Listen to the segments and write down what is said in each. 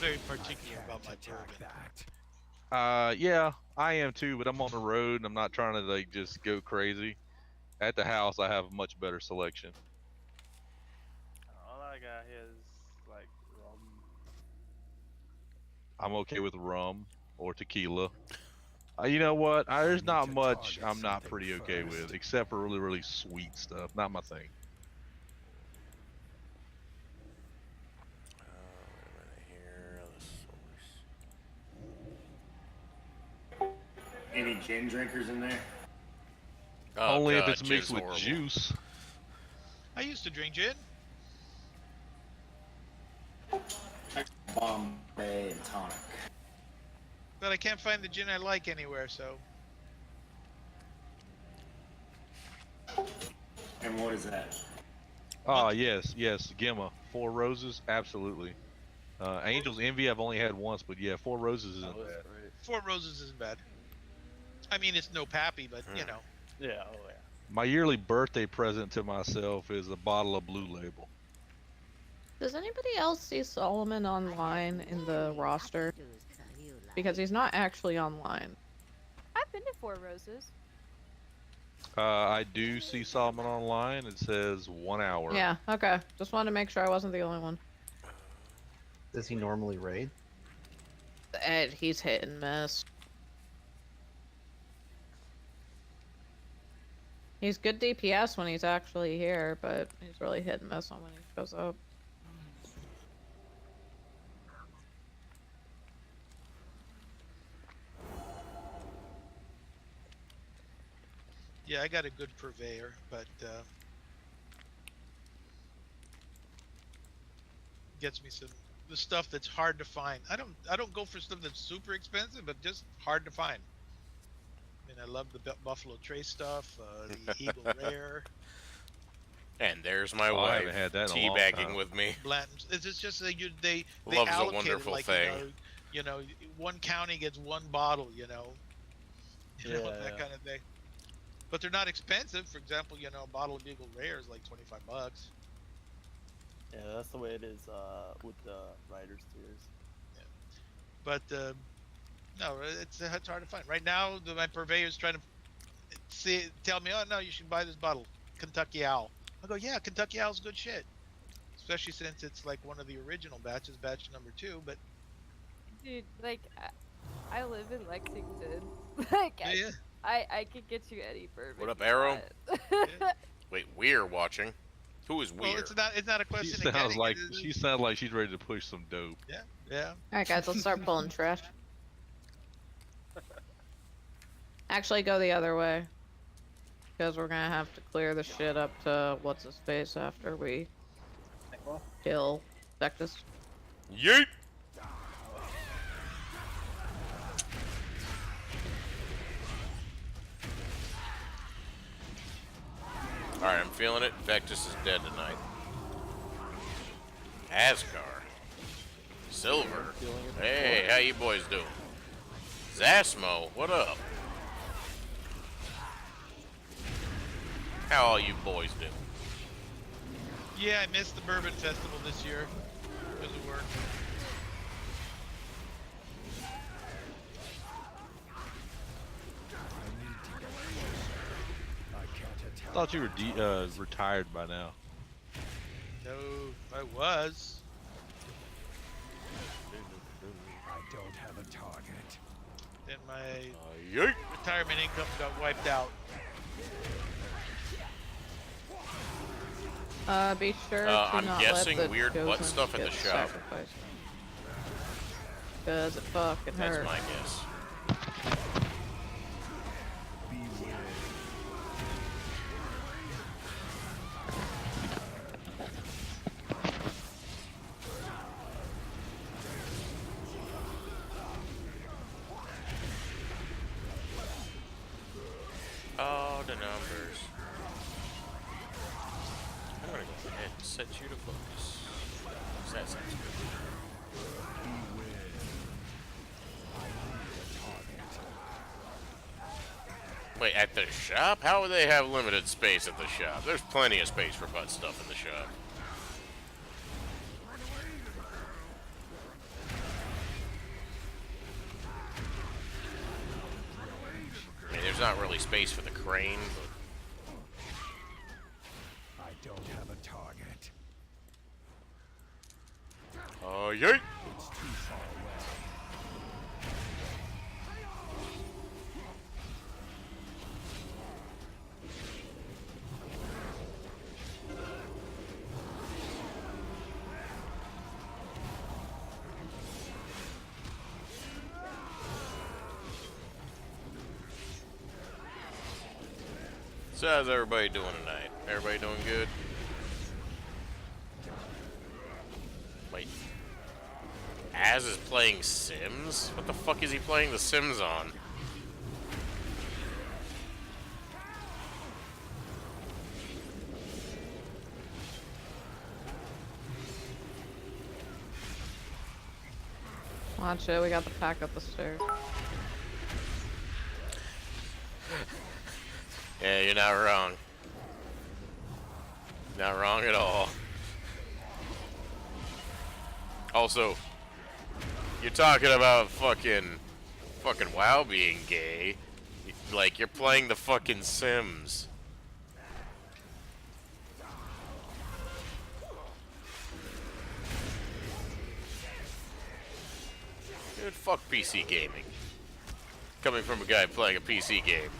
very particular about my bourbon. Yeah, I am too, but I'm on the road and I'm not trying to like just go crazy. At the house, I have a much better selection. All I got here is like rum. I'm okay with rum or tequila. You know what? There's not much I'm not pretty okay with, except for really, really sweet stuff. Not my thing. Wait a minute here. The source. Any gin drinkers in there? Oh, Only God, if it's mixed gin's with horrible. juice. I used to drink gin. Bombay and tonic. But I can't find the gin I like anywhere, so. And what is that? Ah, yes, Gemma. Four Roses, absolutely. Angel's Envy, I've only had once, but yeah, Four Roses isn't bad. Four Roses isn't bad. I mean, it's no pappy, but you know. Yeah, oh yeah. My yearly birthday present to myself is a bottle of Blue Label. Does anybody else see Solomon online in the roster? Because he's not actually online. I've been to Four Roses. I do see Solomon online. It says 1 hour. Yeah, okay. Just wanted to make sure I wasn't the only one. Does he normally raid? Ed, he's hit and miss. He's good DPS when he's actually here, but he's really hit and miss on when he shows up. Yeah, I got a good purveyor, but gets me the stuff that's hard to find. I don't go for stuff that's super expensive, but just hard to find. I mean, I love the Buffalo Trace stuff, the Eagle Rare. And there's my I wife haven't had that in a long teabagging time. with me. Blanton's. It's just that they Love's a allocate wonderful like, thing. You know, one county gets one bottle. You know, Yeah, that yeah. kind of thing. But they're not expensive. For example, you know, a bottle of Eagle Rare is like $25. Yeah, that's the way it is with the Riders tiers. But no, it's hard to find. Right now, my purveyor is trying to tell me, oh no, you should buy this bottle, Kentucky Owl. I go, yeah, Kentucky Owl's good shit. Especially since it's like one of the original batches, batch number 2. But Dude, like, I live in Lexington. Like, yeah, I could get you any bourbon. What up, you Arrow? want. Wait, we're watching. Who is well, we're? it's not a She question. of sounds getting like it. she sounds like she's ready to push some dope. Yeah. Alright guys, let's start pulling trash. Actually, go the other way. Because we're gonna have to clear the shit up to what's-his-face after we kill Vectis. Yeet! Alright, I'm feeling it. Vectis is dead tonight. Asgar. Silver. Hey, how you boys doing? Zasmo, what up? How all you boys doing? Yeah, I missed the Bourbon Festival this year because of work. I thought you were retired by now. No, I was. I don't have a target. Then my Yeet! retirement income got wiped out. Be sure to I'm not guessing let the weird butt chosen stuff in the get shop. sacrificed. Cause it fucking That's hurts. my guess. Oh, the numbers. I'm gonna go ahead and set you to focus. 'Cause that sounds good. Wait, at the shop? How would they have limited space at the shop? There's plenty of space for butt stuff in the shop. space for the crane, I don't have a target. but... Oh, yay! It's too far away. So how's everybody doing tonight? Everybody doing good? Wait. Az is playing Sims? What the fuck is he playing the Sims on? Watch it, we got the pack up the stairs. Yeah, you're not wrong. Not wrong at all. Also, you're talking about fucking WoW being gay. Like, you're playing the fucking Sims. Dude, fuck PC gaming. Coming from a guy playing a PC game.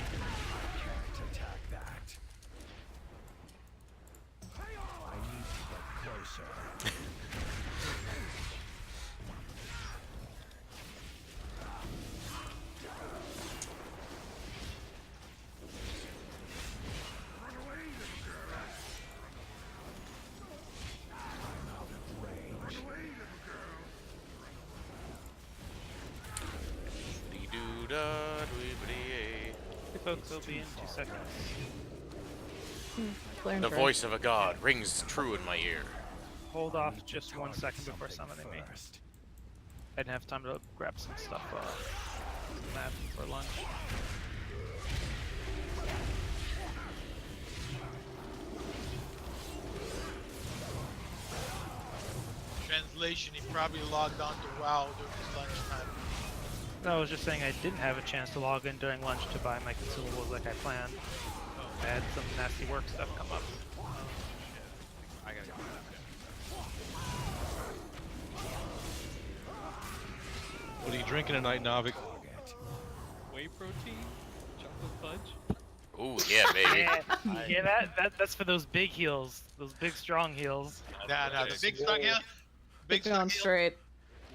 Can't attack that. I need to get closer. I'm out of range. The folks will be in 2 seconds. The voice of a god rings true in my ear. Hold off just 1 second before summoning me. I didn't have time to grab some stuff some map for lunch. Translation, he probably logged on to WoW during his lunchtime. No, I was just saying I didn't have a chance to log in during lunch to buy my consumables like I planned. I had some nasty work stuff come up. I gotta go. What are you drinking tonight, Navik? Whey protein, chocolate fudge. Ooh, yeah, baby. Yeah, that's for those big heels, those big strong heels. Nah, the big strong heel. Keep going straight.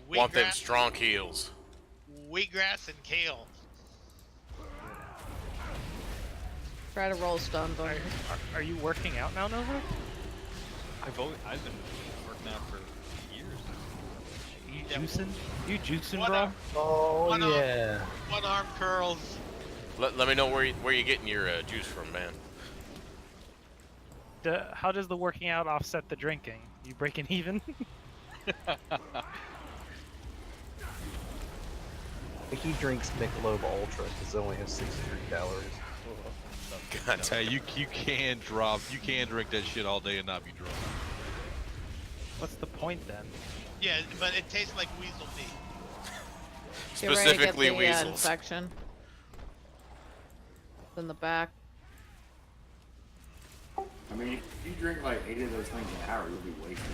Want them strong heels. Wheatgrass and kale. Try to roll stuns on you. Are you working out now, Nova? I've been working out for years. You juicing? You juicing, One bro? arm- Oh one arm- yeah. One arm curls. Let me know where you're getting your juice from, man. How does the working out offset the drinking? You breaking even? He drinks Michelob Ultra because it only has 63 calories. God, Hey, you can drink that shit all day and not be drunk. What's the point then? Yeah, but it tastes like weasel meat. Get ready to specifically get the, weasels. infection. In the back. I mean, if you drink like 8 of those things an hour, you'll be wasted.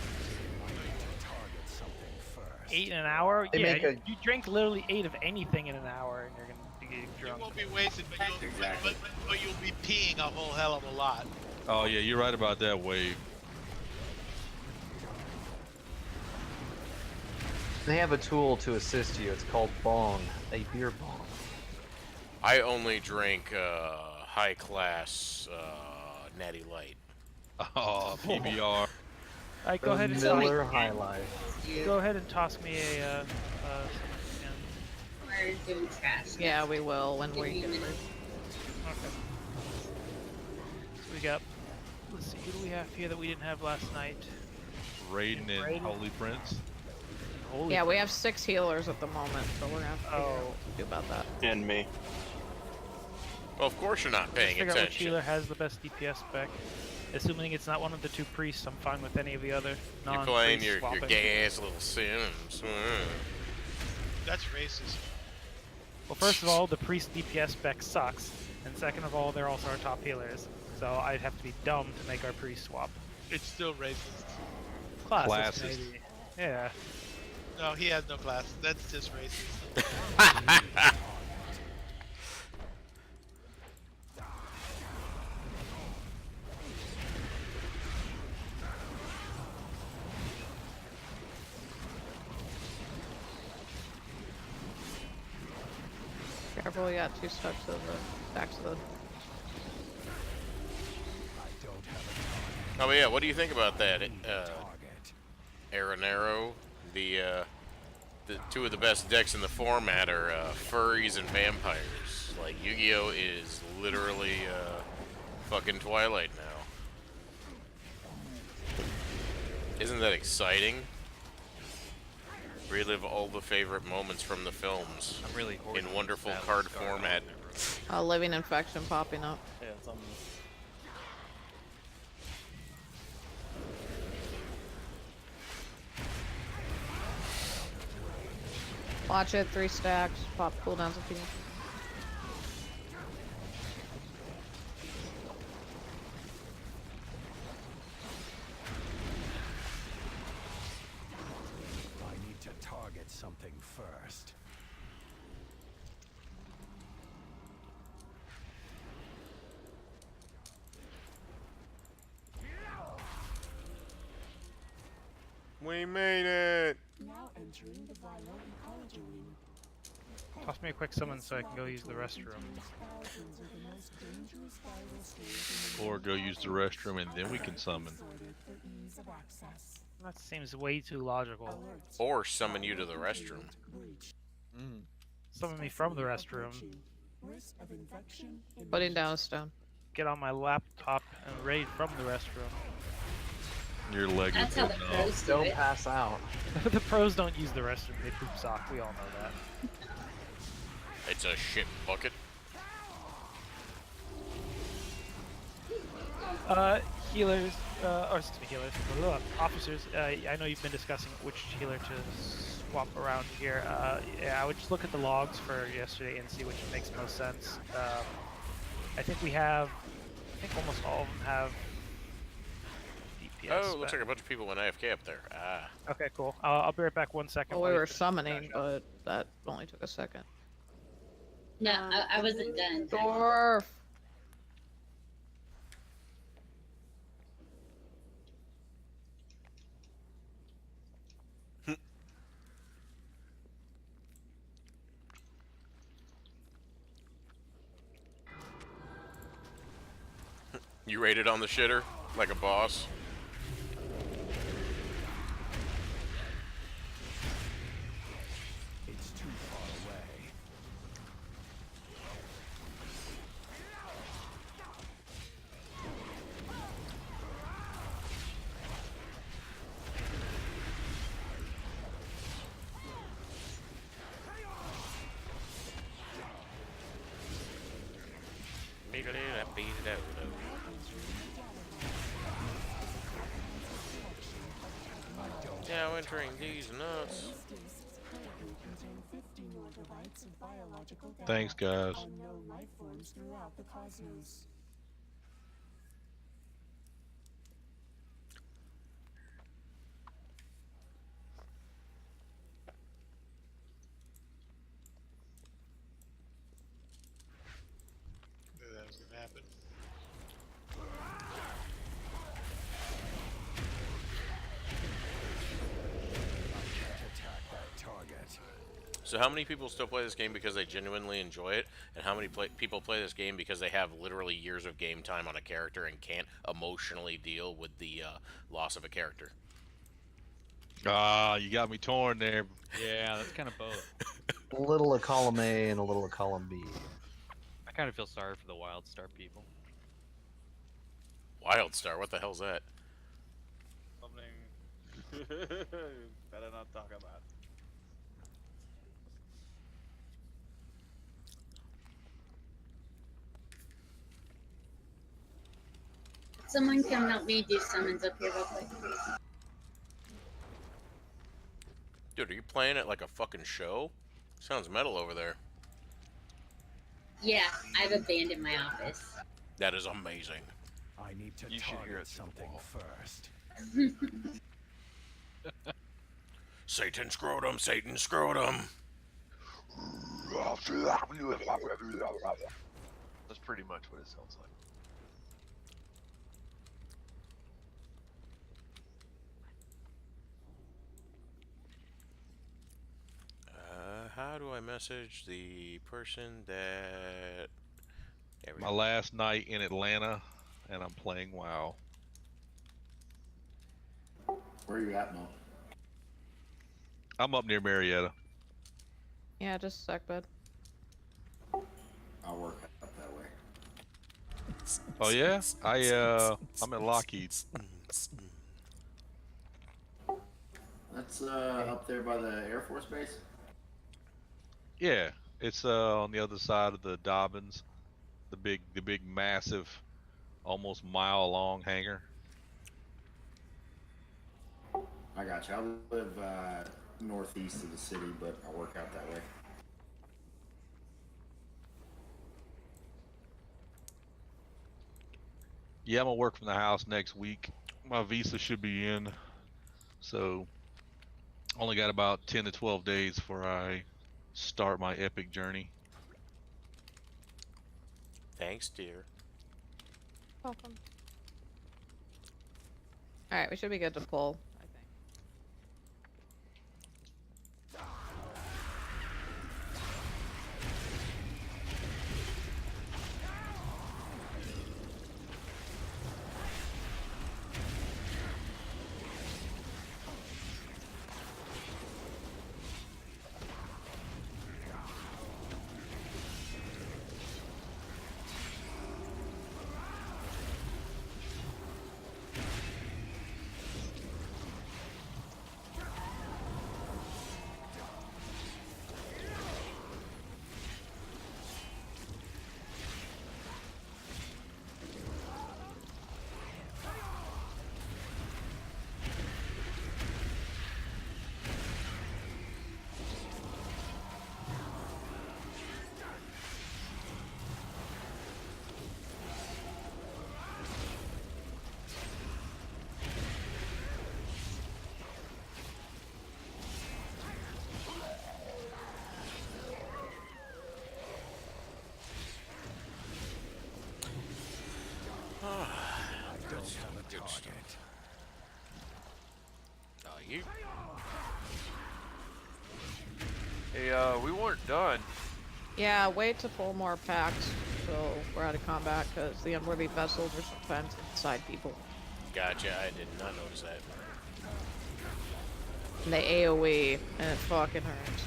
8 in an hour? They Yeah, make a- you drink literally 8 of anything in an hour and you're gonna be getting You drunk. won't be wasted, but Exactly. but you'll be peeing a whole hell of a lot. Oh yeah, you're right about that, Wave. They have a tool to assist you. It's called Bong, a beer bong. I only drink high class Natty Light. Oh, PBR. Alright, go ahead and Miller High Life. go ahead and toss me a We're doing trash. Yeah, we will when we get Okay. So we got, let's see, who do we have here that we didn't have last night? Raiden and Holy Prince. Holy Yeah, we have 6 healers at the moment, so we're gonna have to figure out what to do about that. And me. Well, of course you're not paying figure out which attention. healer has the best DPS spec. Assuming it's not one of the 2 priests, I'm fine with any of the other You're non-priest playing your swapping. gay ass little Sims. That's racist. Well, first of all, the priest DPS spec sucks, and second of all, they're also our top healers. So I'd have to be dumb to make our priest swap. It's still racist. Classist, Classist. maybe. Yeah. No, he has no class. That's just racist. Careful, you got 2 stacks of the Oh yeah, what do you think about that, Aranero? The 2 of the best decks in the format are furries and vampires. Like, Yu-Gi-Oh! Is literally fucking Twilight now. Isn't that exciting? Relive all the favorite moments from the films I'm really in wonderful card format. living infection popping up. Yeah, it's on. Watch it, 3 stacks, pop cooldowns if you need. I need to target something first. We made it! Now entering the viral ecology ring. Toss me a quick summon so I can go use the restroom. Or go use the restroom and then we can summon. That seems way too logical. Or summon you to the restroom. Summon me from the restroom. Putting down a stone. Get on my laptop and raid from the restroom. Your leg That's is how the open pros do Don't it. pass out. The pros don't use the restroom, they poop sock, we all know that. It's a shit bucket. Healers, or excuse me, healers, officers, I know you've been discussing which healer to swap around here. Yeah, I would just look at the logs for yesterday and see which makes most sense. I think almost all of them have DPS. Oh, looks like a bunch of people went AFK up there. Ah. Okay, cool. I'll be right back 1 second. Well, we were summoning, but that only took a second. No, I wasn't done. Dwarf! You rated on the shitter like a boss. It's too far away. Now entering these nuts. Thanks, guys. Knew that was gonna happen. Attack that target. So how many people still play this game because they genuinely enjoy it, and how many people play this game because they have literally years of game time on a character and can't emotionally deal with the loss of a character? Ah, you got me torn there. Yeah, that's kind of both. A little of column A and a little of column B. I kind of feel sorry for the Wild Star people. Wildstar, what the hell's that? Something. Better not talk about. Someone come help me do summons up here real quick, please. Dude, are you playing it like a fucking show? Sounds metal over there. Yeah, I've abandoned my office. That is amazing. I need to You should hear target it through the something wall. first. Satan scrotum, Satan scrotum. That's pretty much what it sounds like. How do I message the person that... There we My go. last night in Atlanta, and I'm playing WoW. Where are you at, Mo? I'm up near Marietta. Yeah, just a sec, bud. I'll work out that way. Oh yeah, I'm at Lockheed. That's up there by the Air Force Base. Yeah, it's on the other side of the Dobbins, the big massive, almost mile-long hangar. I got you. I live northeast of the city, but I work out that way. Yeah, I'm gonna work from the house next week. My visa should be in, so only got about 10 to 12 days before I start my epic journey. Thanks, dear. Welcome. Alright, we should be good to pull, I think. I don't have a target. You... Hey, we weren't done. Yeah, wait to pull more packs so we're out of combat, because the unworthy vessels are sometimes inside people. Gotcha, I did not notice that. And they AoE, and it fucking hurts.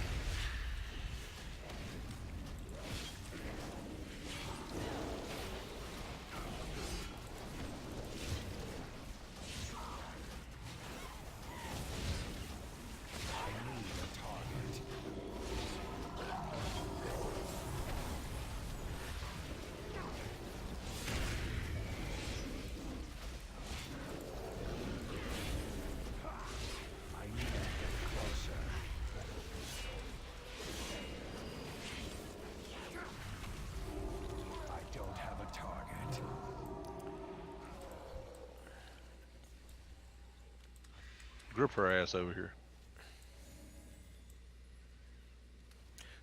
Grip her ass over here.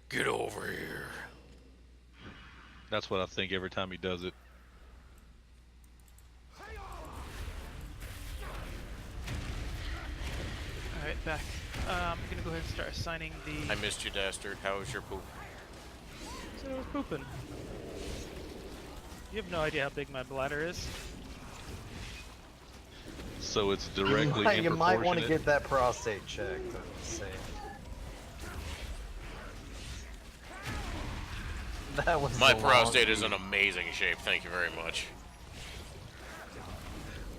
Get over here. That's what I think every time he does it. Alright, back. I'm gonna go ahead and start assigning the... I missed you, Dastard. How was your poop? So I was pooping. You have no idea how big my bladder is. So it's directly You might want to disproportionate. get that prostate checked. I'm just saying. That was My a long prostate is week. in amazing shape. Thank you very much.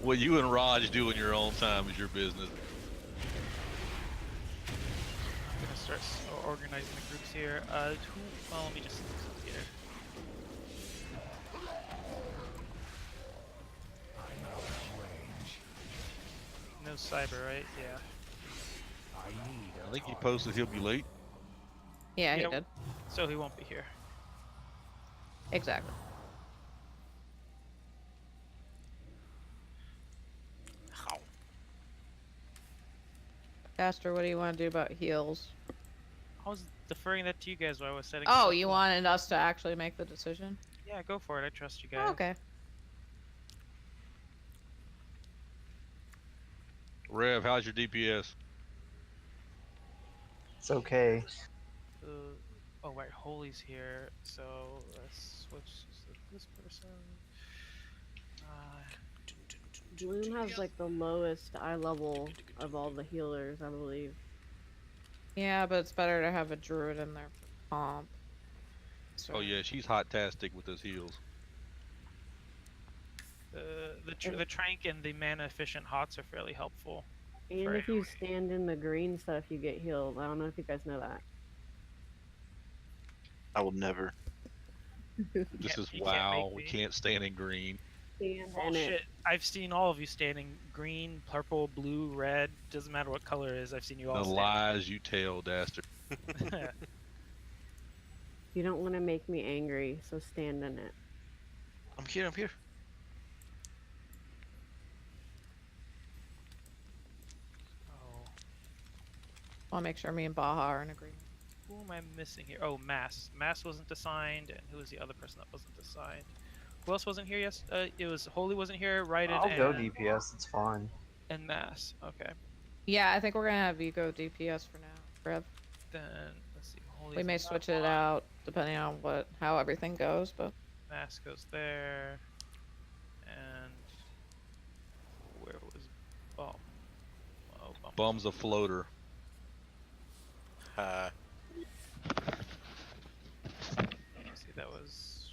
What you and Raj do in your own time is your business. I'm gonna start organizing the groups here. Well, let me just look here. No cyber, right? Yeah. I think he posted he'll be late. Yeah, he did. So he won't be here. Exactly. How? Pastor, what do you want to do about heals? I was deferring that to you guys while I was setting. Oh, stuff you up. wanted us to actually make the decision? Yeah, go for it. I trust you guys. Okay. Rev, how's your DPS? It's okay. Oh right, Holy's here, so let's switch to this person. Bloom has like the lowest eye level of all the healers, I believe. Yeah, but it's better to have a druid in there for comp. Oh yeah, she's hot-tastic with those heals. The trank and the mana efficient hots are fairly helpful. And if you stand in the green stuff, you get healed. I don't know if you guys know that. I will never. This is WoW. We can't stand in green. Bullshit. I've seen all of you standing green, purple, blue, red. Doesn't matter what color it is. I've seen you all. The lies you tell, dastard. You don't want to make me angry, so stand in it. I'm here. I'm here. I'll make sure me and Baja are in agreement. Who am I missing here? Oh, Mass. Mass wasn't assigned, and who was the other person that wasn't assigned? Who else wasn't here? Yes, it was Holy wasn't here. Right. I'll go DPS. It's fine. And Mass. Okay. Yeah, I think we're gonna have you go DPS for now, Rev. Then let's see. Holy's We may switch it out depending on how everything goes, but Mass goes there. And where was Bum? Oh, Bum's a floater. See, that was.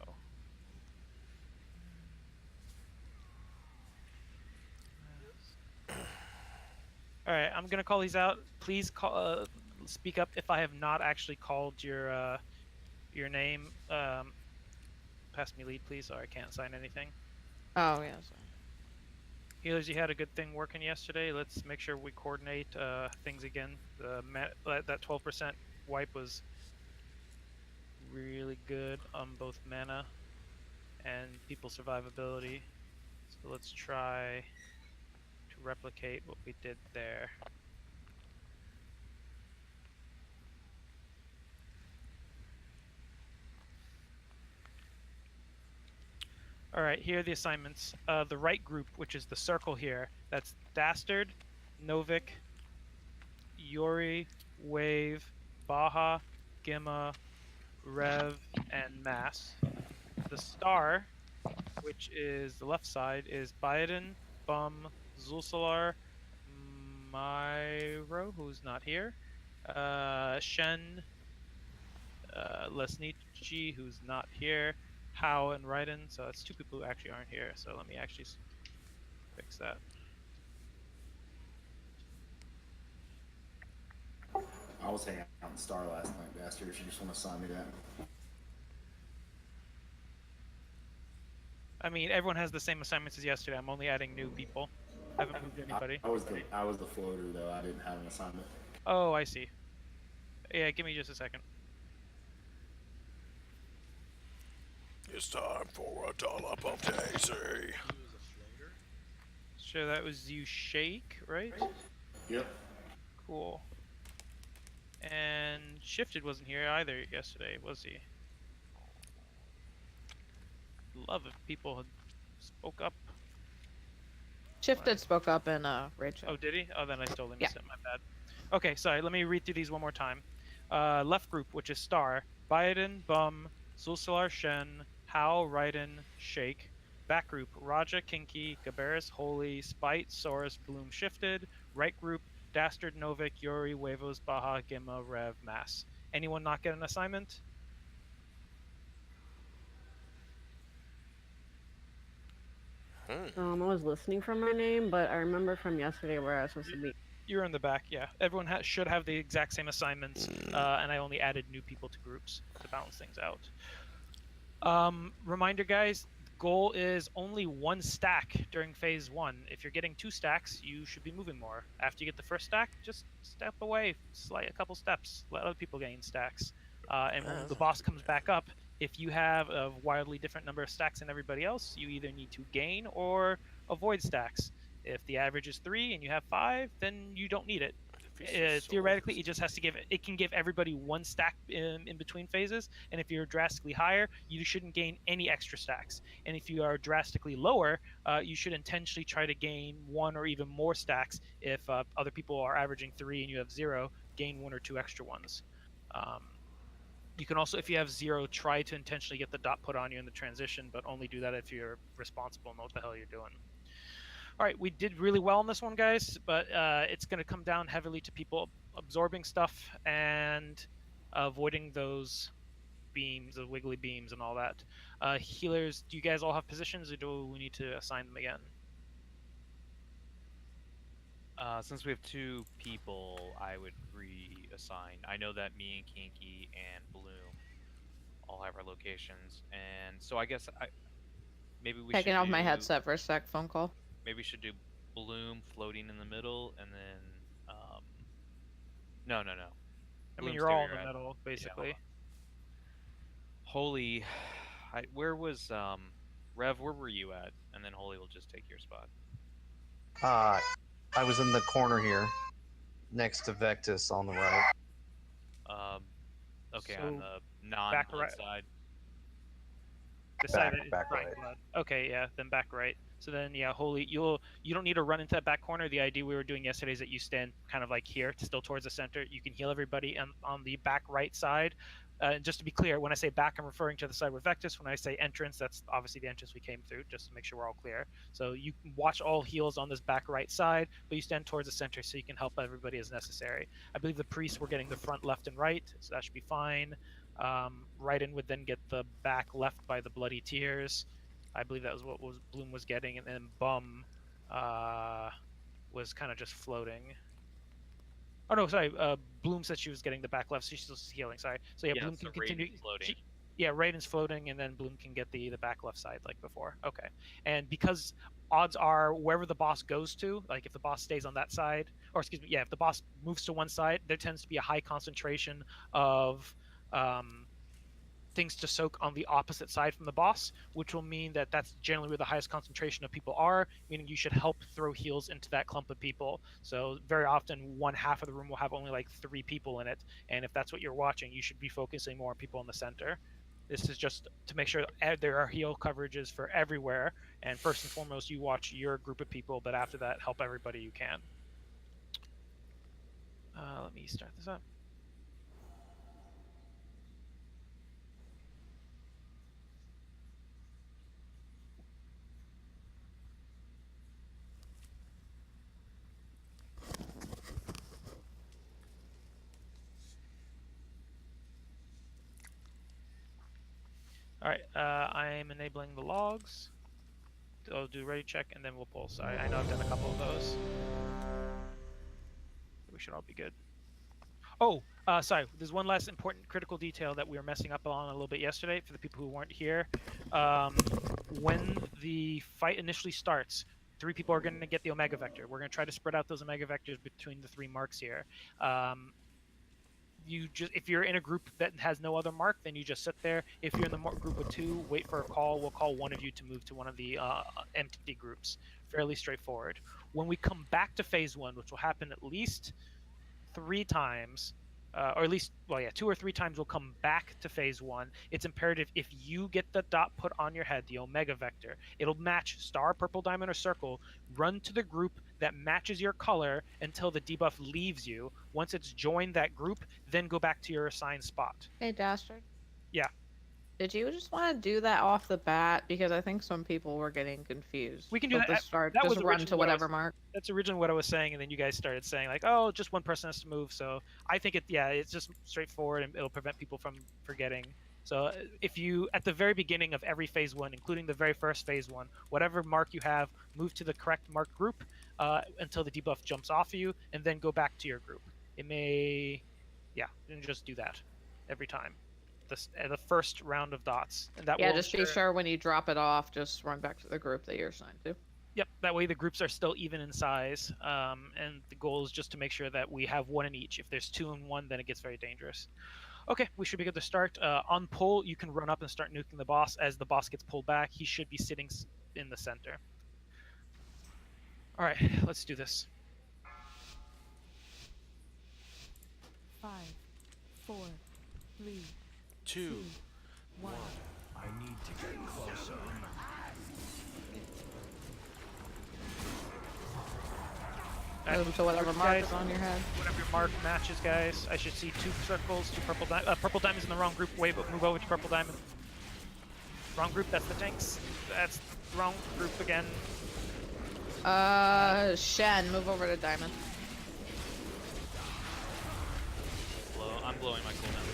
Oh. All right, I'm gonna call these out. Please call. Speak up if I have not actually called your name. Pass me lead, please, or I can't sign anything. Oh yeah. Sorry. Healers, you had a good thing working yesterday. Let's make sure we coordinate things again. That 12% wipe was really good on both mana and people survivability. So let's try to replicate what we did there. All right, here are the assignments. The right group, which is the circle here, that's Dastard, Novik, Yuri, Wave, Baja, Gimma, Rev, and Mass. The star, which is the left side, is Biden, Bum, Zulsalar, Myro, who's not here, Shen, Lesnichi, who's not here, How and Raiden, so that's two people who actually aren't here, so let me actually fix that. I was hanging out in Star last night, bastard. You just want to sign me that. I mean, everyone has the same assignments as yesterday. I'm only adding new people. I haven't moved anybody. I was the floater though. I didn't have an assignment. Oh, I see. Yeah, give me just a second. It's time for a dollop of Daisy. Sure, that was you, Shake, right? Yep. Cool. And Shifted wasn't here either yesterday, was he? Love if people had spoke up. Shifted spoke up in Rachel. Oh, did he? Oh, then I totally missed it. My bad. Okay, sorry. Let me read through these one more time. Left group, which is Star, Biden, Bum, Zulsalar, Shen, Hao, Raiden, Shake. Back group, Raja, Kinky, Gaberis, Holy, Spite, Saurus, Bloom, Shifted. Right group, Dastard, Novik, Yuri, Huevos, Baja, Gimma, Rev, Mass. Anyone not get an assignment? I was listening for my name, but I remember from yesterday where I was supposed to be. You're in the back, yeah. Everyone should have the exact same assignments, and I only added new people to groups to balance things out. Reminder, guys, goal is only 1 stack during phase 1. If you're getting 2 stacks, you should be moving more. After you get the first stack, just step away, slide a couple steps, let other people gain stacks. And when the boss comes back up, if you have a wildly different number of stacks than everybody else, you either need to gain or avoid stacks. If the average is 3 and you have 5, then you don't need it. Theoretically, it just has to can give everybody 1 stack in between phases, and if you're drastically higher, you shouldn't gain any extra stacks. And if you are drastically lower, you should intentionally try to gain 1 or even more stacks. If other people are averaging 3 and you have 0, gain 1 or 2 extra ones. You can also, if you have 0, try to intentionally get the dot put on you in the transition, but only do that if you're responsible and know what the hell you're doing. All right, we did really well on this one, guys, but it's going to come down heavily to people absorbing stuff and avoiding those beams, the wiggly beams and all that. Healers, do you guys all have positions, or do we need to assign them again? Since we have 2 people, I would reassign. I know that me and Kinky and Bloom all have our locations, and so I guess maybe we Taking should off my headset for a sec. Phone call. Maybe we should do Bloom floating in the middle, and then no. I mean, Bloom, you're stay all where in the you're at. middle, basically. Yeah, Holy, where was Rev? Where were you at? And then Holy will just take your spot. I was in the corner here, next to Vectis on the right. Okay, So, on the non-blood right. side. The side that is back drawing right. blood. Okay, yeah, then back right. So then, yeah, Holy, you don't need to run into that back corner. The idea we were doing yesterday is that you stand kind of like here, still towards the center. You can heal everybody, and on the back right side. Just to be clear, when I say back, I'm referring to the side with Vectis. When I say entrance, that's obviously the entrance we came through, just to make sure we're all clear. So you can watch all heals on this back right side, but you stand towards the center so you can help everybody as necessary. I believe the priests were getting the front, left, and right, so that should be fine. Raiden would then get the back left by the bloody tears. I believe that was what Bloom was getting, and then Bum was kind of just floating. Oh no, sorry. Bloom said she was getting the back left, so she's still healing. Sorry. So yeah, Bloom so can continue. floating. Raiden's floating, and then Bloom can get the back left side like before. Okay. And because odds are wherever the boss goes to, like if the boss stays on that side, or excuse me, if the boss moves to one side, there tends to be a high concentration of things to soak on the opposite side from the boss, which will mean that that's generally where the highest concentration of people are, meaning you should help throw heals into that clump of people. So very often 1/2 of the room will have only like 3 people in it, and if that's what you're watching, you should be focusing more on people in the center. This is just to make sure there are heal coverages for everywhere, and first and foremost, you watch your group of people, but after that, help everybody you can. Let me start this up. All right, I'm enabling the logs. I'll do ready check, and then we'll pull. So I know I've done a couple of those. We should all be good. Oh, sorry. There's one last important critical detail that we were messing up on a little bit yesterday for the people who weren't here. When the fight initially starts, 3 people are going to get the Omega Vector. We're going to try to spread out those Omega Vectors between the 3 marks here. If you're in a group that has no other mark, then you just sit there. If you're in the group of 2, wait for a call. We'll call one of you to move to one of the empty groups. Fairly straightforward. When we come back to phase 1, which will happen at least 3 times, or at least, 2 or 3 times we'll come back to phase 1. It's imperative if you get the dot put on your head, the Omega Vector, it'll match star, purple, diamond, or circle. Run to the group that matches your color until the debuff leaves you. Once it's joined that group, then go back to your assigned spot. Hey, Dastard. Yeah. Did you just want to do that off the bat? Because I think some people were getting confused. We can do that. To start, that just was run to whatever mark. That's originally what I was saying, and then you guys started saying like, "Oh, just one person has to move." So I think it's just straightforward, and it'll prevent people from forgetting. So if you, at the very beginning of every phase 1, including the very first phase 1, whatever mark you have, move to the correct mark group until the debuff jumps off of you, and then go back to your group. It may, and just do that every time. the first round of dots, and that Yeah, will just be sure when you drop it off, just run back to the group that you're assigned to. Yep, that way the groups are still even in size, and the goal is just to make sure that we have one in each. If there's two in one, then it gets very dangerous. Okay, we should be good to start. On pull, you can run up and start nuking the boss. As the boss gets pulled back, he should be sitting in the center. All right, let's do this. 5, 4, 3, 2, 1. I need to get closer. Move to whatever mark is on your head. Whatever your mark matches, guys. I should see 2 circles, 2 purple diamonds. Purple diamonds in the wrong group. Wave, move over to purple diamond. Wrong group, that's the tanks. That's the wrong group again. Shen, move over to diamond. I'm blowing my cooldown.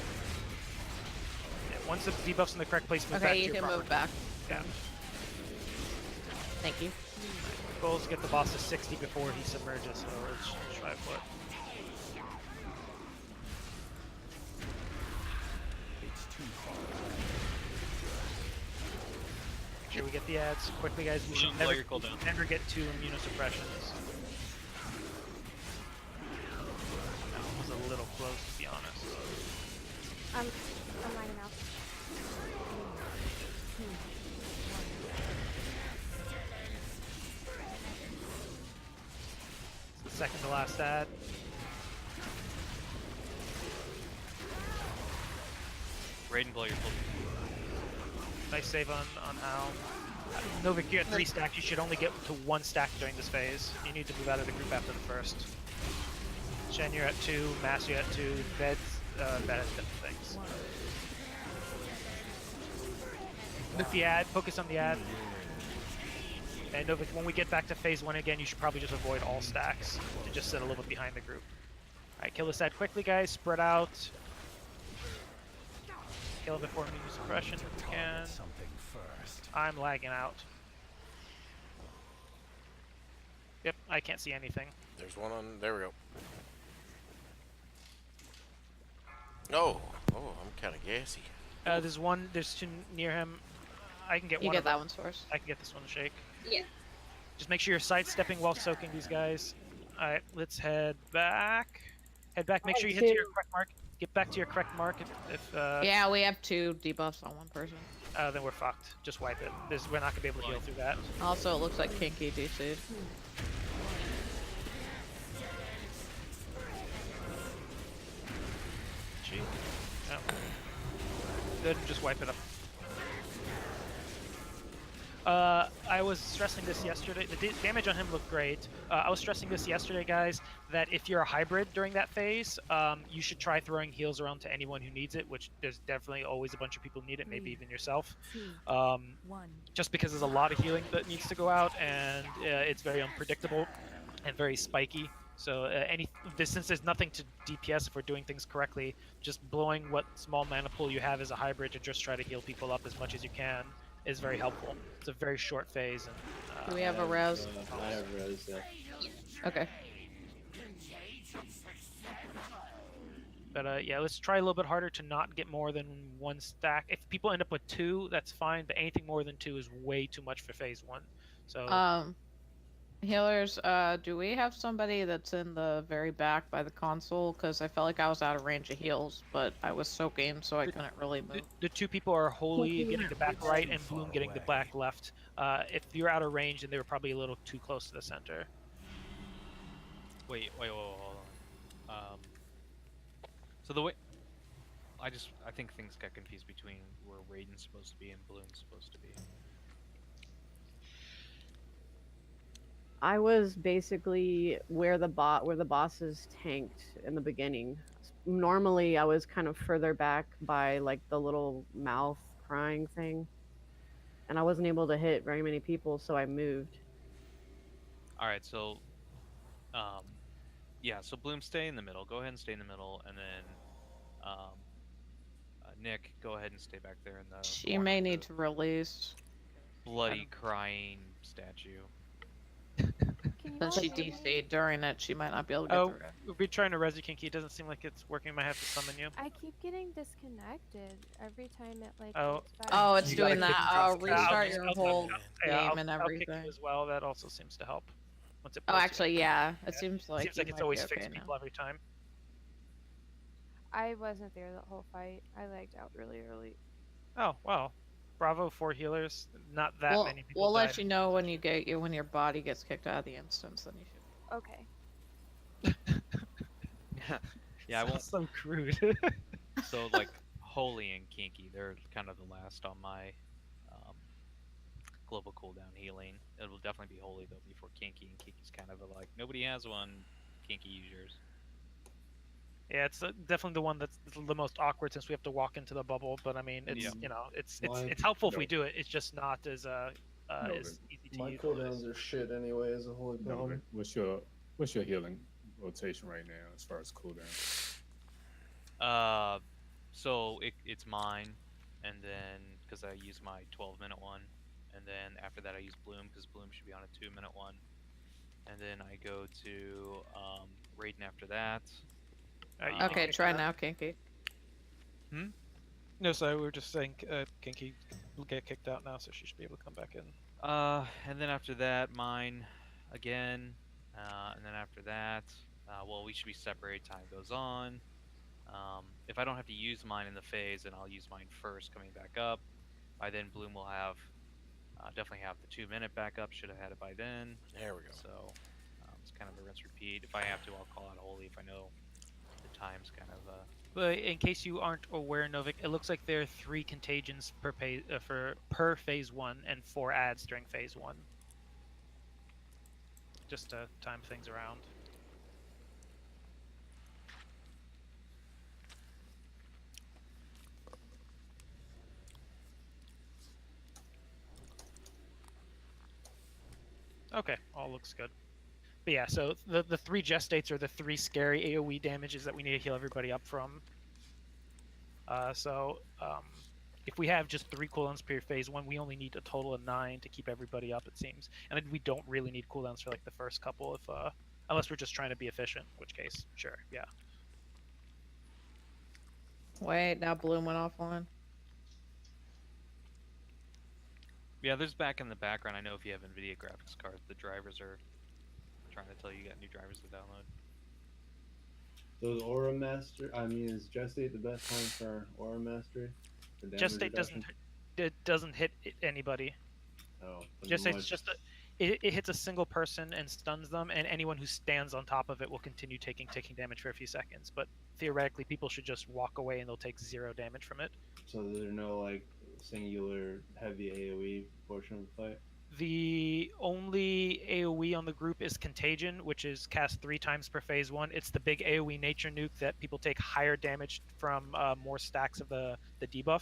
Yeah, once the debuff's in the correct place, move back to Okay, you your can proper. move back. Yeah. Thank you. Goal is to get the boss to 60 before he submerges, so let's try for it. It's too far. Make sure we get the ads quickly, guys. We should Blow your cooldown. never get 2 immunosuppressions. That one was a little close, to be honest. I'm lining out. 3, 2, 1. It's the second to last ad. Raiden, blow your cooldown. Nice save on Al. Novik, you're at 3 stacks. You should only get to 1 stack during this phase. You need to move out of the group after the first. Shen, you're at 2. Mass, you're at 2. Bed at things. Nuke the ad. Focus on the ad. And Novik, when we get back to phase 1 again, you should probably just avoid all stacks to just sit a little bit behind the group. Alright, kill this ad quickly, guys. Spread out. Kill it before immunosuppression if we can. Something first. I'm lagging out. Yep, I can't see anything. There's one on. There we go. Oh, I'm kind of gassy. There's 2 near him. I can get You one. get of that them. one source. I can get this one to shake. Yeah. Just make sure you're sidestepping while soaking these guys. Alright, let's head back. Head back, make sure you head to your correct mark. Get back to your correct mark if Yeah, we have 2 debuffs on one person. then we're fucked. Just wipe it. We're not gonna be able to heal through that. Also, it looks like Kinky DC'd. Gee. No. Good, just wipe it up. I was stressing this yesterday. The damage on him looked great. I was stressing this yesterday, guys, that if you're a hybrid during that phase, you should try throwing heals around to anyone who needs it, which there's definitely always a bunch of people need it, maybe even yourself. 2, 1. Just because there's a lot of healing that needs to go out, and it's very unpredictable and very spiky. So since there's nothing to DPS if we're doing things correctly, just blowing what small mana pool you have as a hybrid to just try to heal people up as much as you can is very helpful. It's a very short phase. And, Do we have a res? I have res, yeah. Okay. But yeah, let's try a little bit harder to not get more than 1 stack. If people end up with 2, that's fine, but anything more than 2 is way too much for phase 1. So healers, do we have somebody that's in the very back by the console? Because I felt like I was out of range of heals, but I was soaking, so I couldn't really move. the 2 people are Holy getting the back right and Bloom getting the back left. If you're out of range, then they were probably a little too close to the center. Wait, hold on. So the way I think things got confused between where Raiden's supposed to be and Bloom's supposed to be. I was basically where the boss is tanked in the beginning. Normally, I was kind of further back by like the little mouth crying thing, and I wasn't able to hit very many people, so I moved. All right, so yeah, so Bloom, stay in the middle. Go ahead and stay in the middle, and then Nick, go ahead and stay back there in the. She may need to release. Bloody crying statue. Can you Since all she hear me? DC'd during it, she might not be able to get Oh, through it. we'll be trying to res you, Kinky. It doesn't seem like it's working. Might have to summon you. I keep getting disconnected every time it like Oh. goes back. Oh, it's You gotta doing kick that. yourself. Restart your whole Yeah, game and I'll kick everything. you as well. That also seems to help. Once it Oh, pulls you. actually, yeah. It seems like Seems you like it's might always be okay fixed now. people every time. I wasn't there the whole fight. I lagged out really early. Oh well, bravo, 4 healers. Not that We'll, many people we'll died. let you know when when your body gets kicked out of the instance. Then you should. Okay. Yeah, I won't. So crude. So like Holy and Kinky, they're kind of the last on my global cooldown healing. It will definitely be Holy though before Kinky, and Kinky's kind of a like nobody has one. Kinky, use yours. Yeah, it's definitely the one that's the most awkward since we have to walk into the bubble. But I mean, it's you know, it's helpful if we do it. It's just not as easy to My use. cooldowns are shit anyway as a holy paladin. What's your healing rotation right now as far as cooldown? So it's mine, and then because I use my 12-minute one, and then after that I use Bloom because Bloom should be on a 2-minute one, and then I go to Raiden after that. Okay, try now, Kinky. No, sorry, we were just saying Kinky will get kicked out now, so she should be able to come back in. And then after that, mine again, and then after that, well, we should be separated. Time goes on. If I don't have to use mine in the phase, then I'll use mine first coming back up. By then, Bloom will have definitely have the 2-minute backup. Should have had it by then. There we go. So it's kind of a rinse repeat. If I have to, I'll call out Holy if I know the time's kind of. But in case you aren't aware, Novik, it looks like there are 3 contagions per phase 1 and 4 adds during phase 1. Just to time things around. Okay, all looks good. But yeah, so the 3 gestates are the 3 scary AoE damages that we need to heal everybody up from. If we have just 3 cooldowns per phase 1, we only need a total of 9 to keep everybody up, it seems. And then we don't really need cooldowns for like the first couple, if unless we're just trying to be efficient, in which case, sure, yeah. Wait, now Bloom went offline. Yeah, there's back in the background. I know if you have NVIDIA graphics cards, the drivers are trying to tell you got new drivers to download. Those Aura Master, is Gestate the best time for Aura Mastery? Gestate doesn't hit anybody. Oh, Gestate's just it hits a single person and stuns them, and anyone who stands on top of it will continue taking damage for a few seconds. But theoretically, people should just walk away and they'll take 0 damage from it. So there's no like singular heavy AoE portion of the fight? The only AoE on the group is Contagion, which is cast 3 times per phase 1. It's the big AoE nature nuke that people take higher damage from more stacks of the debuff.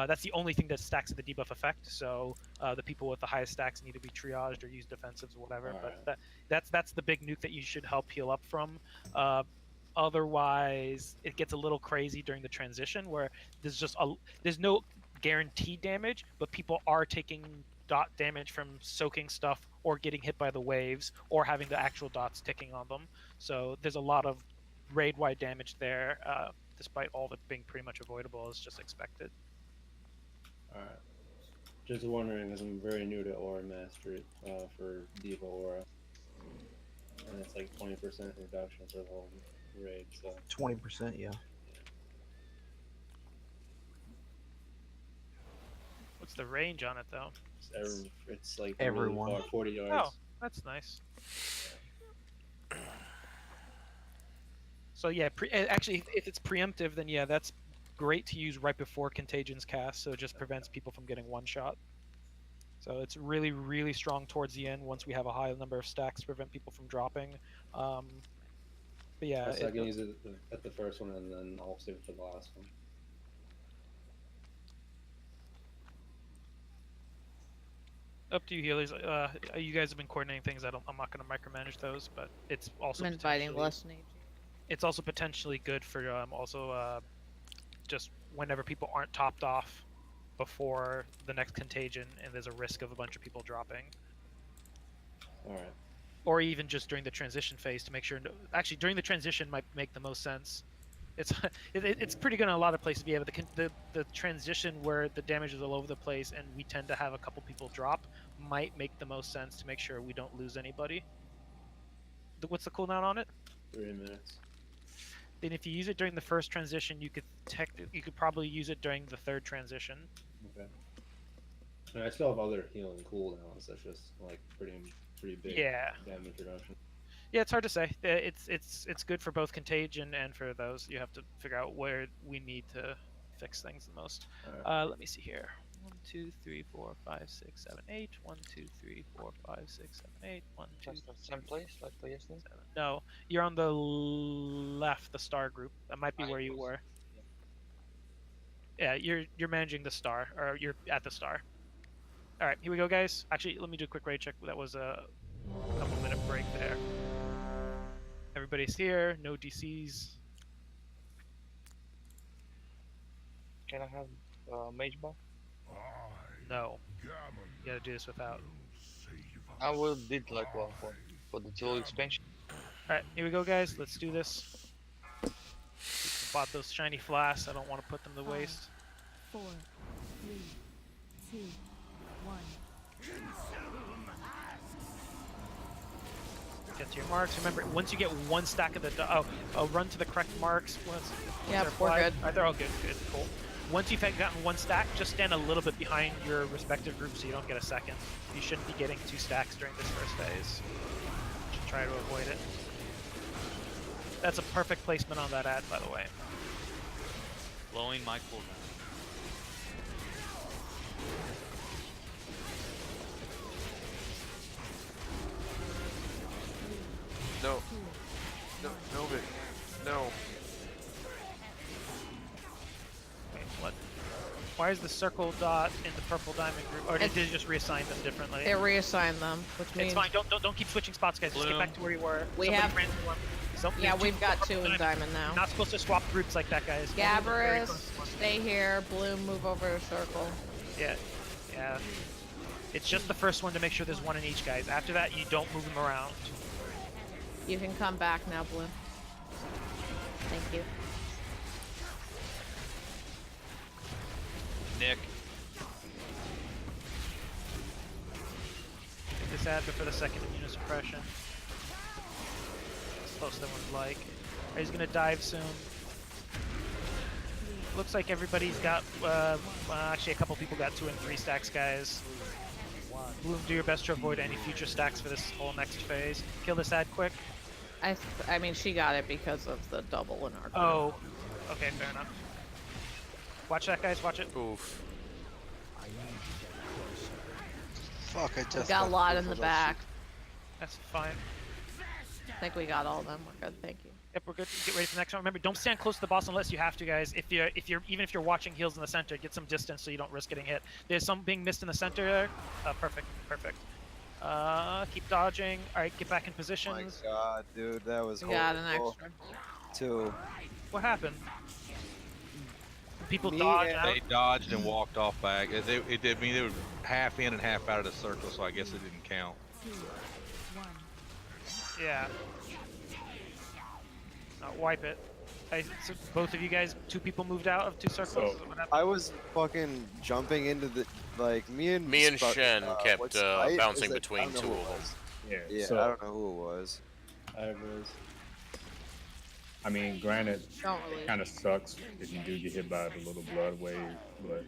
That's the only thing that stacks of the debuff effect. So the people with the highest stacks need to be triaged or use defensives or whatever. But that's the big nuke that you should help heal up from. Otherwise, it gets a little crazy during the transition where there's no guaranteed damage, but people are taking dot damage from soaking stuff or getting hit by the waves or having the actual dots ticking on them. So there's a lot of raid-wide damage there, despite all of it being pretty much avoidable as just expected. Alright. Just wondering, because I'm very new to Aura Mastery for Diva Aura. And it's like 20% reduction for the whole raid, so... 20%, yeah. What's the range on it, though? It's like everyone. Really far, 40 yards. Oh, that's nice. So yeah, actually, if it's preemptive, then yeah, that's great to use right before Contagion's cast, so it just prevents people from getting one shot. So it's really, really strong towards the end once we have a high number of stacks to prevent people from dropping. But yeah, so I can use it at the first one, and then I'll save it for the last one. Up to you, healers. You guys have been coordinating things. I'm not going to micromanage those, but it's also I'm inviting less need. It's also potentially good for just whenever people aren't topped off before the next contagion, and there's a risk of a bunch of people dropping. All right. or even just during the transition phase to make sure. Actually, during the transition might make the most sense. It's it's pretty good in a lot of places. Yeah, but the transition where the damage is all over the place and we tend to have a couple people drop might make the most sense to make sure we don't lose anybody. What's the cooldown on it? 3 minutes. Then if you use it during the first transition, you could probably use it during the third transition. Okay. And I still have other healing cooldowns. That's just like pretty big damage reduction. Yeah, it's hard to say. It's good for both contagion and for those. You have to figure out where we need to fix things the most. Let me see here. 1, 2, 3, 4, 5, 6, 7, 8. 1, 2, 3, 4, 5, 6, 7, 8. 1, 2. Just the same place like yesterday? No, you're on the left, the star group. That might be where you were. Yeah, you're managing the star, or you're at the star. All right, here we go, guys. Actually, let me do a quick raid check. That was a couple-minute break there. Everybody's here. No DCs. Can I have mage buff? No. You gotta do this without. I will did like one for the tool expansion. Alright, here we go, guys. Let's do this. Bought those shiny flasks. I don't want to put them to waste. 4, 3, 2, 1. Get to your marks. Remember, once you get one stack of the run to the correct marks. Yeah, we're good. They're all good. Good, cool. Once you've gotten one stack, just stand a little bit behind your respective group so you don't get a second. You shouldn't be getting 2 stacks during this first phase. Should try to avoid it. That's a perfect placement on that ad, by the way. Blowing my cooldown. No. No, Vic. No. Wait, what? Why is the circle dot in the purple diamond group? Or did you just reassign them differently? It reassigned them, which means... It's fine. Don't keep switching spots, guys. Just get back to where you were. We have... Yeah, we've got 2 in diamond now. Not supposed to swap groups like that, guys. Gabrus, stay here. Bloom, move over to circle. Yeah. It's just the first one to make sure there's 1 in each, guys. After that, you don't move them around. You can come back now, Bloom. Thank you. Nick. Get this ad for the second immunosuppression. As close as everyone's like. He's gonna dive soon. Looks like everybody's got, actually a couple people got 2 and 3 stacks, guys. Bloom, do your best to avoid any future stacks for this whole next phase. Kill this ad quick. I mean, she got it because of the double in our group. Oh, okay, fair enough. Watch that, guys. Watch it. Oof. Fuck, I just We got a lot in the back. That's fine. I think we got all of them. We're good. Thank you. Yep, we're good. Get ready for the next one. Remember, don't stand close to the boss unless you have to, guys. Even if you're watching heals in the center, get some distance so you don't risk getting hit. There's some being missed in the center there. Perfect. Keep dodging. All right, get back in positions. Oh my god, dude, that was We got an extra. 2. What happened? People dodged out. They dodged and walked off back. It did mean they were half in and half out of the circle, so I guess it didn't count. 2, 1. Yeah. Wipe it. So both of you guys, 2 people moved out of 2 circles. Is what happened? I was fucking jumping into the me and Shen kept what's Spite? bouncing Is it- between I don't know 2 who of it them. was. Yeah. Yeah, So I don't know who it was. I was. I mean, granted, Don't really. it kind of sucks if you do get hit by the little blood wave, but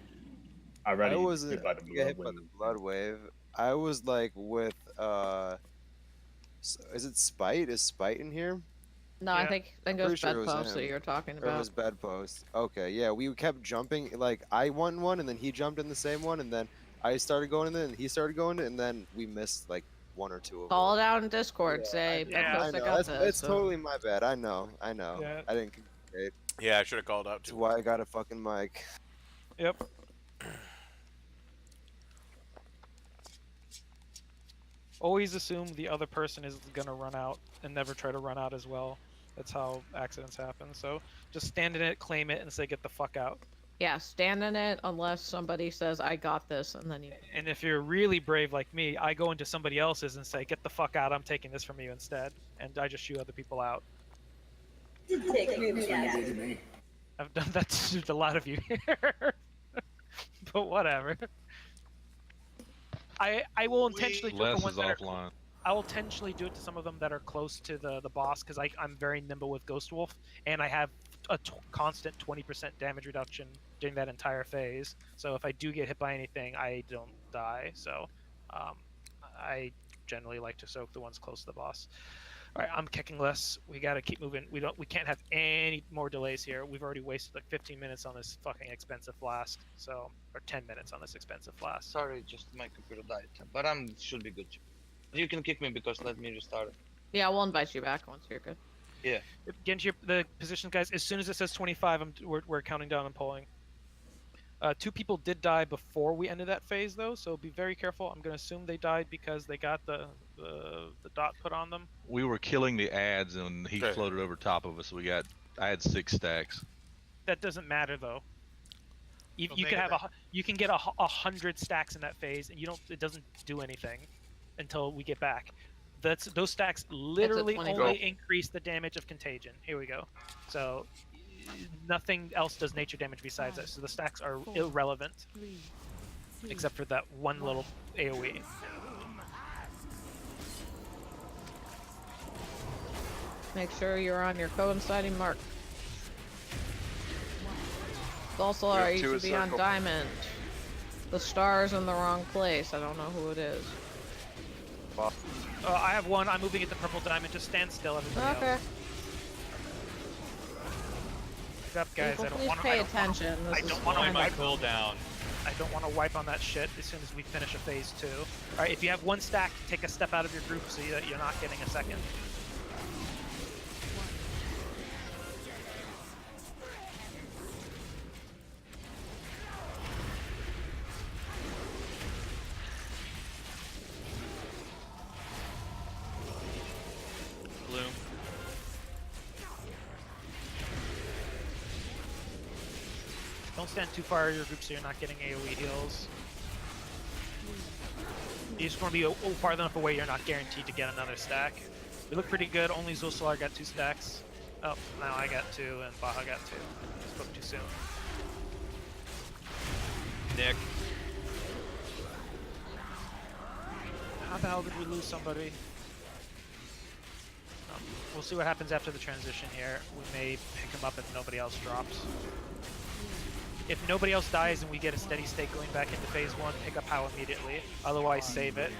I'd I rather you wasn't get hit by the get blood hit by wave. the blood wave. I was like with is it Spite? Is Spite in here? No, I think it Pretty was sure it was bedpost that him. you're talking Or it about. was bedpost. Okay, yeah, we kept jumping. Like I won one, and then he jumped in the same one, and then I started going in, and he started going, and then we missed like 1 or 2 of Call them. it out in Discord. Say bedpost I that know. got It's this. So. totally my bad. I know. Yeah. I didn't communicate. Yeah, I should have called out That's too. why I got a fucking mic. Yep. Always assume the other person is gonna run out and never try to run out as well. That's how accidents happen. So just stand in it, claim it, and say get the fuck out. Yeah, stand in it unless somebody says, I got this, and then you... And if you're really brave like me, I go into somebody else's and say, get the fuck out, I'm taking this from you instead. And I just shoot other people out. That's what you did to me. I've done that to a lot of you here. But whatever. I will intentionally do it Les for ones is that are... offline. I will intentionally do it to some of them that are close to the boss, because I'm very nimble with Ghost Wolf, and I have a constant 20% damage reduction during that entire phase. So if I do get hit by anything, I don't die. So I generally like to soak the ones close to the boss. All right, I'm kicking less. We got to keep moving. We can't have any more delays here. We've already wasted like 15 minutes on this fucking expensive flask. So, or 10 minutes on this expensive flask. Sorry, just my computer died, but should be good. You can kick me because let me restart it. Yeah, we'll invite you back once you're good. Yeah. Get into the positions, guys. As soon as it says 25, we're counting down and pulling. 2 people did die before we ended that phase, though, so be very careful. I'm going to assume they died because they got the dot put on them. We were killing the ads, and he floated over top of us. I had 6 stacks. That doesn't matter, though. You can get 100 stacks in that phase, and it doesn't do anything until we get back. Those stacks literally only increase the damage of contagion. Here we go. So nothing else does nature damage besides that. So the stacks are irrelevant, except for that one little AoE. Make sure you're on your coinciding mark. Balsalar, you should be on diamond. The star's in the wrong place. I don't know who it is. I have one. I'm moving it to purple diamond. Just stand still, everybody. Okay. Wake up, guys. People, I don't please want to. pay attention. I don't want to my wipe. cooldown. I don't want to wipe on that shit as soon as we finish a phase 2. All right, if you have 1 stack, take a step out of your group so that you're not getting a second. Bloom. Don't stand too far out of your group so you're not getting AoE heals. You just want to be far enough away you're not guaranteed to get another stack. We look pretty good. Only Zulsalar got 2 stacks. Oh, now I got 2 and Baja got 2. Spoke too soon. Nick. How the hell did we lose somebody? We'll see what happens after the transition here. We may pick him up if nobody else drops. If nobody else dies and we get a steady state going back into phase 1, pick up How immediately. Otherwise, save it.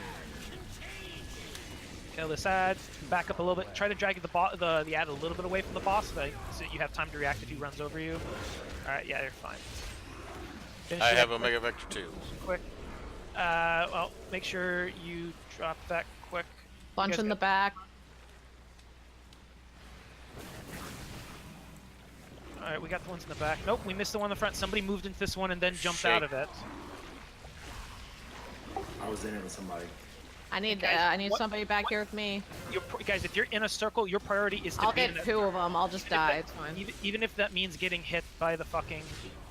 Kill this ad. Back up a little bit. Try to drag the ad a little bit away from the boss so you have time to react if he runs over you. Alright, yeah, you're fine. I have Omega Vector 2. Quick. Well, make sure you drop that quick. Bunch in the back. Alright, we got the ones in the back. Nope, we missed the one in the front. Somebody moved into this one and then jumped out of it. I was in it with somebody. I need somebody back here with me. Guys, if you're in a circle, your priority is to I'll get 2 of them. I'll just die. It's fine. Even if that means getting hit by the fucking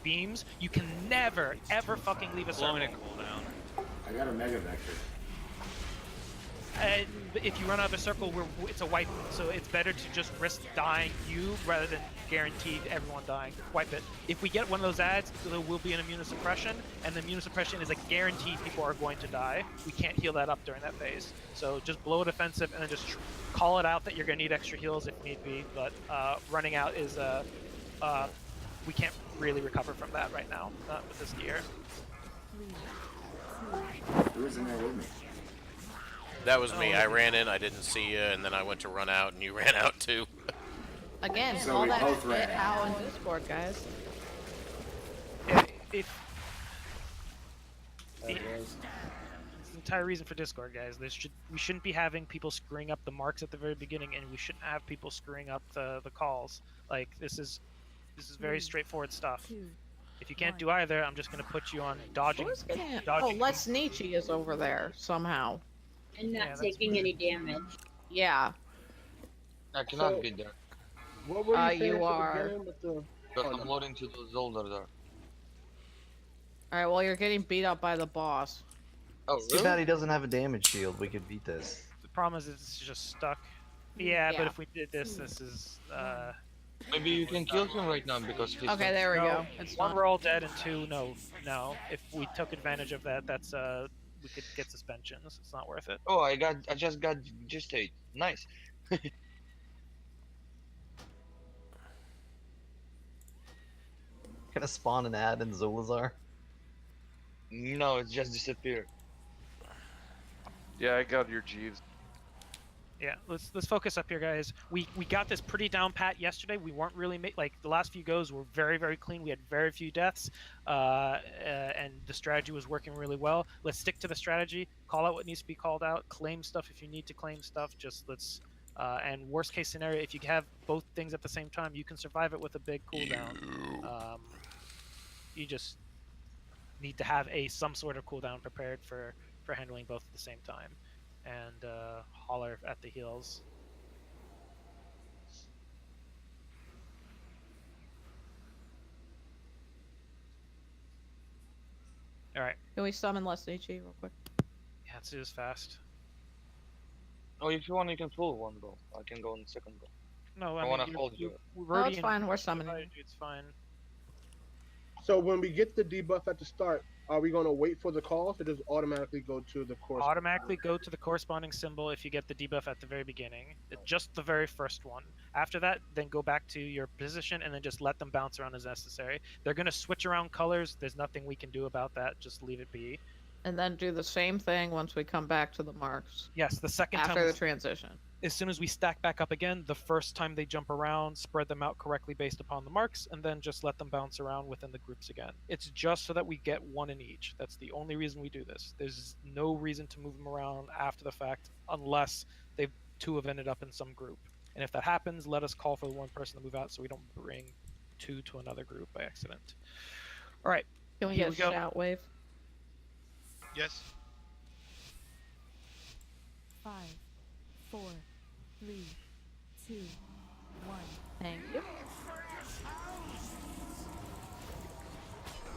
beams, you can never, ever fucking leave a circle. I got a Mega Vector. If you run out of a circle, it's a wipe. So it's better to just risk dying you rather than guaranteed everyone dying. Wipe it. If we get one of those ads, there will be an immunosuppression, and the immunosuppression is a guarantee people are going to die. We can't heal that up during that phase. So just blow a defensive and then just call it out that you're going to need extra heals if need be. But running out is we can't really recover from that right now with this gear. Who was in there with me? That was me. I ran in, I didn't see you, and then I went to run out, and you ran out too. Again, So all we that both shit ran How in Discord, guys. It's the entire reason for Discord, guys. We shouldn't be having people screwing up the marks at the very beginning, and we shouldn't have people screwing up the calls. Like this is very straightforward stuff. If you can't do either, I'm just gonna put you on dodging. Oh, Les Nietzsche is over there somehow. And not taking any damage. Yeah. I cannot be there. What were you saying you at the are. beginning with the... But I'm loading to the Zolder there. Alright, well, you're getting beat up by the boss. Oh, It's too bad he doesn't have a damage shield. We could beat this. The problem is it's just stuck. Yeah, but Yeah. if we did this, this is Maybe you can kill him right now because he's Okay, there we go. It's one, done. we're all dead, and two, no. If we took advantage of that, that's we could get suspensions. It's not worth it. Oh, I just got gestate. Nice. Gonna spawn an ad in Zolazar? No, it just disappeared. Yeah, I got your Jeeves. Yeah, let's focus up here, guys. We got this pretty down pat yesterday. We weren't really like the last few goes were very clean. We had very few deaths, and the strategy was working really well. Let's stick to the strategy. Call out what needs to be called out. Claim stuff if you need to claim stuff. Just let's. And worst case scenario, if you have both things at the same time, you can survive it with a big cooldown. You just need to have some sort of cooldown prepared for handling both at the same time. And holler at the heels. Alright. Can we summon less HE real quick? Yeah, let's do this fast. Oh, if you want, you can full one go. I can go in the second go. No, I want to hold you. Oh, it's fine. We're summoning. It's fine. So when we get the debuff at the start, are we going to wait for the call to just automatically go to the course? Automatically go to the corresponding symbol if you get the debuff at the very beginning. Just the very first one. After that, then go back to your position and then just let them bounce around as necessary. They're going to switch around colors. There's nothing we can do about that. Just leave it be. And then do the same thing once we come back to the marks. Yes, the second time. After the transition. As soon as we stack back up again, the first time they jump around, spread them out correctly based upon the marks, and then just let them bounce around within the groups again. It's just so that we get one in each. That's the only reason we do this. There's no reason to move them around after the fact unless they two have ended up in some group. And if that happens, let us call for the one person to move out so we don't bring two to another group by accident. All right. Can we here get a shout wave? Yes. 5, 4, 3, 2, 1. Thank you.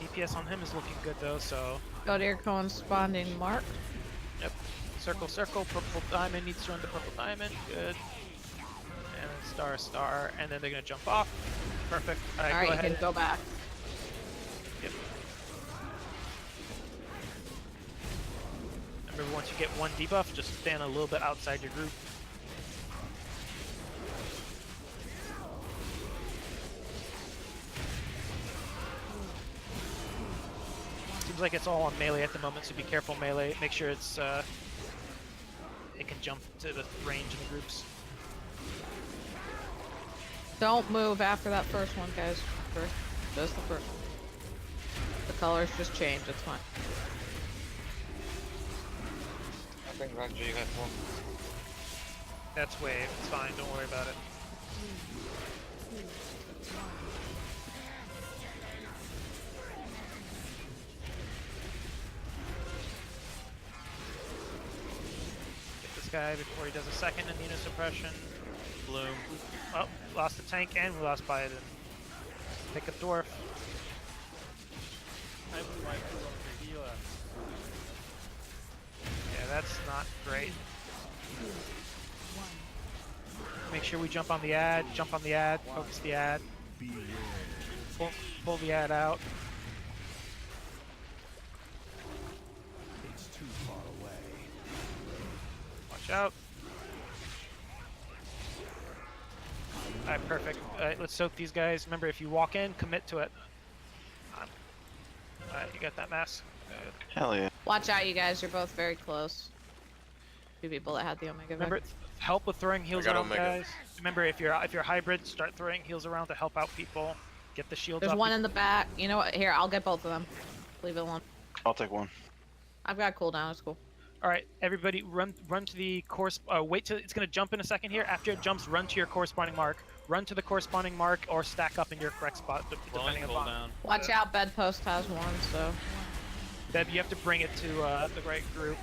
DPS on him is looking good though, so. Go to your corresponding mark. Yep. Circle, circle, purple diamond needs to run the purple diamond. Good. And then star, star, and then they're gonna jump off. Perfect. All right, Alright, go you ahead. can go back. Yep. Remember, once you get one debuff, just stand a little bit outside your group. Seems like it's all on melee at the moment, so be careful melee. Make sure it's it can jump to the range in the groups. Don't move after that first one, guys. Just the first one. The colors just change, it's fine. I think Ranger, you have one. That's wave, it's fine, don't worry about it. 3, 2, 1. Get this guy before he does a second immunosuppression. Bloom. Oh, lost the tank and we lost Biden. Pick up Dwarf. Yeah, that's not great. 2, 1. Make sure we jump on the ad, focus the ad. Pull the ad out. It's too far away. Watch out. Alright, perfect. Alright, let's soak these guys. Remember, if you walk in, commit to it. Alright, you got that mask. Good. Hell yeah. Watch out, you guys. You're both very close. Two people that had the Omega Remember, Vectis. help with throwing heals got around, Omega. guys. Remember, if you're hybrid, start throwing heals around to help out people. Get the shields There's up. one in the back. You know what? Here, I'll get both of them. Leave it alone. I'll take one. I've got cooldown. It's cool. All right, everybody, run to the course. Wait till it's gonna jump in a second here. After it jumps, run to your corresponding mark. Run to the corresponding mark or stack up in your correct spot, depending upon. Watch out, bedpost has one, so. Deb, you have to bring it to the right group.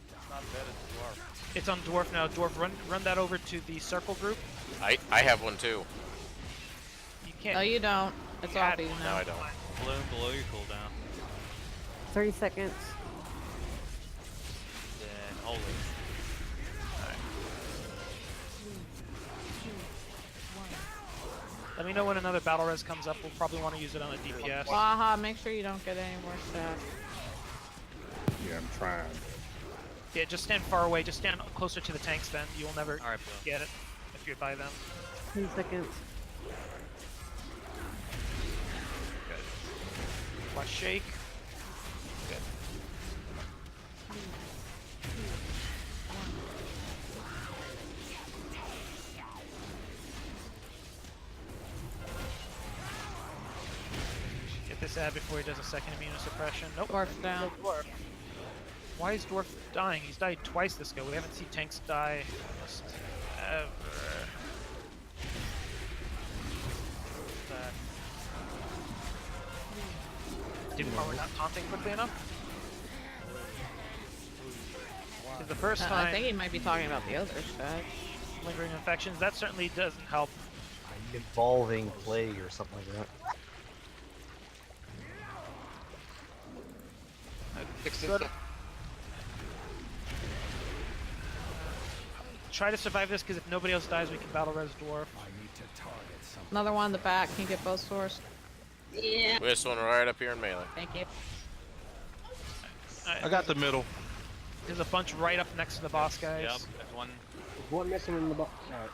It's not dead, it's dwarf. It's on Dwarf now. Dwarf, run that over to the circle group. I have one too. You can't. No, you don't. It's off you No, now. I don't. Bloom below your cooldown. 30 seconds. Then hold it. Alright. Let me know when another battle res comes up. We'll probably want to use it on a DPS. Waha, make sure you don't get any more stats. Yeah, I'm trying. Yeah, just stand far away. Just stand closer to the tanks then. You'll never get it if you're by them. 10 seconds. Good. Watch shake. Good. Get this ad before he does a second immunosuppression. Nope. Dwarf's down. Dwarf. Why is Dwarf dying? He's died twice this go. We haven't seen tanks die almost ever. Are we not taunting quickly enough? The first time... I think he might be talking about the other stats. Lingering infections, that certainly doesn't help. Evolving plague or something like that. Good. Try to survive this, because if nobody else dies, we can battle res dwarf. Another one in the back. Can you get both swords? Yeah. This one right up here in melee. Thank you. I got the middle. There's a bunch right up next to the boss, guys. Yep, there's one. One missing in the box. Alright.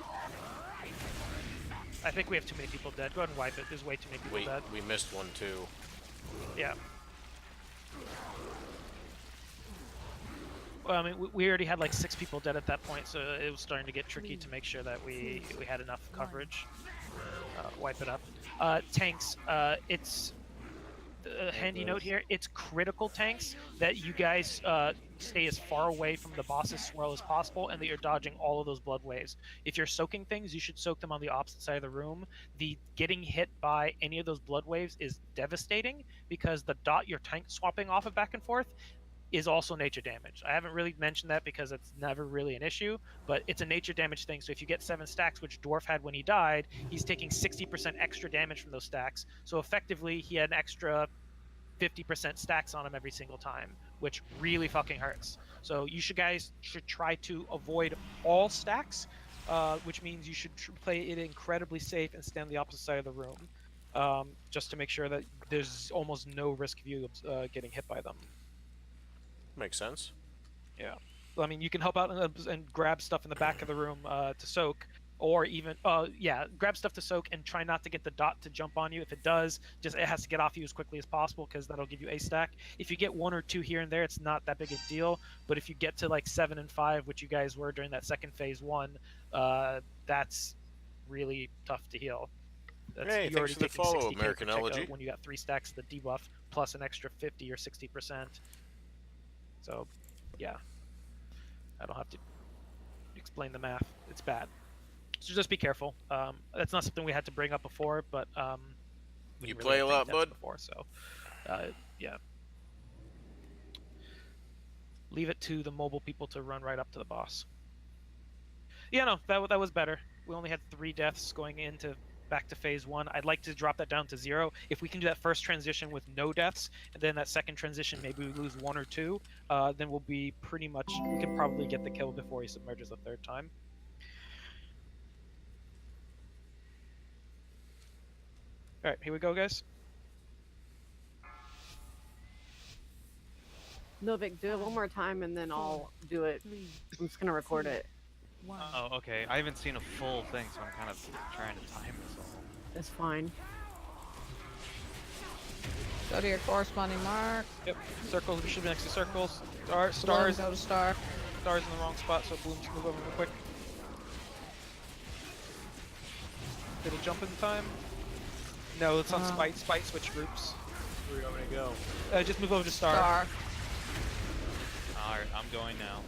I think we have too many people dead. Go ahead and wipe it. There's way too many people dead. We missed one too. Yeah. Well, I mean, we already had like 6 people dead at that point, so it was starting to get tricky to make sure that we had enough coverage. Wipe it up. Tanks. It's a handy note here. It's critical tanks that you guys stay as far away from the boss's swirl as possible, and that you're dodging all of those blood waves. If you're soaking things, you should soak them on the opposite side of the room. The getting hit by any of those blood waves is devastating, because the dot you're tank swapping off of back and forth is also nature damage. I haven't really mentioned that because it's never really an issue, but it's a nature damage thing. So if you get 7 stacks, which Dwarf had when he died, he's taking 60% extra damage from those stacks. So effectively, he had an extra 50% stacks on him every single time, which really fucking hurts. So you guys should try to avoid all stacks, which means you should play it incredibly safe and stand on the opposite side of the room, just to make sure that there's almost no risk of you getting hit by them. Makes sense. Yeah. I mean, you can help out and grab stuff in the back of the room to soak, or even, grab stuff to soak and try not to get the dot to jump on you. If it does, it has to get off you as quickly as possible, because that'll give you a stack. If you get 1 or 2 here and there, it's not that big a deal. But if you get to like 7 and 5, which you guys were during that second phase 1, that's really tough to heal. Hey, thanks for the follow, American Elegy. When you got 3 stacks of the debuff plus an extra 50 or 60%. So, yeah, I don't have to explain the math. It's bad. So just be careful. That's not something we had to bring up before, but you play a lot, bud. Before, so yeah. Leave it to the mobile people to run right up to the boss. Yeah, no, that was better. We only had 3 deaths going into back to phase 1. I'd like to drop that down to 0. If we can do that first transition with no deaths, and then that second transition maybe we lose 1 or 2, then we'll be pretty much, we can probably get the kill before he submerges a 3rd time. Alright, here we go, guys. Novik, do it one more time and then I'll do it. I'm just gonna record it. Oh, okay. I haven't seen a full thing, so I'm kind of trying to time this all. It's fine. Go to your corresponding mark. Yep. Circles, we should be next to circles. Stars. Go to star. Stars in the wrong spot, so Bloom's move over real quick. It'll jump in time. No, it's on Spite. Spite switch groups. Where are you want me to go? Just move over to star. Alright, I'm going now.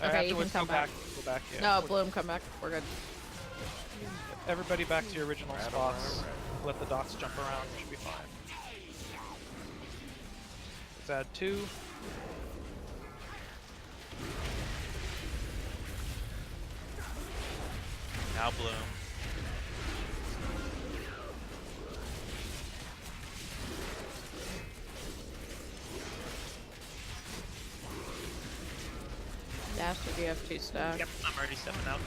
Okay, you can come back. Go back. Yeah. No, Bloom, come back. We're good. Everybody back to your original spots. Let the dots jump around. Should be fine. Let's add 2. Now Bloom. cast your DFT stack. Yep, I'm already stepping out.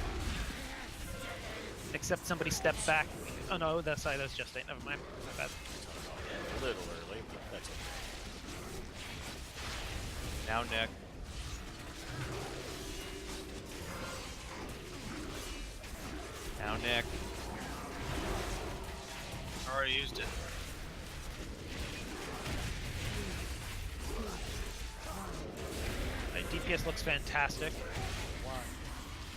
Except somebody stepped back. Oh no, that's just eight. Never mind. My bad. A little early, but that's okay. Now Nick. Now Nick. Already used it. DPS looks fantastic.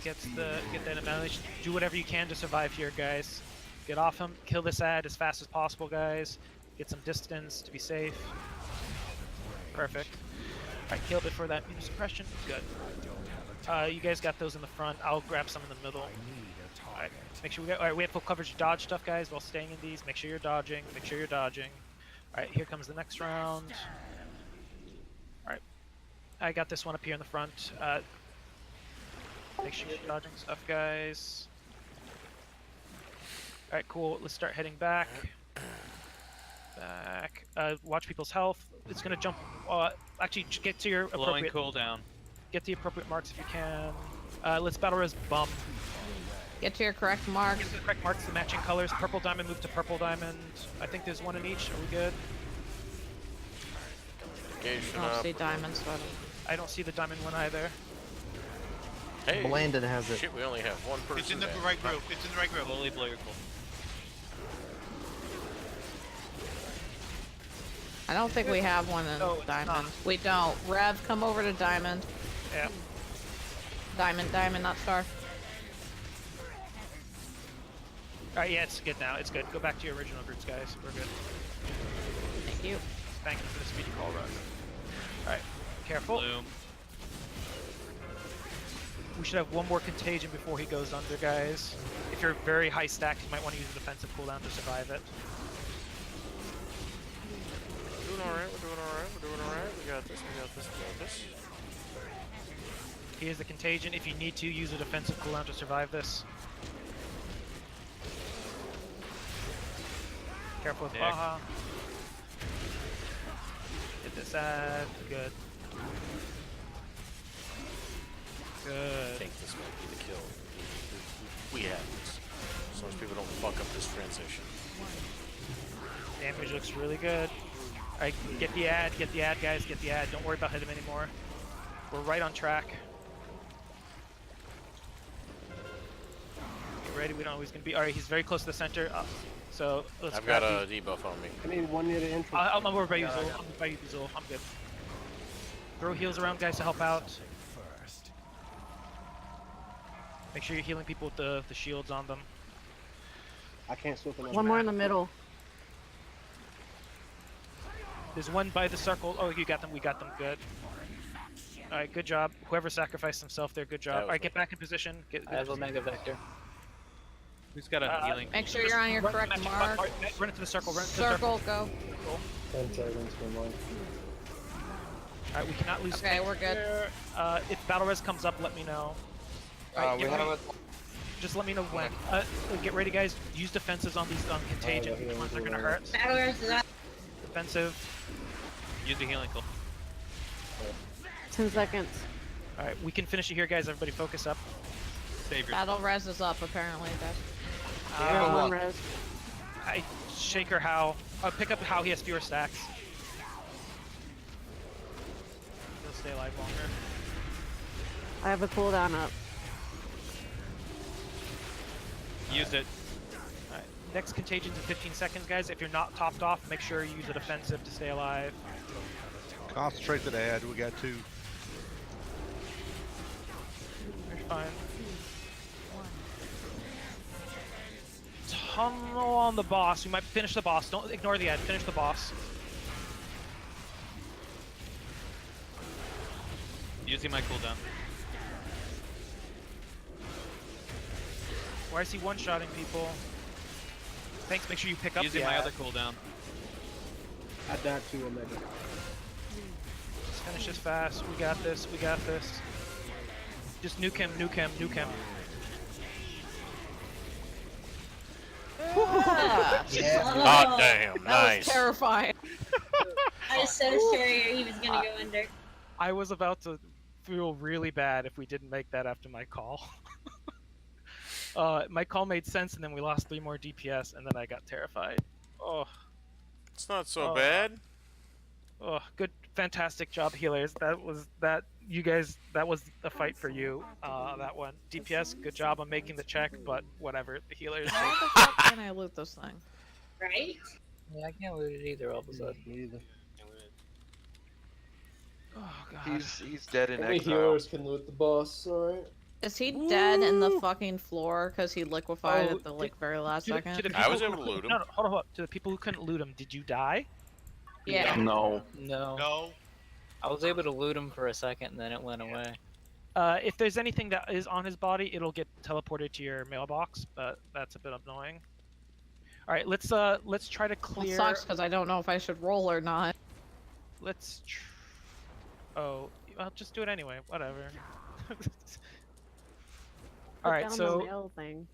Get that annihilation. Do whatever you can to survive here, guys. Get off him. Kill this ad as fast as possible, guys. Get some distance to be safe. Perfect. Alright, kill before that immunosuppression. Good. You guys got those in the front. I'll grab some in the middle. Alright, make sure we got. Alright, we have full coverage to dodge stuff, guys, while staying in these. Make sure you're dodging. Make sure you're dodging. Alright, here comes the next round. Alright. I got this one up here in the front. Make sure you're dodging stuff, guys. Alright, cool. Let's start heading back. Watch people's health. It's gonna jump. Actually, get to your Blowing appropriate cooldown. Get the appropriate marks if you can. Let's battle res bump. Get to your correct marks. Get to the correct marks, the matching colors. Purple diamond, move to purple diamond. I think there's one in each. Are we good? I don't see diamonds, so I don't see the diamond one either. Hey, Blandon has it. Shit, we only have one person. It's in the back. right group. It's in the right group. Slowly blow your cool. I don't think we have one in diamond. We don't. Rev, come over to diamond. Yeah. Diamond, not star. Alright, yeah, it's good now. It's good. Go back to your original groups, guys. We're good. Thank you. Thank you for the speedy call run. Alright, careful. Bloom. We should have one more contagion before he goes under, guys. If you're very high stacked, you might want to use a defensive cooldown to survive it. We're doing alright, we're doing alright, we're doing alright. We got this, we got this, we got this. Here's the contagion. If you need to, use a defensive cooldown to survive this. Careful with Nick. Baja. Get this ad. Good. I Good. think this might be the kill. We have this. As long as people don't fuck up this transition. Damage looks really good. Alright, get the ad, guys, get the ad. Don't worry about hitting him anymore. We're right on track. Get ready, we don't know who he's gonna be. Alright, he's very close to the center. So let's I've got grab a debuff on me. I need one near the entrance. I'm over by you, Zul. I'm by you, Zul. I'm good. Throw heals around, guys, to help out. Make sure you're healing people with the shields on them. I can't swip enough. One more in the middle. There's one by the circle. Oh, you got them. We got them. Good. Alright, good job. Whoever sacrificed himself there, good job. Alright, get back in position. I have Omega Vector. Who's got a healing? Make sure you're on your correct mark. Run into the circle. Run into Circle, go. 10 seconds from one. Alright, we cannot lose. Okay, we're good. If battle res comes up, let me know. We have a... Just let me know when. Get ready, guys. Use defenses on these contagion. Which ones are gonna hurt? Battle res is up. Defensive. Use the healing cool. 10 seconds. Alright, we can finish it here, guys. Everybody focus up. Save your... Battle res is up, apparently, guys. One res. I Shaker How. Pick up How, he has fewer stacks. He'll stay alive longer. I have a cooldown up. Use it. Alright, next contagions in 15 seconds, guys. If you're not topped off, make sure you use a defensive to stay alive. Concentrate that ad. We got two. You're fine. Tunnel on the boss. You might finish the boss. Don't ignore the ad. Finish the boss. Using my cooldown. Why is he one-shotting people? Thanks, make sure you pick up Using the my ad. other cooldown. Add that to Omega. Let's finish this fast. We got this. We got this. Just nuke him, nuke him, nuke him. Hot damn, That nice. was terrifying. I was so sure he was gonna go under. I was about to feel really bad if we didn't make that after my call. My call made sense, and then we lost 3 more DPS, and then I got terrified. Oh. It's not so bad. Oh, good, fantastic job, healers. That was you guys. That was a fight for you. That one. DPS, good job on making the check, but whatever. The healers. How the fuck can I loot this thing? Right? Yeah, I can't loot it either all of a sudden. Either. Oh god. He's dead in Only exile. healers can loot the boss. All right. Is he dead in the fucking floor because he liquefied Oh, at the very last second? I was able to loot him. No, hold on. To the people who couldn't loot him, did you die? Yeah. No. No. I was able to loot him for a second, and then it went away. If there's anything that is on his body, it'll get teleported to your mailbox, but that's a bit annoying. All right, let's try to clear. It sucks because I don't know if I should roll or not. Let's. Oh, well, just do it anyway. Whatever. All right, Down so the mail thing.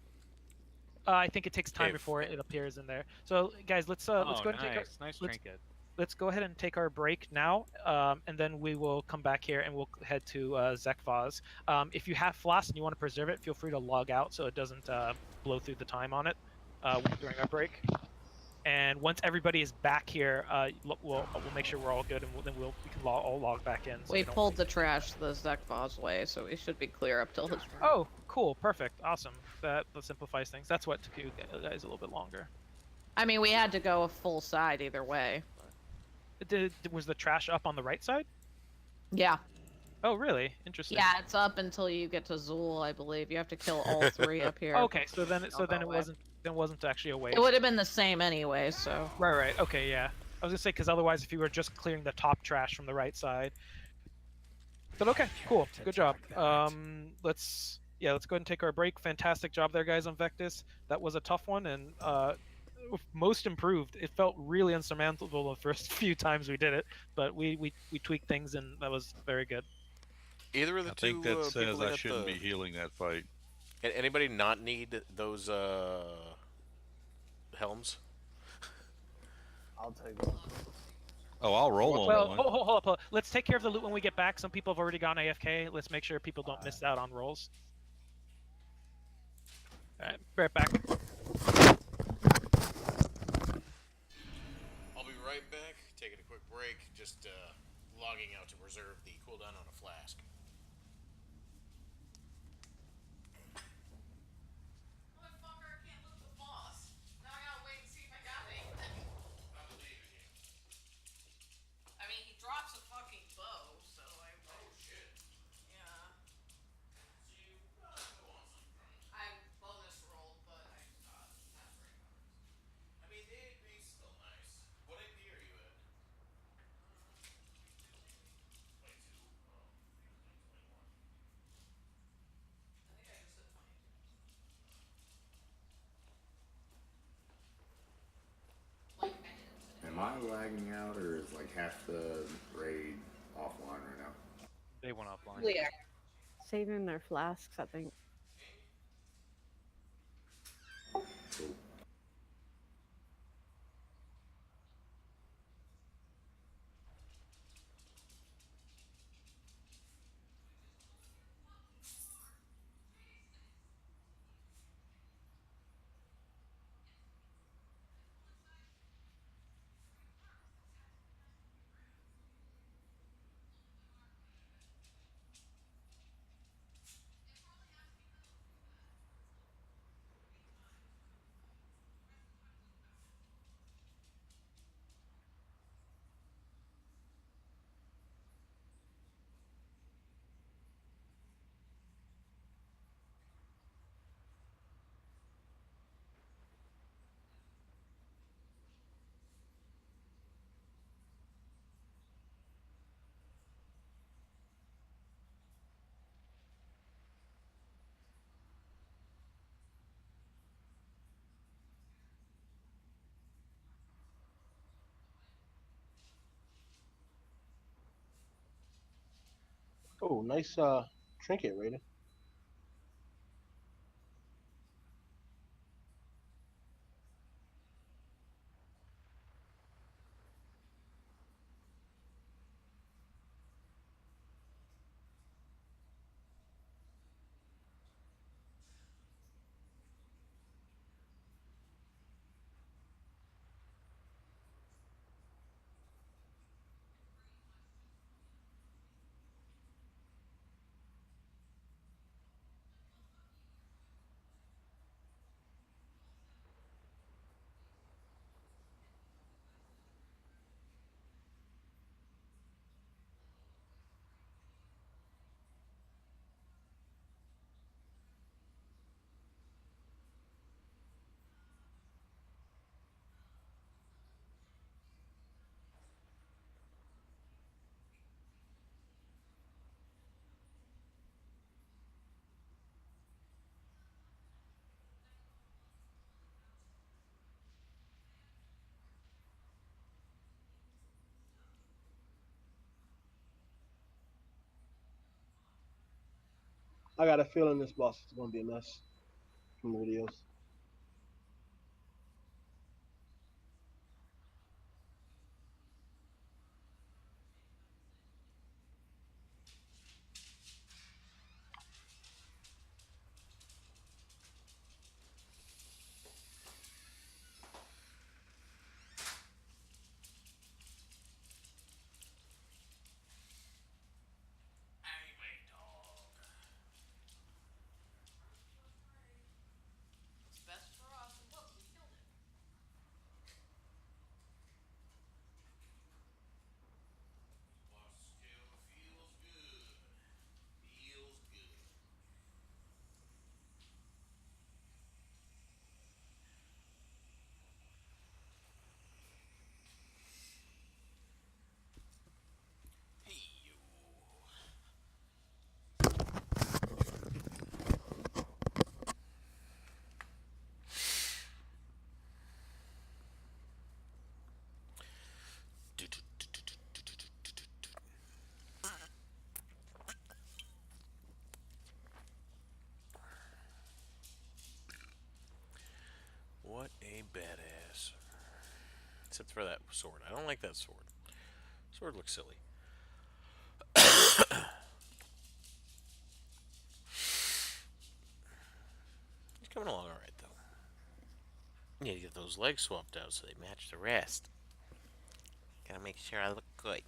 I think it takes time before it appears in there. So guys, let's go ahead and take our nice trinket. let's go ahead and take our break now, and then we will come back here and we'll head to Zekvaz. If you have Floss and you want to preserve it, feel free to log out so it doesn't blow through the time on it during our break. And once everybody is back here, we'll make sure we're all good, and then we can all log back in. So We pulled the trash the Zekvaz way, so we should be clear up till his turn. Oh, cool, perfect, awesome. That simplifies things. That's what took you guys a little bit longer. I mean, we had to go a full side either way. Was the trash up on the right side? Yeah. Oh, really? Interesting. Yeah, it's up until you get to Zool, I believe. You have to kill all 3 up here. Okay, so then it wasn't actually a waste. It would have been the same anyway, so. Right. Okay, yeah. I was gonna say because otherwise, if you were just clearing the top trash from the right side. But okay, cool, good job. Let's go ahead and take our break. Fantastic job there, guys, on Vectis. That was a tough one, and most improved. It felt really unsurmountable the first few times we did it, but we tweaked things, and that was very good. Either of the I two think that says people I got shouldn't the... be healing that fight. Anybody not need those helms? I'll take one. Oh, I'll roll on Well, one. hold up. Let's take care of the loot when we get back. Some people have already gone AFK. Let's make sure people don't miss out on rolls. All right, be right back. I'll be right back. Taking a quick break. Just logging out to reserve the cooldown on a flask. Drops a fucking bow, so I. Oh shit. Yeah. So you go on some front. I bonus rolled, but I not very covered. I mean, the AP's still nice. What AP are you at? 22. Oh, 21. I think I just said 22. Am I lagging out, or is like half the raid offline right now? They went offline. We are saving their flasks, I think. Cool. Oh, nice trinket, Raiden. I got a feeling this boss is gonna be a mess from the videos. It's best for us, and look, we killed it. Boss kill feels good. Feels good. What a badass. Except for that sword. I don't like that sword. Sword looks silly. He's coming along alright, though. You need to get those legs swapped out so they match the rest. Gotta make sure I look good.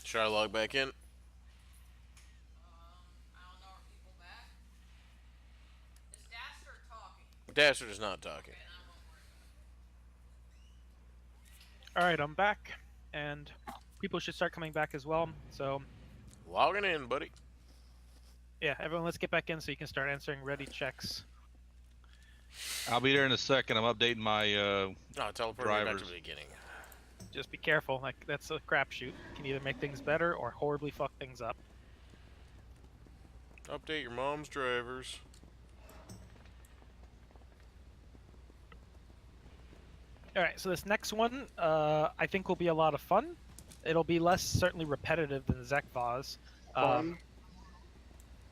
Should I log back in? I don't know, are people back? Is Dastard talking? Dastard is not talking. Alright, I'm back, and people should start coming back as well, so... Logging in, buddy. Yeah, everyone let's get back in so you can start answering ready checks. I'll be there in a second. I'm updating my teleport drivers. back to the beginning. Just be careful, like, that's a crapshoot. Can either make things better or horribly fuck things up. Update your mom's drivers. Alright, so this next one, I think will be a lot of fun. It'll be less certainly repetitive than Zekvaz. Fun.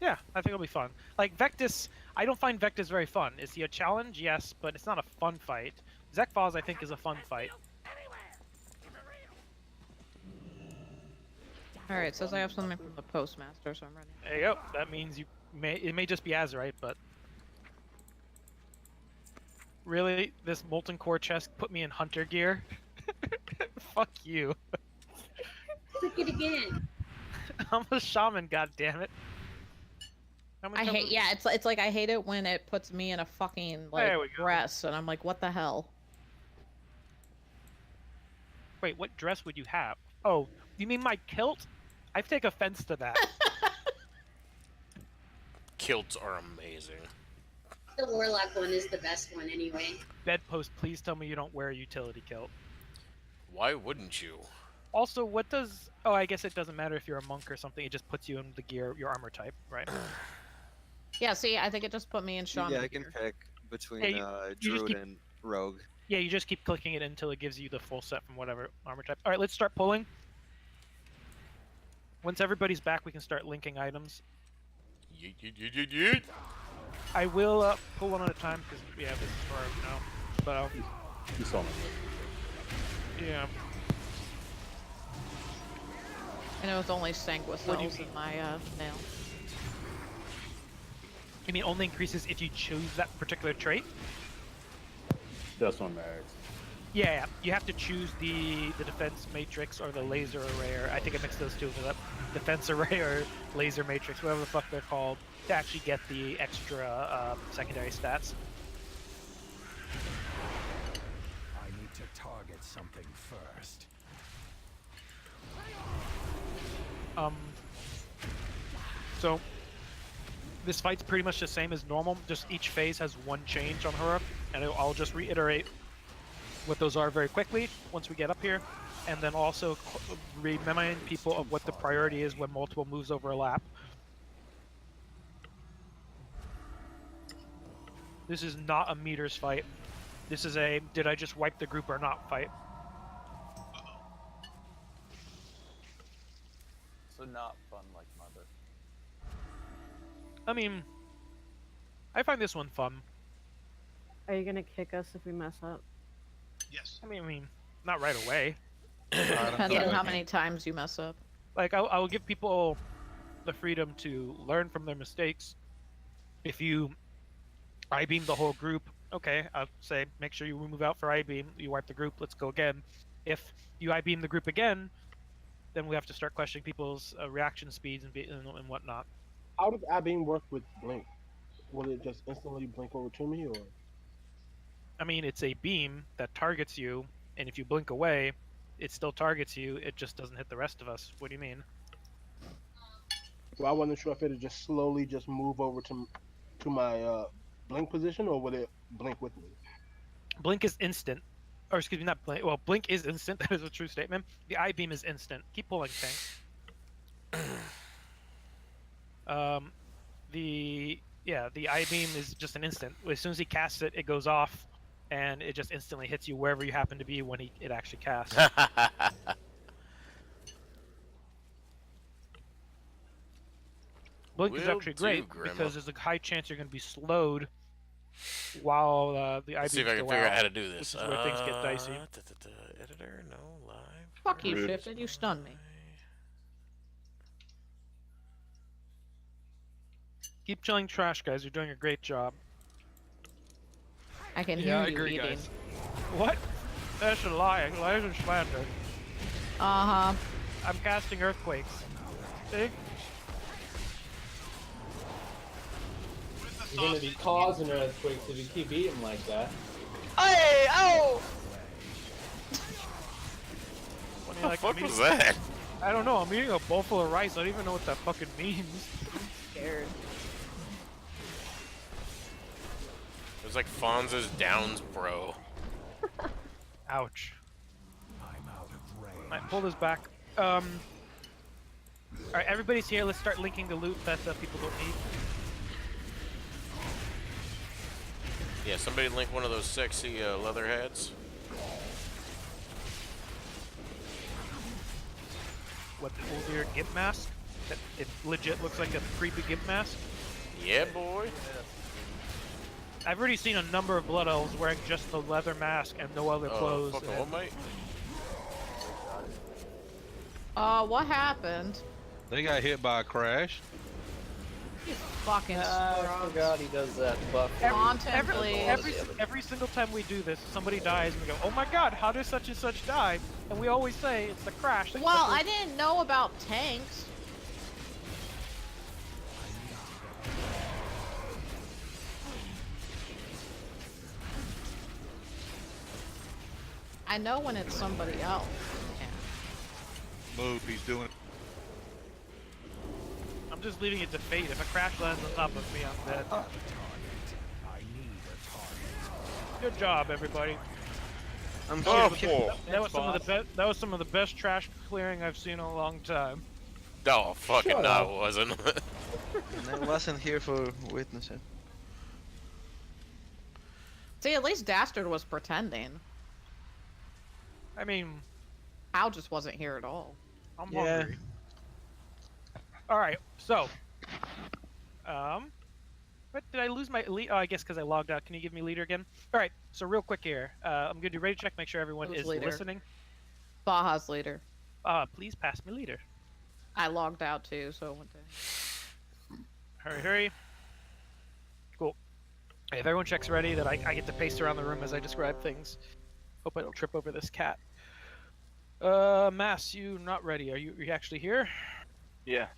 Yeah, I think it'll be fun. Like, Vectis, I don't find Vectis very fun. Is he a challenge? Yes, but it's not a fun fight. Zekvaz, I think, is a fun fight. Alright, it says I have something from the postmaster, so I'm ready. There you go. That means it may just be Azerite, but... Really? This Molten Core chest put me in hunter gear? Fuck you. Click it again. I'm a shaman, goddammit. I hate, yeah, it's like I hate it when it puts me in a fucking, like, dress, and I'm like, what the hell? Wait, what dress would you have? Oh, you mean my kilt? I take offense to that. Kilts are amazing. The Warlock one is the best one anyway. Bedpost, please tell me you don't wear a utility kilt. Why wouldn't you? Also, what does... Oh, I guess it doesn't matter if you're a monk or something. It just puts you in the gear, your armor type, right? Yeah, see, I think it just put me in shaman Yeah, I can gear. pick between Yeah, you just druid keep- and rogue. Yeah, you just keep clicking it until it gives you the full set from whatever armor type. Alright, let's start pulling. Once everybody's back, we can start linking items. Yeet, yeet, yeet, yeet, yeet. I will pull one at a time, because, yeah, this is for, you know, but, You saw me. yeah. I know it's only sank with What do you cells in my nail. You mean only increases if you choose that particular trait? That's on max. Yeah, you have to choose the defense matrix or the laser array, or I think I mixed those two up. Defense array or laser matrix, whatever the fuck they're called, to actually get the extra secondary stats. I need to target something first. So this fight's pretty much the same as normal, just each phase has one change on her, and I'll just reiterate what those are very quickly once we get up here, and then also remind people of what the priority is when multiple moves overlap. This is not a meters fight. This is a did I just wipe the group or not fight. So not fun like Mother. I mean, I find this one fun. Are you gonna kick us if we mess up? Yes. I mean, not right away. Depends on how many times you mess up. Like, I will give people the freedom to learn from their mistakes. If you I-beam the whole group, okay, I'll say make sure you move out for I-beam. You wipe the group, let's go again. If you I-beam the group again, then we have to start questioning people's reaction speeds and whatnot. How does I-beam work with blink? Will it just instantly blink over to me, or? I mean, it's a beam that targets you, and if you blink away, it still targets you. It just doesn't hit the rest of us. What do you mean? Well, I wasn't sure if it'd just slowly just move over to my blink position, or would it blink with me? Blink is instant. Or excuse me, not blink. Well, blink is instant. That is a true statement. The I-beam is instant. Keep pulling, Tank. The I-beam is just an instant. As soon as he casts it, it goes off, and it just instantly hits you wherever you happen to be when it actually casts. Blink is actually great because there's a high chance you're going to be slowed while the I-beam. See if I can figure out how to do this. Which is where things get dicey. Editor, no, live. Fuck you, Shifted. You stunned me. Keep chilling trash, guys. You're doing a great job. I can hear you agree, eating. guys. What? That's a lie. Lies and slander. Uh-huh. I'm casting earthquakes. See? You're gonna be causing earthquakes if you keep eating like that. Hey! Oh! What the fuck was that? I don't know. I'm eating a bowl full of rice. I don't even know what that fucking means. I'm scared. It was like Fonz's Downs bro. Ouch. I'm out of range. Alright, pull this back. Alright, everybody's here. Let's start linking the loot that people don't need. Yeah, somebody link one of those sexy leather heads. What, the older Gimp mask? It legit looks like a creepy Gimp mask? Yeah, boy. I've already seen a number of Blood Elves wearing just the leather mask and no other clothes. Fuck all, mate. What happened? They got hit by a crash. You fucking Oh god, he does that buff. Every single time we do this, somebody dies and we go, oh my god, how did such and such die? And we always say it's the crash. Well, I didn't know about tanks. I know when it's somebody else. Move, he's doing it. I'm just leaving it to fate. If a crash lands on top of me, I'm dead. Good job, everybody. I'm That was some of the best. That was some of the best trash clearing I've seen in a long time. No, fucking no, it wasn't. And I wasn't here for witnessing. See, at least Dastard was pretending. I mean, Al just wasn't here at all. I'm hungry. All right, so, what did I lose my lead? Oh, I guess because I logged out. Can you give me leader again? All right, so real quick here, I'm gonna do ready check, make sure everyone Who's is leader? listening. Baja's leader. Please pass me leader. I logged out too, so it went to... Hurry, hurry. Cool. If everyone checks ready, that I get to pace around the room as I describe things. Hope I don't trip over this cat. Mass, you not ready? Are you actually here? Yeah.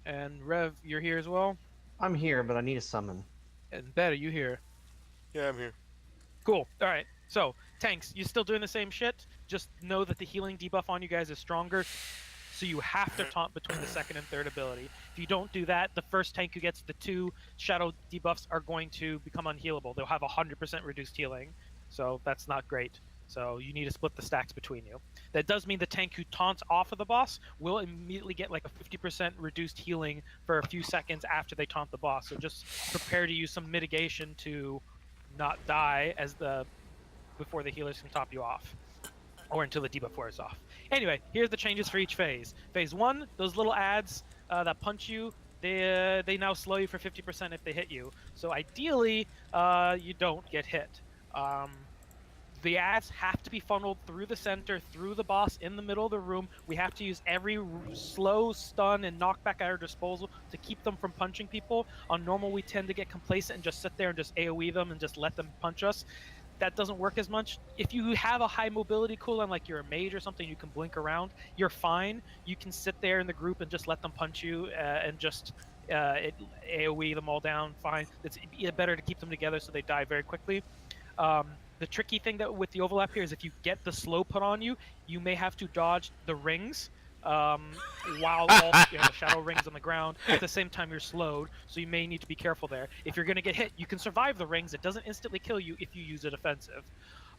And Rev, you're here as well? I'm here, but I need a summon. And Bet, are you here? Yeah, I'm here. Cool. Alright, so, tanks, you still doing the same shit? Just know that the healing debuff on you guys is stronger, so you have to taunt between the second and third ability. If you don't do that, the first tank who gets the 2 shadow debuffs are going to become unhealable. They'll have 100% reduced healing, so that's not great. So you need to split the stacks between you. That does mean the tank who taunts off of the boss will immediately get like a 50% reduced healing for a few seconds after they taunt the boss. So just prepare to use some mitigation to not die before the healers can top you off, or until the debuff wears off. Anyway, here's the changes for each phase. Phase 1, those little ads that punch you, they now slow you for 50% if they hit you. So ideally, you don't get hit. The ads have to be funneled through the center, through the boss, in the middle of the room. We have to use every slow, stun, and knockback at our disposal to keep them from punching people. On normal, we tend to get complacent and just sit there and just AoE them and just let them punch us. That doesn't work as much. If you have a high mobility cooldown, like you're a mage or something, you can blink around, you're fine. You can sit there in the group and just let them punch you and just AoE them all down, fine. It's better to keep them together so they die very quickly. The tricky thing that with the overlap here is if you get the slow put on you, you may have to dodge the rings while all the shadow rings on the ground. At the same time, you're slowed, so you may need to be careful there. If you're going to get hit, you can survive the rings. It doesn't instantly kill you if you use it offensive.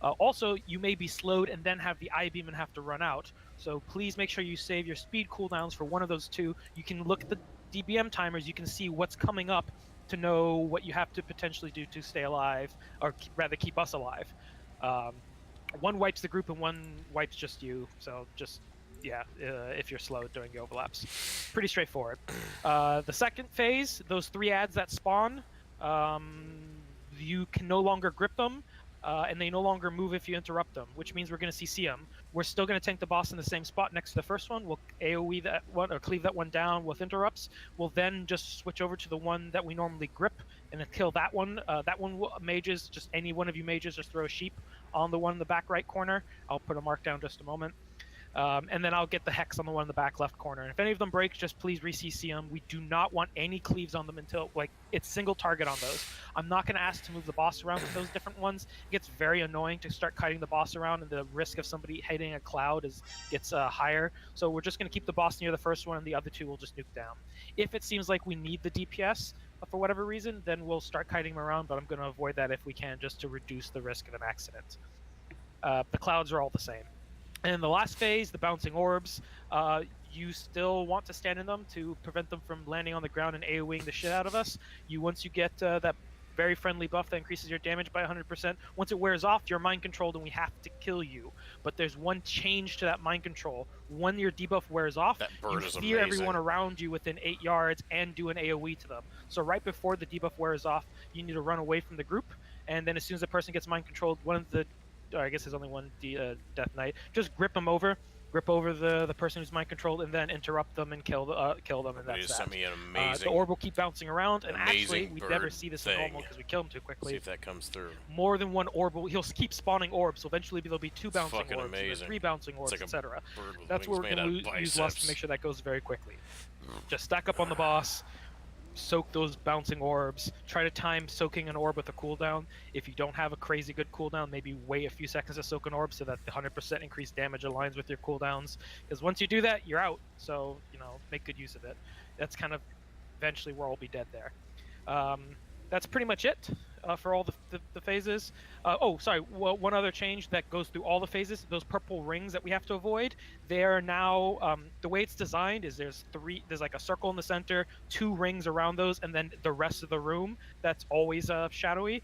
Also, you may be slowed and then have the I-beam and have to run out. So please make sure you save your speed cooldowns for one of those two. You can look at the DBM timers. You can see what's coming up to know what you have to potentially do to stay alive, or rather keep us alive. One wipes the group and one wipes just you, so just, if you're slow during the overlaps. Pretty straightforward. The second phase, those 3 ads that spawn, you can no longer grip them, and they no longer move if you interrupt them, which means we're going to CC them. We're still going to tank the boss in the same spot next to the first one. We'll AoE that one, or cleave that one down with interrupts. We'll then just switch over to the one that we normally grip and then kill that one. That one, mages, just any one of you mages, just throw a sheep on the one in the back right corner. I'll put a mark down just a moment. And then I'll get the hex on the one in the back left corner. And if any of them breaks, just please re-CC them. We do not want any cleaves on them until, it's single target on those. I'm not going to ask to move the boss around with those different ones. It gets very annoying to start kiting the boss around, and the risk of somebody hitting a cloud gets higher. So we're just going to keep the boss near the first one, and the other 2 will just nuke down. If it seems like we need the DPS for whatever reason, then we'll start kiting them around, but I'm going to avoid that if we can, just to reduce the risk of an accident. The clouds are all the same. And the last phase, the bouncing orbs, you still want to stand in them to prevent them from landing on the ground and AoEing the shit out of us. Once you get that very friendly buff that increases your damage by 100%, once it wears off, you're mind controlled and we have to kill you. But there's one change to that mind control. When your debuff wears off, you fear everyone around you within 8 yards and do an AoE to them. So right before the debuff wears off, you need to run away from the group, and then as soon as the person gets mind controlled, one of the I guess there's only one Death Knight. Just grip over the person who's mind controlled, and then interrupt them and kill them, and that's that. Sent me an amazing, the orb will keep bouncing around, and actually we never bird see this in normal because we kill them too quickly. See if that comes through. More than one orb, he'll keep spawning orbs. So eventually there'll be 2 bouncing fucking orbs, amazing. 3 bouncing orbs, like etc. bird with That's where wings we're made going out to of use lust to biceps. make sure that goes very quickly. Just stack up on the boss. Soak those bouncing orbs. Try to time soaking an orb with a cooldown. If you don't have a crazy good cooldown, maybe wait a few seconds to soak an orb so that the 100% increased damage aligns with your cooldowns. Because once you do that, you're out. So, make good use of it. That's kind of eventually where I'll be dead there. That's pretty much it for all the phases. One other change that goes through all the phases, those purple rings that we have to avoid, they are now, the way it's designed is there's like a circle in the center, 2 rings around those, and then the rest of the room that's always shadowy.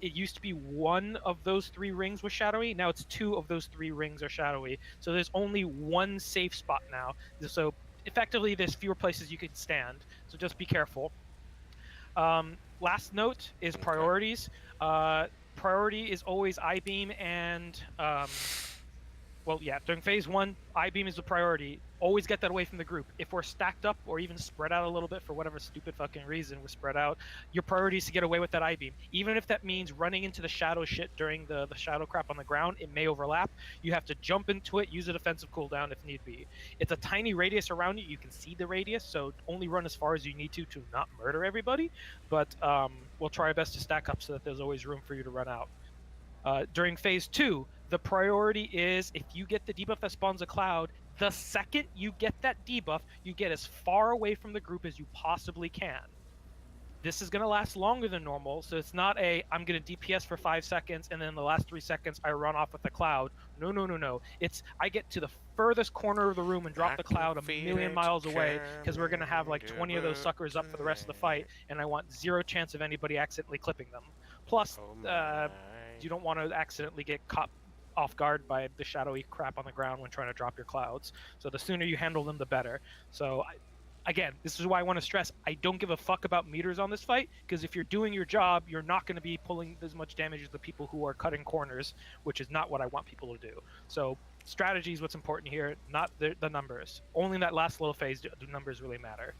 It used to be 1 of those 3 rings was shadowy, now it's 2 of those 3 rings are shadowy. So there's only 1 safe spot now. So effectively there's fewer places you can stand, so just be careful. Last note is priorities. Priority is always I-beam and, during phase 1, I-beam is the priority. Always get that away from the group. If we're stacked up or even spread out a little bit for whatever stupid fucking reason we're spread out, your priority is to get away with that I-beam. Even if that means running into the shadow shit during the shadow crap on the ground, it may overlap. You have to jump into it, use a defensive cooldown if need be. It's a tiny radius around you. You can see the radius, so only run as far as you need to not murder everybody. But we'll try our best to stack up so that there's always room for you to run out. During phase 2, the priority is if you get the debuff that spawns a cloud, the second you get that debuff, you get as far away from the group as you possibly can. This is going to last longer than normal, so it's not I'm going to DPS for 5 seconds and then the last 3 seconds I run off with the cloud. No. It's I get to the furthest corner of the room and drop the cloud a million miles away because we're going to have like 20 of those suckers up for the rest of the fight, and I want 0 chance of anybody accidentally clipping them. Plus, you don't want to accidentally get caught off guard by the shadowy crap on the ground when trying to drop your clouds. So the sooner you handle them, the better. So again, this is why I want to stress, I don't give a fuck about meters on this fight, because if you're doing your job, you're not going to be pulling as much damage as the people who are cutting corners, which is not what I want people to do. So strategy is what's important here, not the numbers. Only in that last little phase do numbers really matter.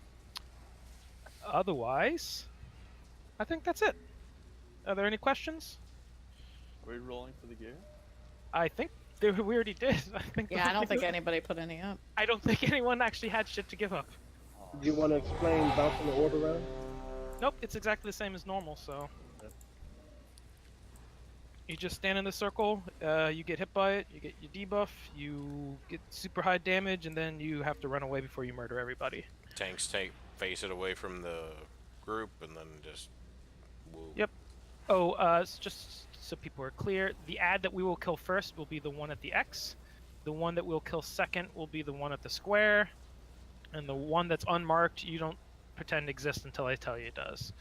Otherwise, I think that's it. Are there any questions? Are we rolling for the gear? I think we already did. Yeah, I don't think anybody put any up. I don't think anyone actually had shit to give up. Do you want to explain bouncing the order around? Nope, it's exactly the same as normal, so. You just stand in the circle, you get hit by it, you get your debuff, you get super high damage, and then you have to run away before you murder everybody. Tanks face it away from the group, and then just woo. Yep. Oh, just so people are clear, the ad that we will kill first will be the one at the X. The one that we'll kill second will be the one at the square. And the one that's unmarked, you don't pretend exists until I tell you it does.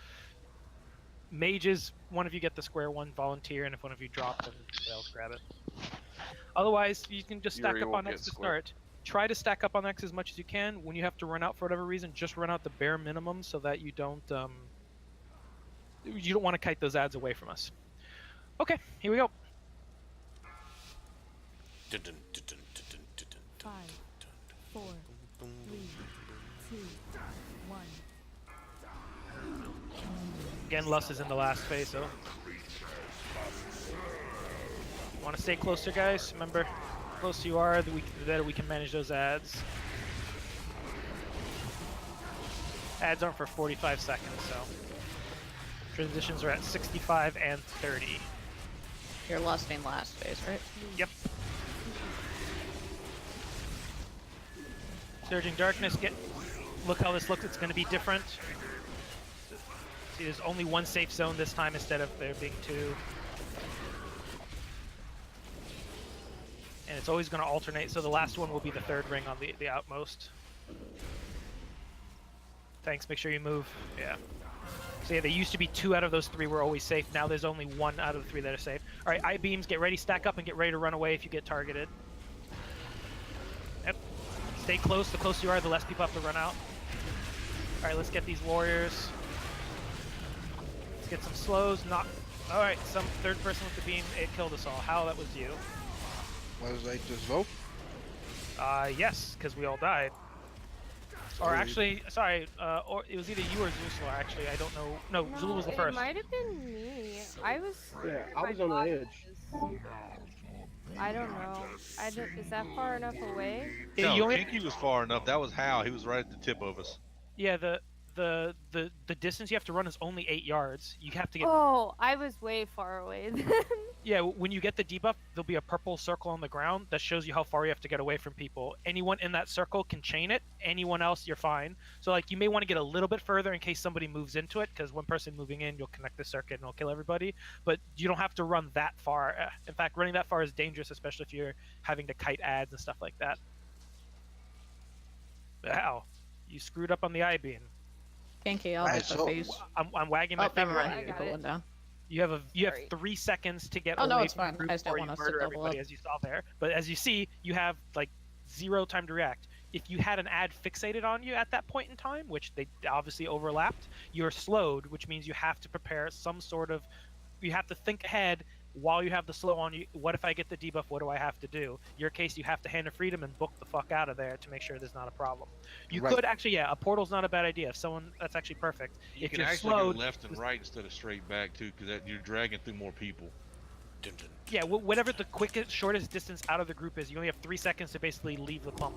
Mages, one of you get the square one, volunteer, and if one of you drop, then somebody else grab it. Otherwise, you can just stack up on X to start. Try to stack up on X as much as you can. When you have to run out for whatever reason, just run out the bare minimum so that you don't want to kite those ads away from us. Okay, here we go. 5, 4, 3, 2, 1. Again, Lust is in the last phase, so. Want to stay closer, guys? Remember, the closer you are, the better we can manage those ads. Ads aren't for 45 seconds, so. Transitions are at 65 and 30. You're lusting last phase, right? Yep. Surging Darkness, look how this looks, it's going to be different. See, there's only one safe zone this time instead of there being two. And it's always going to alternate, so the last one will be the third ring on the outmost. Thanks, make sure you move. Yeah. So yeah, there used to be 2 out of those 3 were always safe. Now there's only 1 out of the 3 that are safe. All right, I-beams, get ready, stack up, and get ready to run away if you get targeted. Yep. Stay close. The closer you are, the less people have to run out. All right, let's get these warriors. Let's get some slows. All right, some third person with the beam. It killed us all. Hal, that was you. Was I just vote? Yes, because we all died. Or actually, sorry, or it was either you or Zuzula, actually. I don't know. No, Zula was the first. It might have been me. I was on the edge. I don't know. Is that far enough away? No, Pinky was far enough. That was Hal. He was right at the tip of us. Yeah, the distance you have to run is only 8 yards. You have to get. Oh, I was way far away then. Yeah, when you get the debuff, there'll be a purple circle on the ground that shows you how far you have to get away from people. Anyone in that circle can chain it. Anyone else, you're fine. So like, you may want to get a little bit further in case somebody moves into it, because one person moving in, you'll connect the circuit and it'll kill everybody. But you don't have to run that far. In fact, running that far is dangerous, especially if you're having to kite ads and stuff like that. Wow, you screwed up on the I-beam. Pinky, I'll hit the face. I'm wagging my finger at you. Put one down. You have 3 seconds to get away no, it's from fine. the group I just don't before you want us to murder double everybody, up. as you saw there. But as you see, you have like 0 time to react. If you had an ad fixated on you at that point in time, which they obviously overlapped, you're slowed, which means you have to prepare some sort of. You have to think ahead while you have the slow on you. What if I get the debuff? What do I have to do? Your case, you have to Hand of Freedom and book the fuck out of there to make sure there's not a problem. You could actually, a portal's not a bad idea. If someone, that's actually perfect. You if can you're actually slowed, go left and right instead of straight back too, because you're dragging through more people. Yeah, whatever the quickest, shortest distance out of the group is, you only have 3 seconds to basically leave the clump.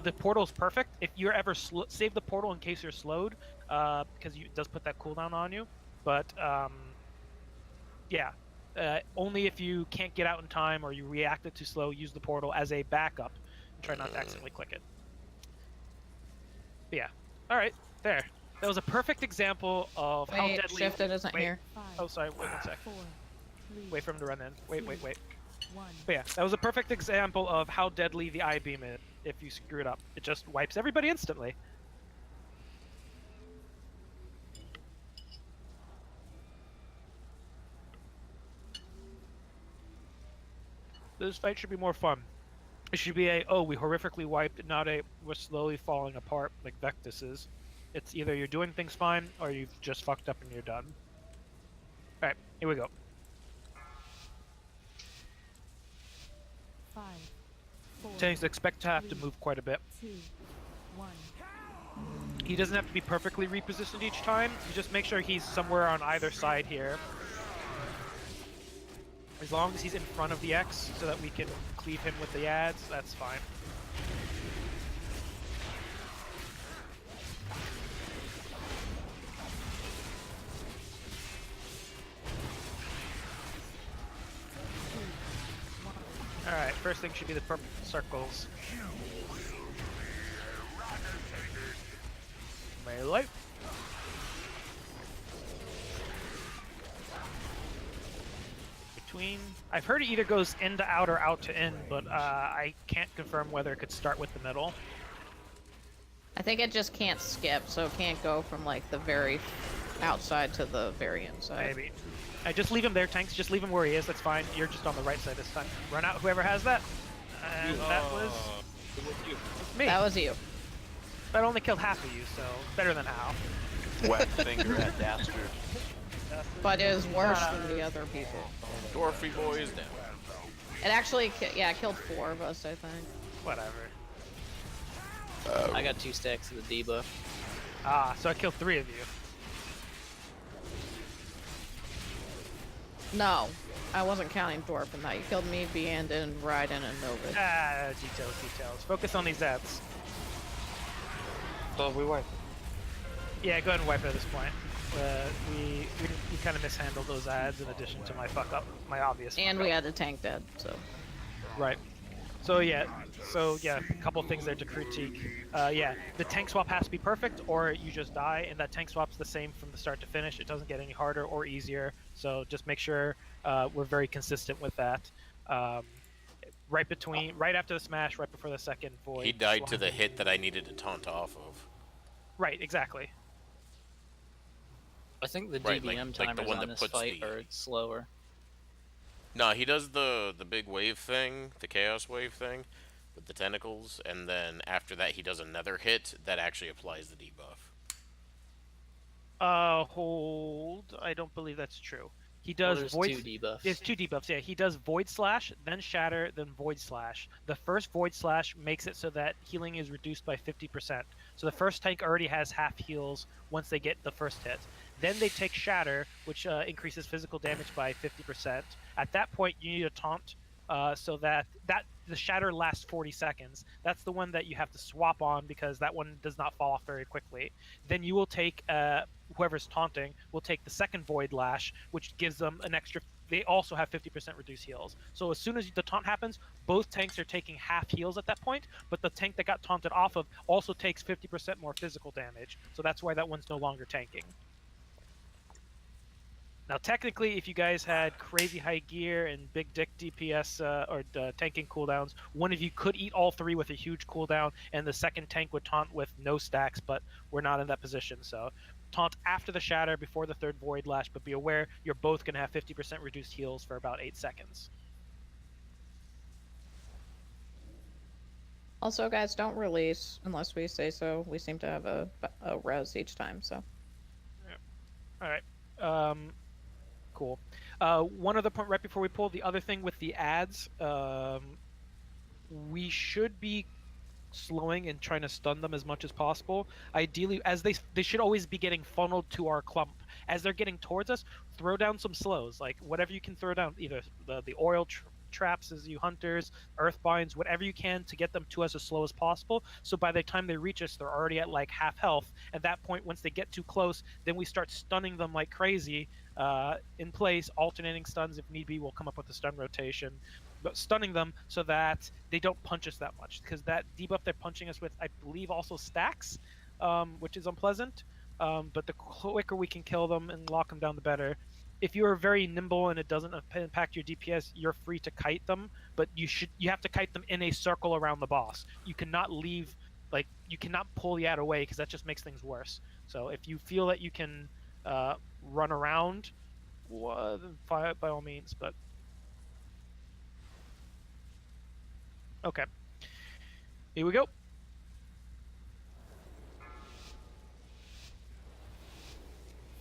The portal's perfect. If you're ever save the portal in case you're slowed, because it does put that cooldown on you. But yeah. Only if you can't get out in time or you reacted too slow, use the portal as a backup and try not to accidentally click it. But yeah. All right, there. That was a perfect example of how deadly. Shifted isn't here. Oh, sorry. Wait 1 sec. 4, 3, Wait for him to run in. Wait. 1. But yeah, that was a perfect example of how deadly the I-beam is if you screw it up. It just wipes everybody instantly. This fight should be more fun. It should be a, oh, we horrifically wiped, not a, we're slowly falling apart like Vectis is. It's either you're doing things fine, or you've just fucked up and you're done. Alright, here we go. 5, 4, Tanks expect to have to 3, move quite a bit. 2, 1. He doesn't have to be perfectly repositioned each time. You just make sure he's somewhere on either side here. As long as he's in front of the X so that we can cleave him with the ads, that's fine. Alright, first thing should be the purple circles. Melee. Between, I've heard it either goes in to out or out to in, but I can't confirm whether it could start with the middle. I think it just can't skip, so it can't go from like the very outside to the very inside. Maybe. Just leave him there, Tanks. Just leave him where he is. That's fine. You're just on the right side this time. Run out, whoever has that. And that was you. me. That was you. That only killed half of you, so better than Al. Wet finger at Dastard. But it was worse than the other people. Dwarfy boy is down. It actually, it killed 4 of us, I think. Whatever. I got 2 stacks of the debuff. Ah, so I killed 3 of you. No, I wasn't counting Dwarf in that. You killed me, Beandin, Raiden, and Nova. Ah, details. Focus on these ads. So we wipe. Yeah, go ahead and wipe it at this point. We kind of mishandled those ads in addition to my fuck up, my obvious. And we had the tank dead, so. Right. So yeah, a couple things there to critique. Yeah, the tank swap has to be perfect, or you just die, and that tank swap's the same from the start to finish. It doesn't get any harder or easier. So just make sure we're very consistent with that. Right after the smash, right before the second void. He died to the hit that I needed to taunt off of. Right, exactly. I think the Right, DBM like the timers one on that this puts fight the- are slower. No, he does the big wave thing, the chaos wave thing, with the tentacles, and then after that he does another hit that actually applies the debuff. Hold. I don't believe that's true. He does there's void. 2 debuffs. There's 2 debuffs. Yeah, he does void slash, then shatter, then void slash. The first void slash makes it so that healing is reduced by 50%. So the first tank already has half heals once they get the first hit. Then they take shatter, which increases physical damage by 50%. At that point, you need a taunt so that the shatter lasts 40 seconds. That's the one that you have to swap on because that one does not fall off very quickly. Then you will take whoever's taunting will take the second void lash, which gives them an extra. They also have 50% reduced heals. So as soon as the taunt happens, both tanks are taking half heals at that point. But the tank that got taunted off of also takes 50% more physical damage. So that's why that one's no longer tanking. Now, technically, if you guys had crazy high gear and big dick DPS or tanking cooldowns, one of you could eat all 3 with a huge cooldown, and the second tank would taunt with no stacks, but we're not in that position. So taunt after the shatter, before the third void lash, but be aware you're both going to have 50% reduced heals for about 8 seconds. Also, guys, don't release unless we say so. We seem to have a res each time, so. Yeah. All right. Cool. One other point right before we pull, the other thing with the ads, we should be slowing and trying to stun them as much as possible. Ideally, as they should always be getting funneled to our clump. As they're getting towards us, throw down some slows, like whatever you can throw down, either the oil traps as you hunters, earth binds, whatever you can to get them to us as slow as possible. So by the time they reach us, they're already at like half health. At that point, once they get too close, then we start stunning them like crazy in place, alternating stuns if need be. We'll come up with a stun rotation, but stunning them so that they don't punch us that much, because that debuff they're punching us with, I believe, also stacks, which is unpleasant. But the quicker we can kill them and lock them down, the better. If you are very nimble and it doesn't impact your DPS, you're free to kite them, but you have to kite them in a circle around the boss. You cannot leave, like, you cannot pull the ad away, because that just makes things worse. So if you feel that you can run around, then by all means. But Okay. Here we go.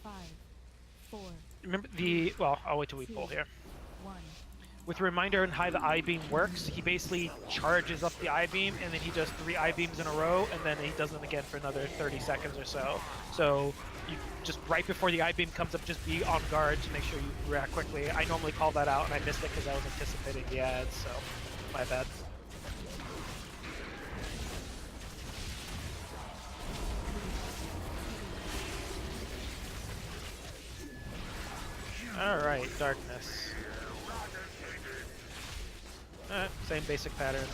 Five, 4. Remember well, I'll wait till we pull here. 1. With a reminder on how the I-beam works, he basically charges up the I-beam, and then he does 3 I-beams in a row, and then he does them again for another 30 seconds or so. So you just right before the I-beam comes up, just be on guard to make sure you react quickly. I normally call that out, and I missed it because I was anticipating the ads, so my bad. Alright, darkness. Same basic pattern.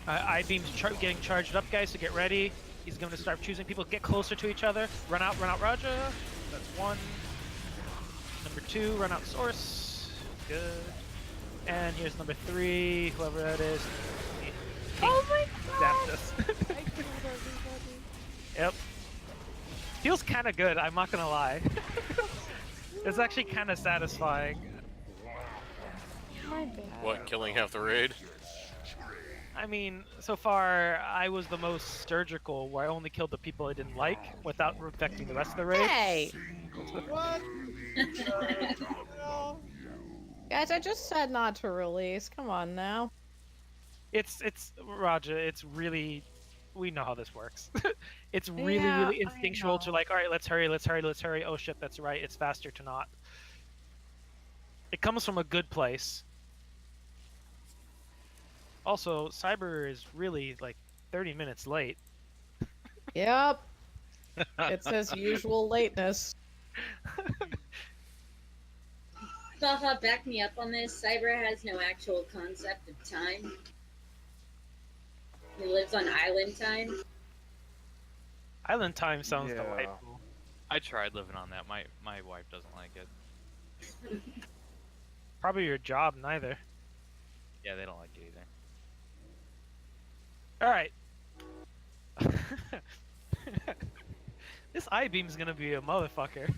I-beam's getting charged up, guys, so get ready. He's going to start choosing people. Get closer to each other. Run out, Raja. That's 1. Number 2, run out source. Good. And here's number 3, whoever that is. Oh my god! Zapped us. I killed everybody. Yep. Feels kind of good, I'm not gonna lie. It's actually kind of satisfying. My bad. What, killing half the raid? I mean, so far, I was the most surgical, where I only killed the people I didn't like, without affecting the rest of the raid. Hey! What? Guys, I just said not to release. Come on now. It's Raja, it's really, we know how this works. It's really, Yeah, really instinctual to like, alright, let's hurry, let's hurry, let's hurry. Oh shit, that's right, it's faster to not. It comes from a good place. Also, Cyber is really like 30 minutes late. Yep. It's his usual lateness. BfA, back me up on this. Cyber has no actual concept of time. He lives on island time. Island time sounds Yeah. delightful. I tried living on that. My wife doesn't like it. Probably your job, neither. Yeah, they don't like it either. Alright. This I-beam's gonna be a motherfucker.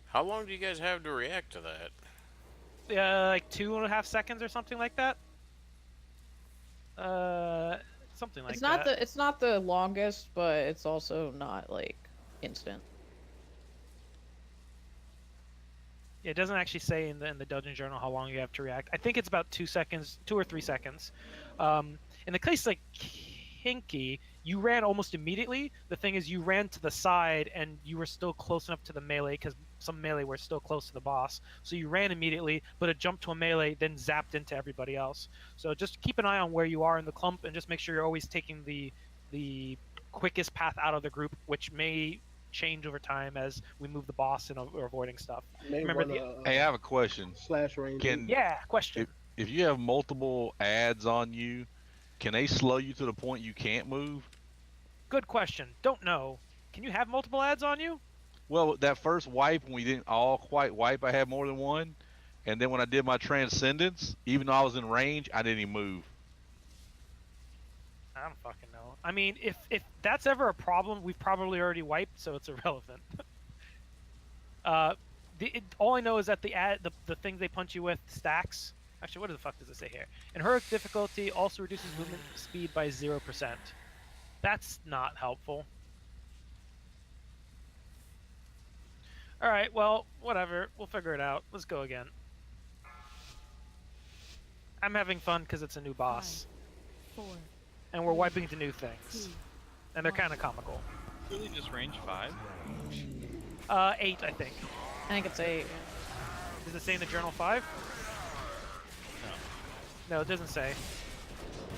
How long do you guys have to react to that? Like 2.5 seconds or something like that. Something like that. It's not the longest, but it's also not like instant. Yeah, it doesn't actually say in the dungeon journal how long you have to react. I think it's about 2 seconds, 2 or 3 seconds. In the case like Hinky, you ran almost immediately. The thing is, you ran to the side and you were still close enough to the melee because some melee were still close to the boss. So you ran immediately, but it jumped to a melee, then zapped into everybody else. So just keep an eye on where you are in the clump and just make sure you're always taking the quickest path out of the group, which may change over time as we move the boss and are avoiding stuff. Remember Hey, I have a question. Slash range. Question. If you have multiple ads on you, can they slow you to the point you can't move? Good question. Don't know. Can you have multiple ads on you? Well, that first wipe, when we didn't all quite wipe, I had more than one. And then when I did my transcendence, even though I was in range, I didn't even move. I don't fucking know. I mean, if that's ever a problem, we've probably already wiped, so it's irrelevant. All I know is that the things they punch you with stacks. Actually, what the fuck does it say here? And heroic difficulty also reduces movement speed by 0%. That's not helpful. Alright, well, whatever. We'll figure it out. Let's go again. I'm having fun because it's a new boss. 4. And we're wiping into new things. And they're kind of comical. Really just range 5? 8, I think. I think it's 8. Does it say in the journal 5? No, it doesn't say.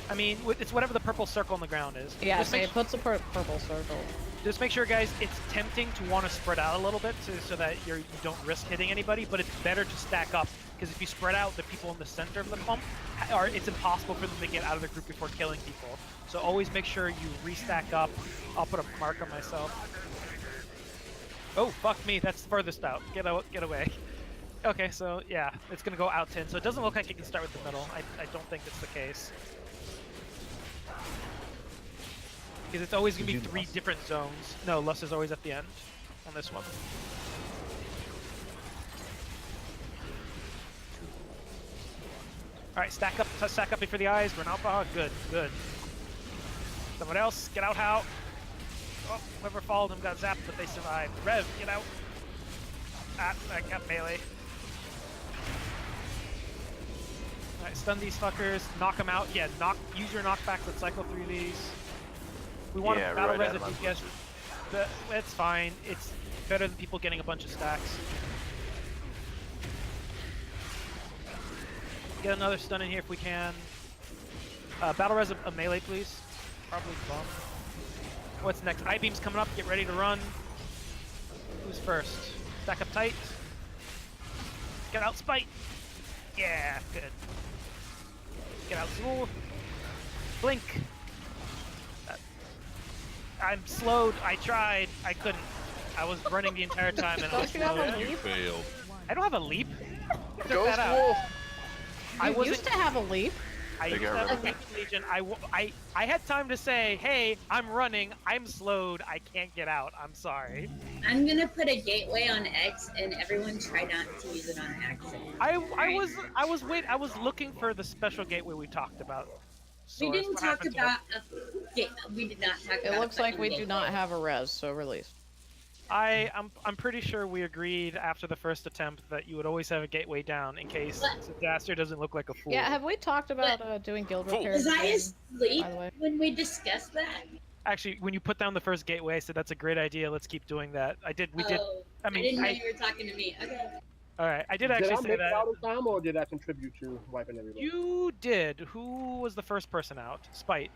I mean, it's whatever the purple circle on the ground is. Yeah, it puts a purple circle. Just make sure, guys, it's tempting to want to spread out a little bit so that you don't risk hitting anybody, but it's better to stack up, because if you spread out, the people in the center of the clump, it's impossible for them to get out of the group before killing people. So always make sure you restack up. I'll put a mark on myself. Oh, fuck me, that's furthest out. Get away. Okay, so yeah, it's gonna go out 10, so it doesn't look like you can start with the middle. I don't think it's the case. Because it's always gonna be Did you 3 lust? different zones. No, lust is always at the end on this one. All right, stack up for the eyes. Renalpa, good. Someone else, get out, Hal. Oh, whoever followed him got zapped, but they survived. Rev, get out. Ah, I got melee. All right, stun these fuckers. Knock them out. Yeah, use your knockback. Let's cycle through these. We want to battle res if you guys. It's fine. It's better than people getting a bunch of stacks. Get another stun in here if we can. Battle res a melee, please. Probably bum. What's next? I-beam's coming up. Get ready to run. Who's first? Stack up tight. Get out, Spite. Yeah, good. Get out, Zool. Blink. I'm slowed. I tried. I couldn't. I was running the entire time and I was Don't you have slowed. a leap? You failed. I don't have a leap. I took Ghost that out. Wolf. I You wasn't. used to have a leap. I used to got have rid a leap in Legion. I had time to say, hey, I'm running. I'm slowed. I can't get out. I'm sorry. I'm gonna put a gateway on X, and everyone try not to use it on accident. I was looking for the special gateway we talked about. We Source, didn't what talk happened to it? about we did not talk about. It looks like we fucking do not gateway. have a res, so release. I'm pretty sure we agreed after the first attempt that you would always have a gateway down in case Disaster doesn't look like a fool. Yeah, have we talked about doing guild repairs? Was I again, asleep by the way? when we discussed that? Actually, when you put down the first gateway, I said that's a great idea. Let's keep doing that. I did. We did. Oh, I mean, didn't know you were talking to me. Okay. All right, I did Did actually I say make that. it out in time, or did I contribute to wiping everybody? You did. Who was the first person out? Spite.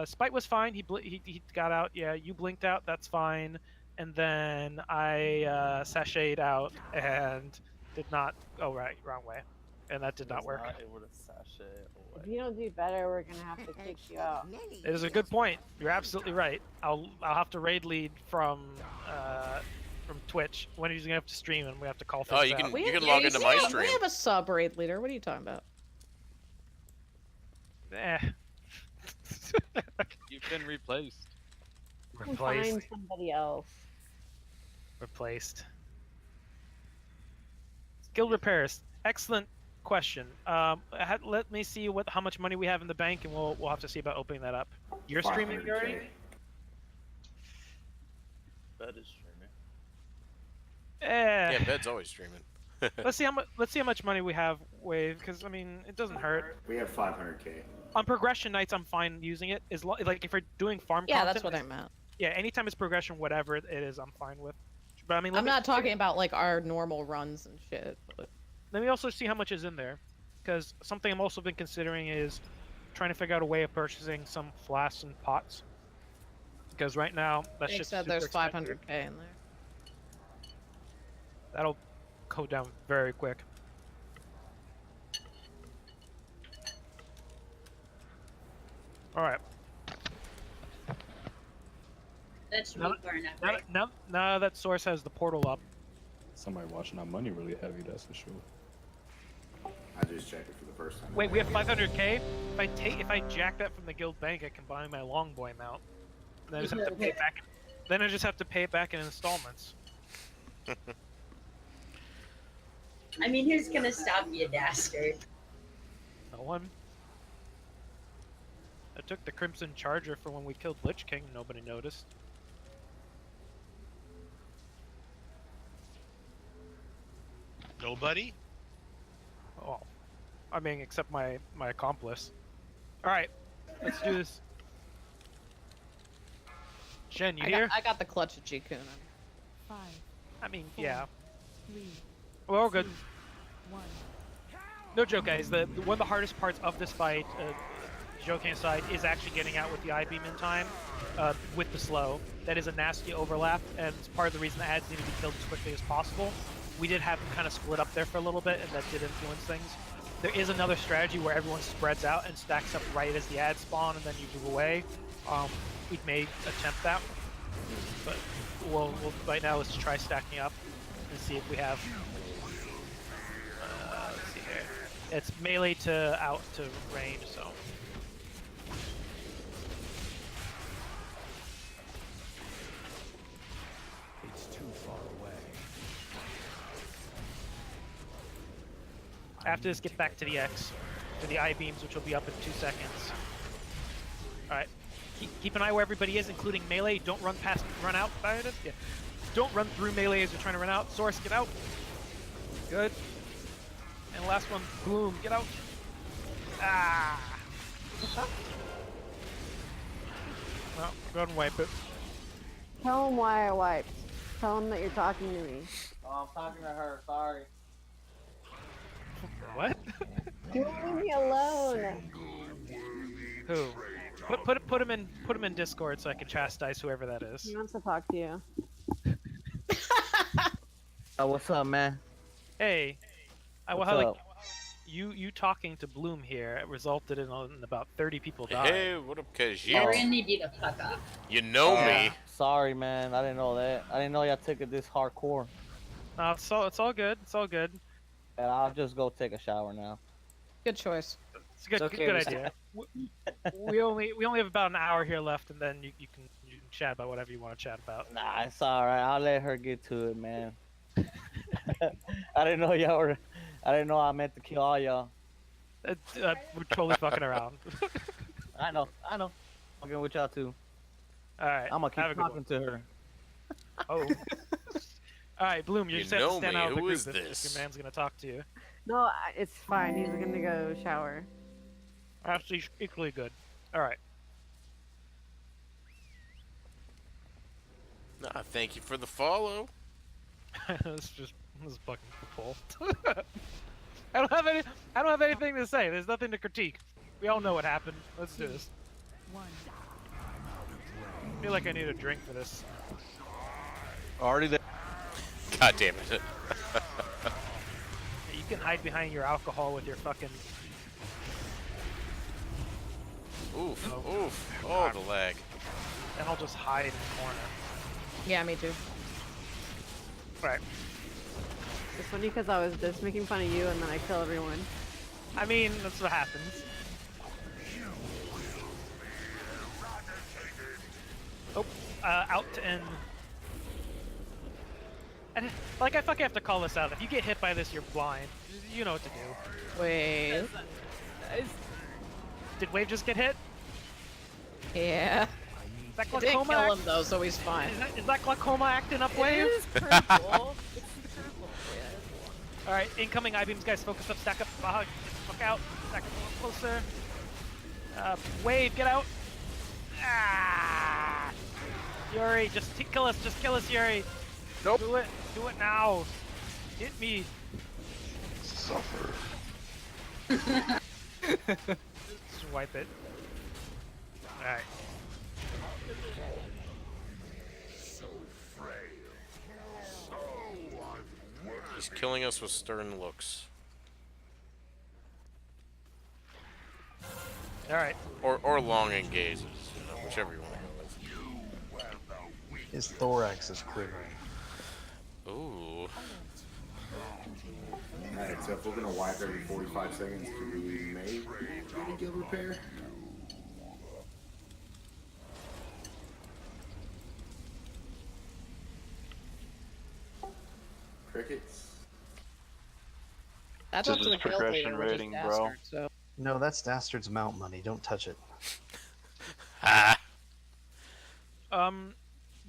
Spite was fine. He got out. Yeah, you blinked out. That's fine. And then I sashayed out and did not. Oh right, wrong way. And that did not work. Not able to sashay away. If you don't do better, we're gonna have to kick you out. It is a good point. You're absolutely right. I'll have to raid lead from Twitch. When he's gonna have to stream and we have to call things Oh, you out. can log into my We stream. have a sub raid leader. What are you talking about? Eh. You've been replaced. We'll find Replaced. somebody else. Replaced. Guild repairs. Excellent question. Let me see how much money we have in the bank, and we'll have to see about opening that up. You're streaming, Yuri? Bed is streaming. Yeah, Bed's always streaming. Let's see how much money we have, Wave, because I mean it doesn't hurt. We have 500k. On progression nights, I'm fine using it. Like if we're doing farm Yeah, content, that's what I meant. Yeah, anytime it's progression, whatever it is, I'm fine with. But I mean, I'm not talking about like our normal runs and shit. But... Let me also see how much is in there, because something I'm also been considering is trying to figure out a way of purchasing some flasks and pots. Because right now that Jake shit's said super there's expensive. 500k in there. That'll go down very quick. All right. That should be far enough, right? Now that Source has the portal up. Somebody watching our money really heavy, that's for sure. I just checked it for the first time. Wait, we have 500k. If I jack that from the guild bank, I can buy my longboy mount. Then I just have to pay it back. Then I just have to pay it back in installments. I mean, who's gonna stop you, dastard? No one. I took the Crimson Charger for when we killed Lich King. Nobody noticed. Nobody? Oh, I mean, except my accomplice. All right, let's do this. Shen, you here? I got the clutch of Jikun. 5. I mean, 4, yeah. 3. We're all good. 1. No joke, guys. One of the hardest parts of this fight, joking aside, is actually getting out with the I-beam in time, with the slow. That is a nasty overlap, and it's part of the reason the ads need to be killed as quickly as possible. We did have them kind of split up there for a little bit, and that did influence things. There is another strategy where everyone spreads out and stacks up right as the ads spawn, and then you move away. We may attempt that, but we'll right now let's try stacking up and see if we have. Let's see here. It's melee to out to range, so. After this, get back to the X for the I-beams, which will be up in 2 seconds. Alright. Keep an eye where everybody is, including melee. Don't run out by it. Yeah. Don't run through melee as you're trying to run out. Source, get out. Good. And the last one, Bloom, get out. Ah! Well, go ahead and wipe it. Tell him why I wiped. Tell him that you're talking to me. Oh, I'm talking to her. Sorry. What? Don't leave me alone. Who? Put him in Discord so I can chastise whoever that is. He wants to talk to you. What's up, man? Hey, What's like up? you talking to Bloom here resulted in about 30 people dying. Hey, what up, Kajir? I really need you to fuck off. You know me. Sorry, man. I didn't know that. I didn't know y'all took it this hardcore. No, it's all good. It's all good. And I'll just go take a shower now. Good choice. It's a good idea. we only have about an hour here left, and then you can chat about whatever you want to chat about. Nah, it's alright. I'll let her get to it, man. I didn't know y'all were. I didn't know I meant to kill all y'all. We're totally fucking around. I know. Fucking with y'all too. Alright. I'm gonna keep talking to her. Oh. Alright, Bloom, you just have to stand out of the Who group is if this? your man's gonna talk to you. No, it's fine. He's gonna go shower. Actually, equally good. Alright. Nah, thank you for the follow. this is fucking full. I don't have anything to say. There's nothing to critique. We all know what happened. Let's do this. I feel like I need a drink for this. Already there. God damn it. You can hide behind your alcohol with your fucking... Oof, oof. Oh, the lag. Then I'll just hide in the corner. Yeah, me too. Right. It's funny because I was just making fun of you and then I kill everyone. I mean, that's what happens. Oh, out to end. And, like, I fucking have to call this out. If you get hit by this, you're blind. You know what to do. Wait. Did Wave just get hit? Yeah. Is that I didn't glaucoma? kill him though, so he's fine. Is that glaucoma acting up, Wave? It is purple. It's purple. Alright, incoming I-beams, guys. Focus up, stack up, fuck out. Stack up a little closer. Wave, get out. Ah! Yuri, just kill us, Yuri. Nope. Do it now. Hit me. Suffer. Just wipe it. Alright. He's killing us with stern looks. Alright. Or longing gazes, you know, whichever you want to go with. His thorax is quivering. Ooh. Alright, so if we're gonna wipe every 45 seconds, can we make any guild repair? Crickets? That's up to the guild leader, which is Dastard, so. No, that's Dastard's mount money. Don't touch it.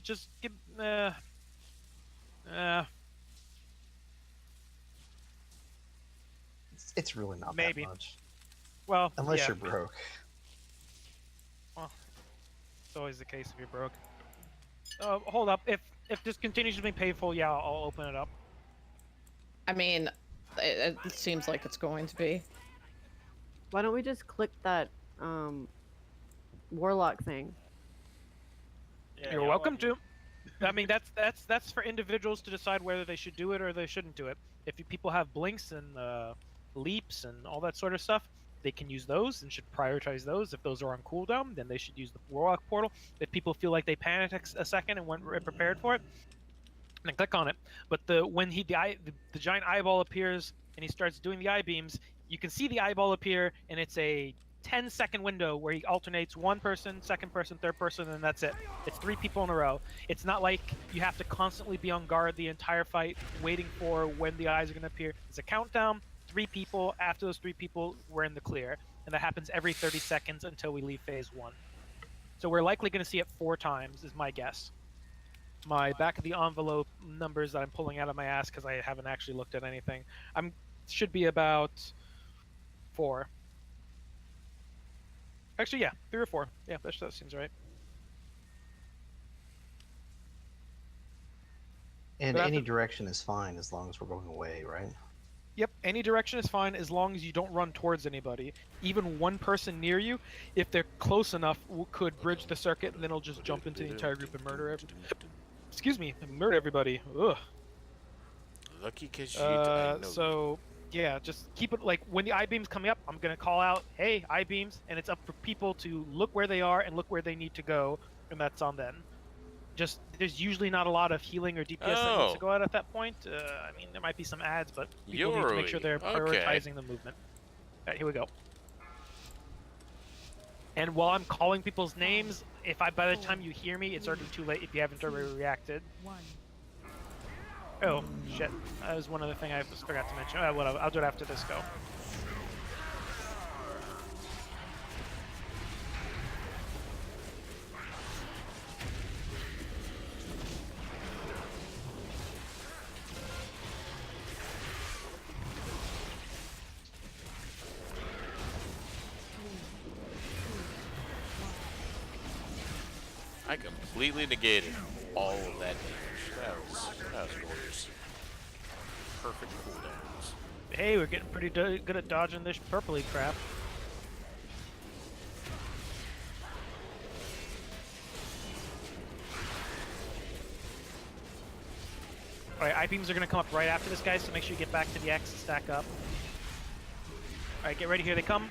Just give, It's really not maybe. that much. Well, Unless yeah. you're broke. Well, it's always the case if you're broke. Hold up. If this continues to be painful, yeah, I'll open it up. I mean, it seems like it's going to be. Why don't we just click that warlock thing? Yeah, you're welcome to. I mean, that's for individuals to decide whether they should do it or they shouldn't do it. If people have blinks and leaps and all that sort of stuff, they can use those and should prioritize those. If those are on cooldown, then they should use the warlock portal. If people feel like they panicked a second and weren't prepared for it, then click on it. But when the giant eyeball appears and he starts doing the eye beams, you can see the eyeball appear, and it's a 10-second window where he alternates one person, second person, third person, and that's it. It's 3 people in a row. It's not like you have to constantly be on guard the entire fight, waiting for when the eyes are going to appear. It's a countdown. 3 people. After those 3 people, we're in the clear, and that happens every 30 seconds until we leave phase 1. So we're likely going to see it 4 times, is my guess. My back of the envelope numbers that I'm pulling out of my ass because I haven't actually looked at anything. Should be about 4. Actually, yeah, 3 or 4. Yeah, that seems right. And But any after- direction is fine as long as we're going away, right? Yep, any direction is fine as long as you don't run towards anybody. Even one person near you, if they're close enough, could bridge the circuit, and then it'll just jump into the entire group and murder everybody. Ugh. Lucky cause you I know. So yeah, just keep it like when the I-beam's coming up, I'm gonna call out, hey, I-beams, and it's up for people to look where they are and look where they need to go, and that's on them. Just there's usually not a lot of healing or DPS that needs to go out at that point. I mean, there might be some ads, but people need to make sure they're prioritizing the movement. All right, here we go. And while I'm calling people's names, by the time you hear me, it's already too late if you haven't already reacted. Oh shit! That was one other thing I just forgot to mention. Whatever. I'll do it after this go. I completely negated all of that damage. That was gorgeous. Perfect cooldowns. Hey, we're getting pretty good at dodging this purpley crap. Alright, I-beams are going to come up right after this, guys, so make sure you get back to the X and stack up. Alright, get ready, here they come.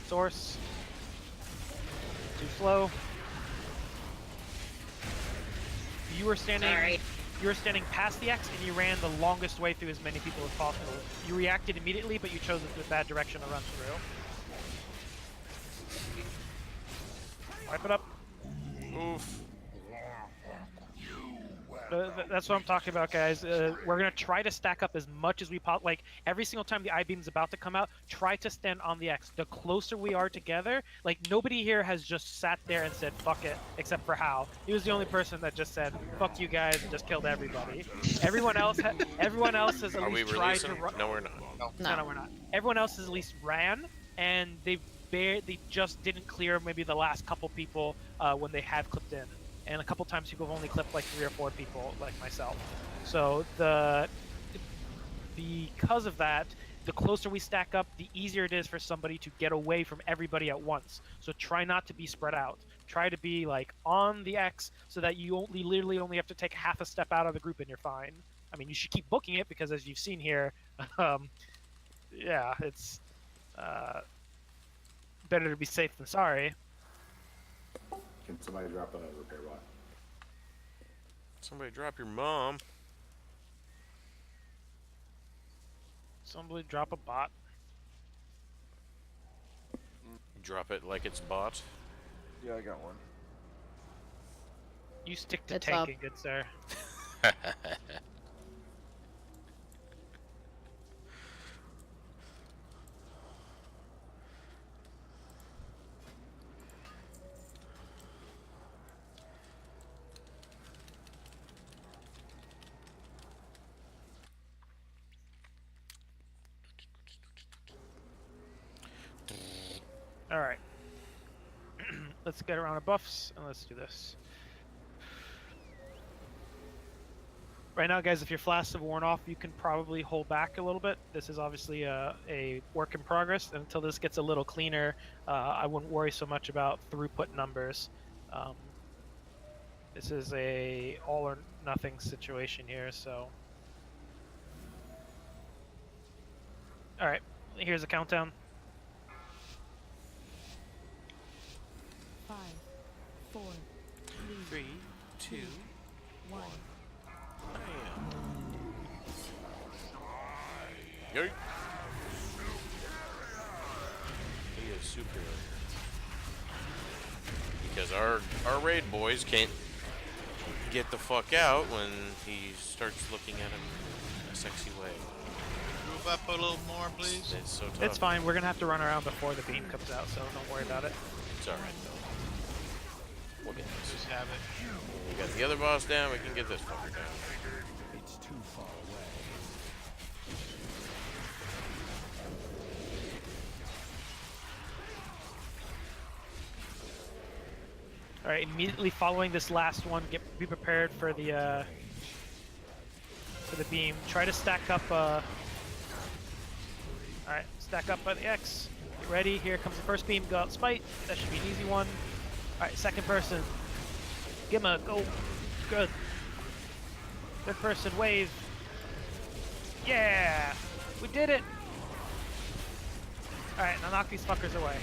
Source. Too slow. You were standing past the X and you ran the longest way through as many people as possible. You reacted immediately, but you chose the bad direction to run through. Wipe it up. Oof. That's what I'm talking about, guys. We're gonna try to stack up as much as we like every single time the I-beam's about to come out, try to stand on the X. The closer we are together, like nobody here has just sat there and said fuck it, except for Hal. He was the only person that just said fuck you guys and just killed everybody. Everyone else has at least tried to run. No, we're not. No, we're not. Everyone else has at least ran, and they just didn't clear maybe the last couple people when they have clipped in. And a couple times people have only clipped like 3 or 4 people, like myself. So because of that, the closer we stack up, the easier it is for somebody to get away from everybody at once. So try not to be spread out. Try to be like on the X so that you literally only have to take half a step out of the group and you're fine. I mean, you should keep booking it because as you've seen here, yeah, it's better to be safe than sorry. Can somebody drop a repair bot? Somebody drop your mom. Somebody drop a bot. Drop it like it's bought. Yeah, I got one. You stick to It's tanking, up. good sir. Alright. Let's get around our buffs and let's do this. Right now, guys, if your flasks have worn off, you can probably hold back a little bit. This is obviously a work in progress. And until this gets a little cleaner, I wouldn't worry so much about throughput numbers. This is a all or nothing situation here, so. Alright, here's a countdown. 5, 4, 3, 2, 1. Yo. He is superior. Because our raid boys can't get the fuck out when he starts looking at him in a sexy way. Move up a little more, please. It's so tough. It's fine. We're gonna have to run around before the beam comes out, so don't worry about it. It's alright though. We'll get this. Just have it. We got the other boss down. We can get this fucker down. It's too far away. All right, immediately following this last one, be prepared for the beam. Try to stack up. All right, stack up by the X. Get ready. Here comes the first beam. Go out, spite. That should be an easy one. All right, second person. Gimma, go. Good. Third person, wave. Yeah, we did it. All right, now knock these fuckers away.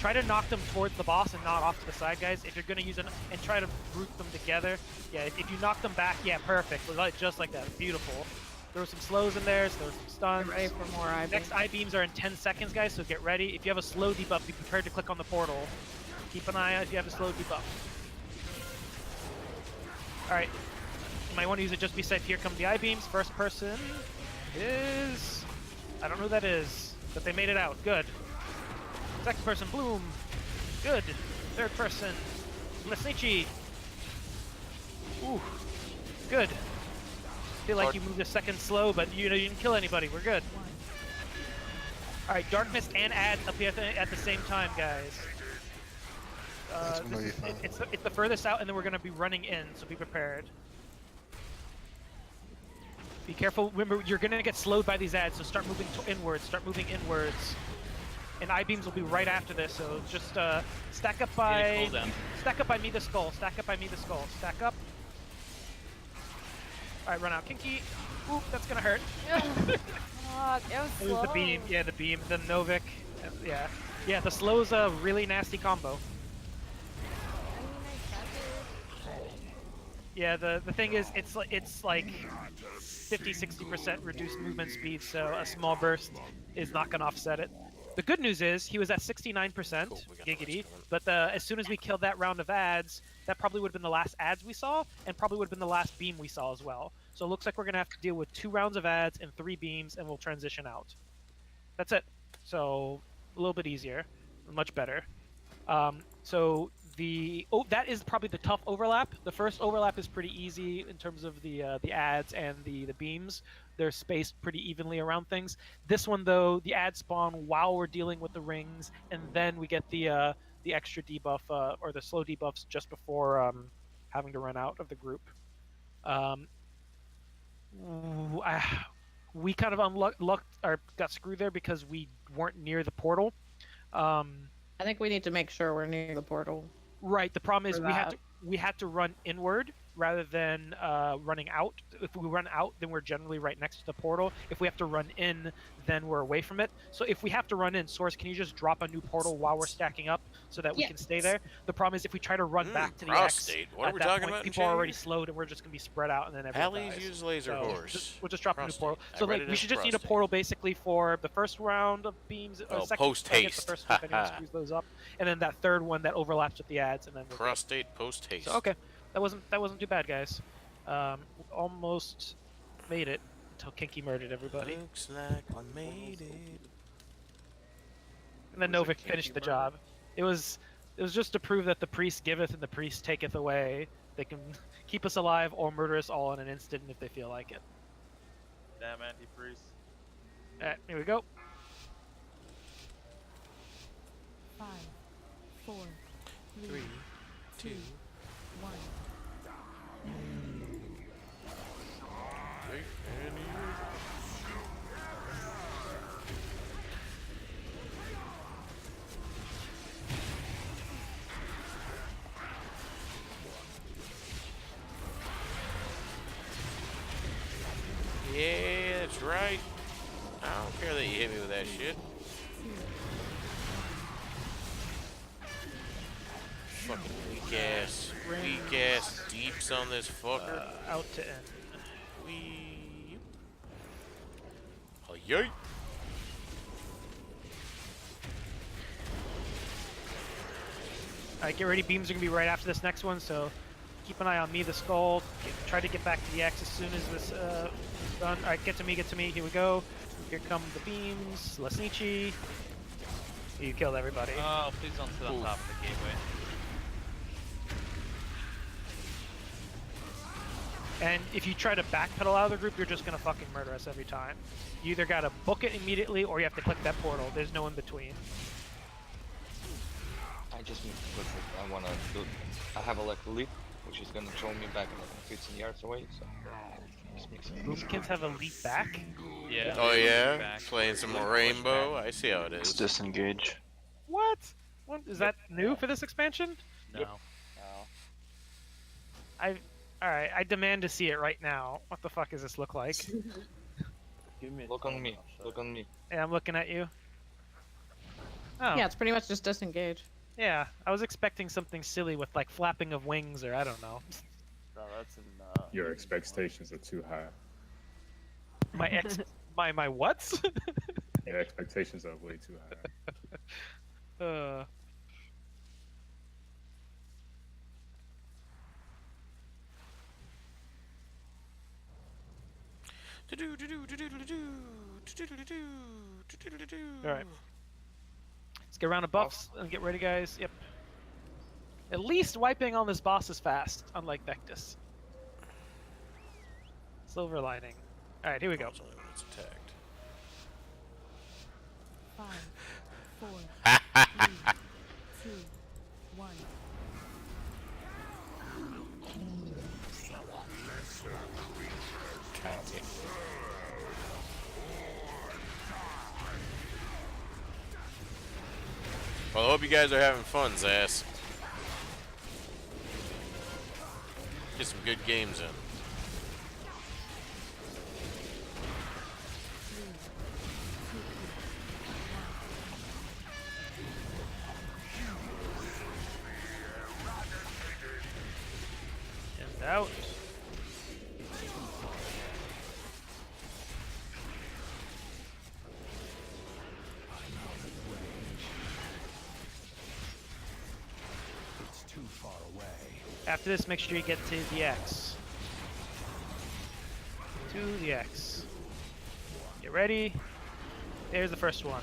Try to knock them towards the boss and not off to the side, guys. If you're gonna use an and try to group them together. Yeah, if you knock them back, yeah, perfect. Just like that, beautiful. Throw some slows in there, throw some stuns. Get ready for more I-beams. Next I-beams are in 10 seconds, guys, so get ready. If you have a slow debuff, be prepared to click on the portal. Keep an eye out if you have a slow debuff. Alright, you might want to use it just be safe. Here come the I-beams. First person is... I don't know who that is, but they made it out. Good. Second person, Bloom. Good. Third person, Lesnichi. Ooh. Good. Feel like you moved a second slow, but you didn't kill anybody. We're good. Alright, Darkness and Ads up here at the same time, guys. It's the furthest out, and then we're going to be running in, so be prepared. Be careful. Remember, you're going to get slowed by these ads, so start moving inwards. Start moving inwards. And I-beams will be right after this, so just stack up by me the skull. Stack up by me the skull. Stack up. Alright, run out. Kinky. Oop, that's going to hurt. Fuck, it was slow. The beam. Yeah, the beam. The Novik. Yeah. Yeah, the slow's a really nasty combo. Yeah, the thing is, it's like 50-60% reduced movement speed, so a small burst is not going to offset it. The good news is he was at 69%, cool, giggity, but as soon as we killed that round of ads, that probably would have been the last ads we saw, and probably would have been the last beam we saw as well. So it looks like we're going to have to deal with 2 rounds of ads and 3 beams, and we'll transition out. That's it. So a little bit easier, much better. That is probably the tough overlap. The first overlap is pretty easy in terms of the ads and the beams. They're spaced pretty evenly around things. This one though, the ad spawn while we're dealing with the rings, and then we get the extra debuff or the slow debuffs just before having to run out of the group. We kind of got screwed there because we weren't near the portal. I think we need to make sure we're near the portal. Right. The problem is we had to run inward rather than running out. If we run out, then we're generally right next to the portal. If we have to run in, then we're away from it. So if we have to run in, Source, can you just drop a new portal while we're stacking up so that we can stay there? The problem is if we try to run back to the X, what are we talking about? People are already slowed, and we're just gonna be spread out, and then everyone dies. Use laser horse. We'll just drop a new portal. So like, we should just need a portal basically for the first round of beams. Second, post haste. The first if anyone screws those up, and then that third one that overlaps with the ads, and then we're prostate post haste. So, okay, that wasn't too bad, guys. Almost made it until Kinky murdered everybody. Looks like one made it. And then Novik finished the job. It was just to prove that the priest giveth and the priest taketh away. They can keep us alive or murder us all in an instant if they feel like it. Damn anti-priest. Alright, here we go. 5, 4, 3, 2, 1. Yeah, that's right. I don't care that you hit me with that shit. Fucking weak ass deeps on this fucker. Out to end. Oh, yay! Alright, get ready. Beams are gonna be right after this next one, so keep an eye on me, the skull. Try to get back to the X as soon as this Done. All right, get to me, get to me. Here we go. Here come the beams. Lesnichi. You killed everybody. Oh, please don't sit on top of the gateway. And if you try to backpedal out of the group, you're just gonna fucking murder us every time. You either gotta book it immediately or you have to click that portal. There's no in between. I just need to put it. I wanna do. I have a like leap, which is gonna throw me back like 15 yards away. So. Boomkins have a leap back. Yeah. Oh yeah, playing some more Rainbow. I see how it It's is. disengage. What? What is that new for this expansion? No. Yep. Alright, I demand to see it right now. What the fuck does this look like? Look on me. Look on me. Yeah, I'm looking at you. Oh. Yeah, it's pretty much just disengage. Yeah, I was expecting something silly with like flapping of wings or I don't know. No, that's in. Your expectations are too high. My what's? Your expectations are way too high. Alright. Let's get around to buffs and get ready, guys. Yep. At least wiping on this boss is fast, unlike Vectis. Silver lining. Alright, here we go. It's attacked. 5, 4, 3, 2, 1. Well, I hope you guys are having fun, Zass. Get some good games in. And out. It's too far away. After this, make sure you get to the X. To the X. Get ready. There's the first one.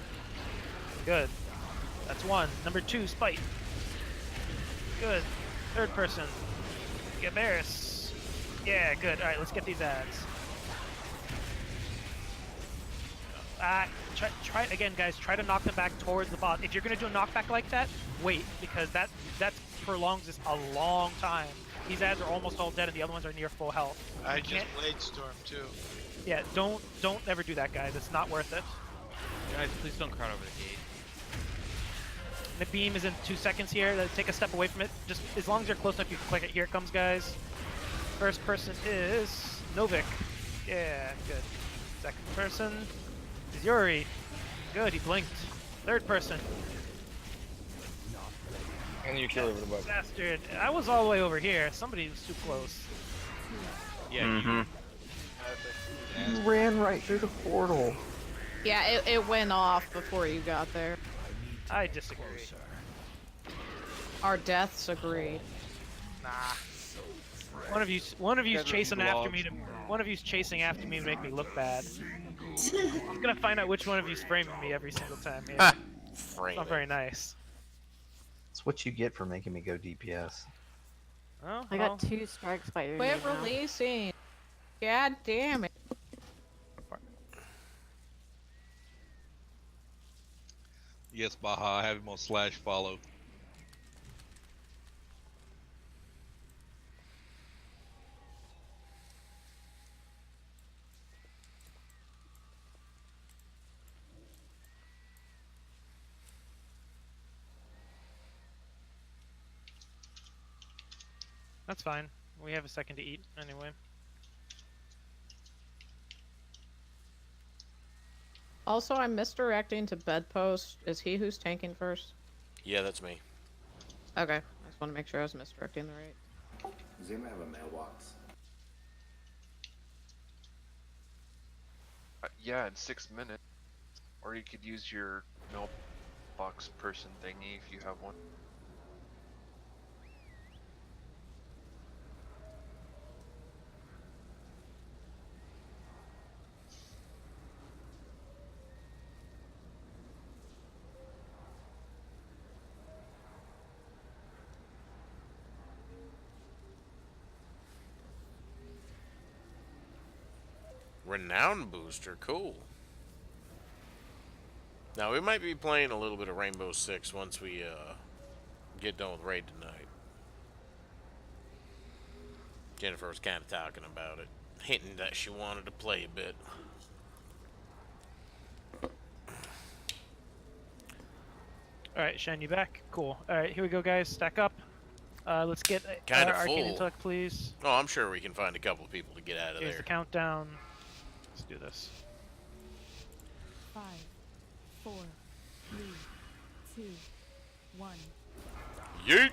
Good. That's one. Number 2, Spite. Good. Third person. Gaberis. Yeah, good. Alright, let's get these ads. Try again, guys. Try to knock them back towards the bot. If you're gonna do a knockback like that, wait, because that prolongs this a long time. These ads are almost all dead, and the other ones are near full health. I You just can't- Blade Storm too. Yeah, don't ever do that, guys. It's not worth it. Guys, please don't crowd over the gate. The beam is in 2 seconds here. Take a step away from it. Just as long as you're close enough, you can click it. Here it comes, guys. First person is Novik. Yeah, good. Second person is Yuri. Good, he blinked. Third person. And you kill everybody. Bastard. I was all the way over here. Somebody was too close. Yeah. You ran right through the portal. Yeah, it went off before you got there. I disagree. Our deaths agree. Nah. One of you's chasing after me to. One of you's chasing after me to make me look bad. I'm gonna find out which one of you's framing me every single time. Yeah. It's not very nice. That's what you get for making me go DPS. Oh, I got 2 strikes by your Quit name now. releasing. God damn it. Yes, Baha, I have him on /follow. That's fine. We have a second to eat anyway. Also, I'm misdirecting to bedpost. Is he who's tanking first? Yeah, that's me. Okay. I just want to make sure I was misdirecting the right. Does anyone have a mailbox? Yeah, in 6 minutes. Or you could use your mailbox person thingy if you have one. Renown booster, cool. Now we might be playing a little bit of Rainbow Six once we get done with raid tonight. Jennifer was kind of talking about it, hinting that she wanted to play a bit. Alright, Shen, you back? Cool. Alright, here we go, guys. Stack up. Let's get Kind of Arcane full. Intellect, please. Oh, I'm sure we can find a couple of people to get out of Here's there. the countdown. Let's do this. 5, 4, 3, 2, 1. Yeet!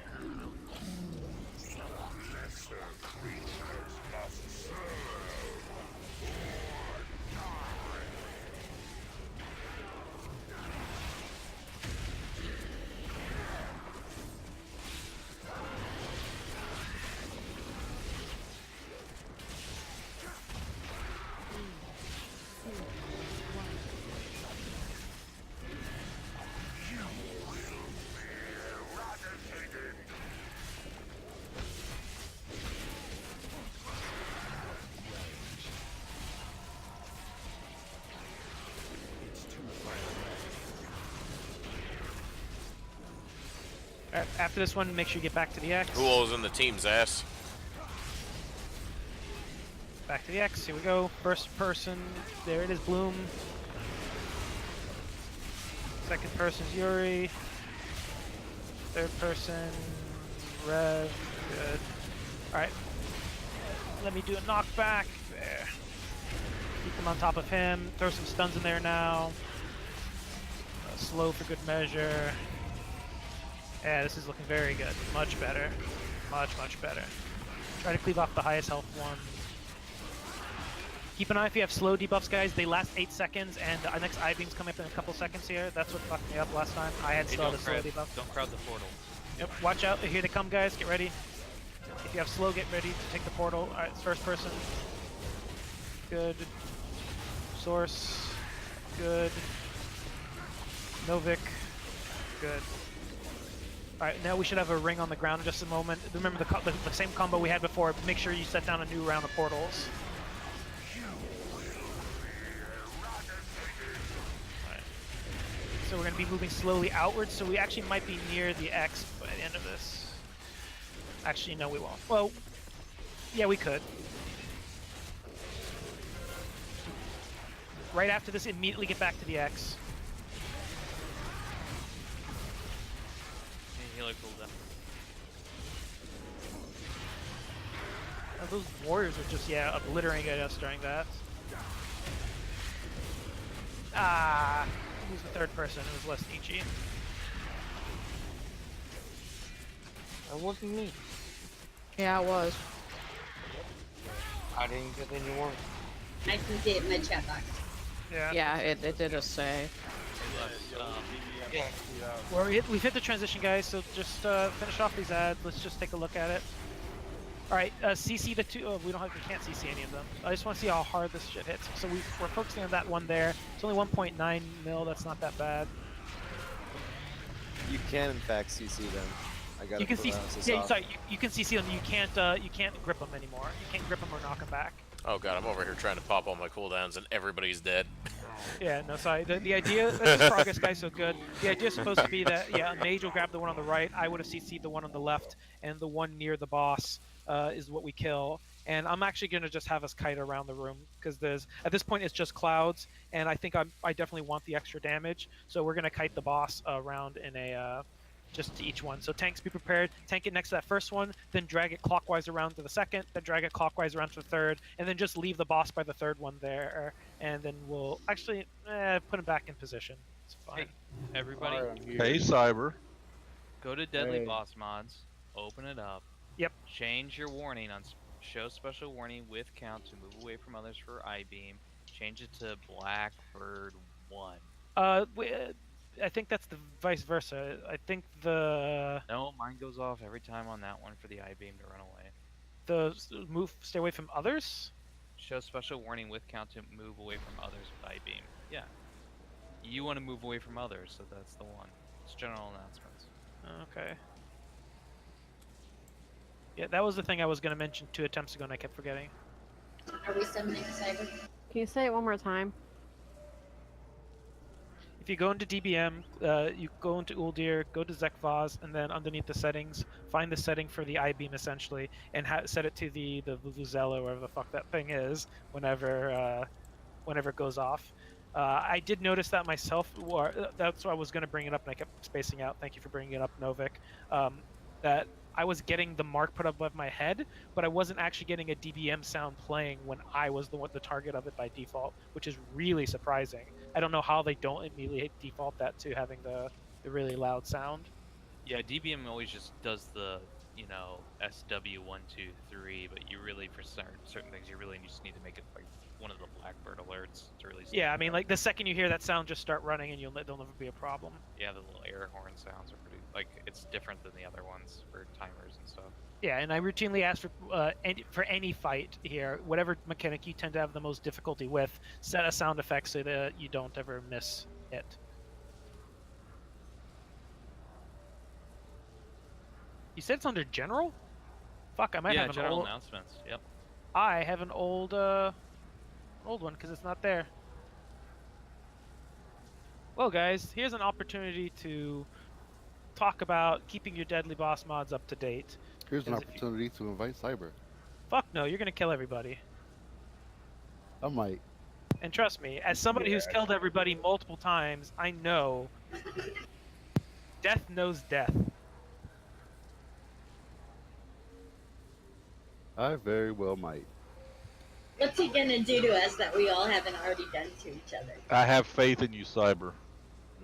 After this one, make sure you get back to the X. Who all's in the team's ass? Back to the X. Here we go. First person. There it is, Bloom. Second person's Yuri. Third person, Rev. Good. Alright. Let me do a knockback. There. Keep them on top of him. Throw some stuns in there now. Slow for good measure. Yeah, this is looking very good. Much better. Much, much better. Try to cleave off the highest health one. Keep an eye if you have slow debuffs, guys. They last 8 seconds, and our next I-beam's coming up in a couple seconds here. That's what fucked me up last time. I had still the slow debuff. Don't crowd the portal. Yep, watch out. Here they come, guys. Get ready. If you have slow, get ready to take the portal. Alright, first person. Good. Source. Good. Novik. Good. Alright, now we should have a ring on the ground in just a moment. Remember the same combo we had before. Make sure you set down a new round of portals. Alright. So we're going to be moving slowly outwards, so we actually might be near the X by the end of this. Actually, no, we won't. Well, yeah, we could. Right after this, immediately get back to the X. Healer cooldown. Those warriors are just, yeah, obliterating us during that. Ah, who's the third person? It was less Nietzsche. That wasn't me. Yeah, it was. I didn't get any work. I can see it in my chat box. Yeah. Yeah, it did a say. Yeah. We've hit the transition, guys, so just finish off these ads. Let's just take a look at it. Alright, CC the two. Oh, we can't CC any of them. I just want to see how hard this shit hits. So we're focusing on that one there. It's only 1.9 mil, that's not that bad. You can, in fact, CC them. I got You can CC, yeah, sorry, you can CC them, you can't grip them anymore. You can't grip them or knock them back. Oh god, I'm over here trying to pop all my cooldowns and everybody's dead. Yeah, no, sorry. The idea, this is progress, guys, so good. The idea is supposed to be that, yeah, a mage will grab the one on the right, I would have CC'd the one on the left, and the one near the boss is what we kill. And I'm actually going to just have us kite around the room, because at this point it's just clouds, and I think I definitely want the extra damage, so we're going to kite the boss around in a... just to each one. So tanks, be prepared. Tank it next to that first one, then drag it clockwise around to the second, then drag it clockwise around to the third, and then just leave the boss by the third one there, and then we'll actually put him back in position. It's fine. Hey, everybody. Hey, Cyber. Go to Deadly Hey. Boss Mods, open it up. Yep. Change your warning on show special warning with count to move away from others for I-beam. Change it to Blackbird 1. I think that's the vice versa. I think the No, mine goes off every time on that one for the I-beam to run away. stay away from others. Show special warning with count to move away from others with I-beam. Yeah. You want to move away from others, so that's the one. It's general announcements. Okay. Yeah, that was the thing I was going to mention 2 attempts ago and I kept forgetting. Are we summoning Cyber? Can you say it one more time? If you go into DBM, you go into Uldir, go to Zekvaz, and then underneath the settings, find the setting for the I-beam essentially, and set it to the Vuvuzela, wherever the fuck that thing is, whenever it goes off. I did notice that myself. That's why I was going to bring it up, and I kept spacing out. Thank you for bringing it up, Novik. That I was getting the mark put above my head, but I wasn't actually getting a DBM sound playing when I was the target of it by default, which is really surprising. I don't know how they don't immediately default that to having the really loud sound. Yeah, DBM always just does the, SW123, but you really, for certain things, you really just need to make it like one of the Blackbird alerts to really. Yeah, I mean, like the second you hear that sound, just start running, and there'll never be a problem. Yeah, the little air horn sounds are pretty it's different than the other ones for timers and stuff. Yeah, and I routinely ask for any fight here, whatever mechanic you tend to have the most difficulty with, set a sound effect so that you don't ever miss it. You said it's under general? Fuck, I might have an general old announcements. Yep. I have an old one because it's not there. Well, guys, here's an opportunity to talk about keeping your Deadly Boss mods up to date. Here's an opportunity to invite Cyber. Fuck no, you're gonna kill everybody. I might. And trust me, as somebody who's killed everybody multiple times, I know death knows death. I very well might. What's he gonna do to us that we all haven't already done to each other? I have faith in you, Cyber.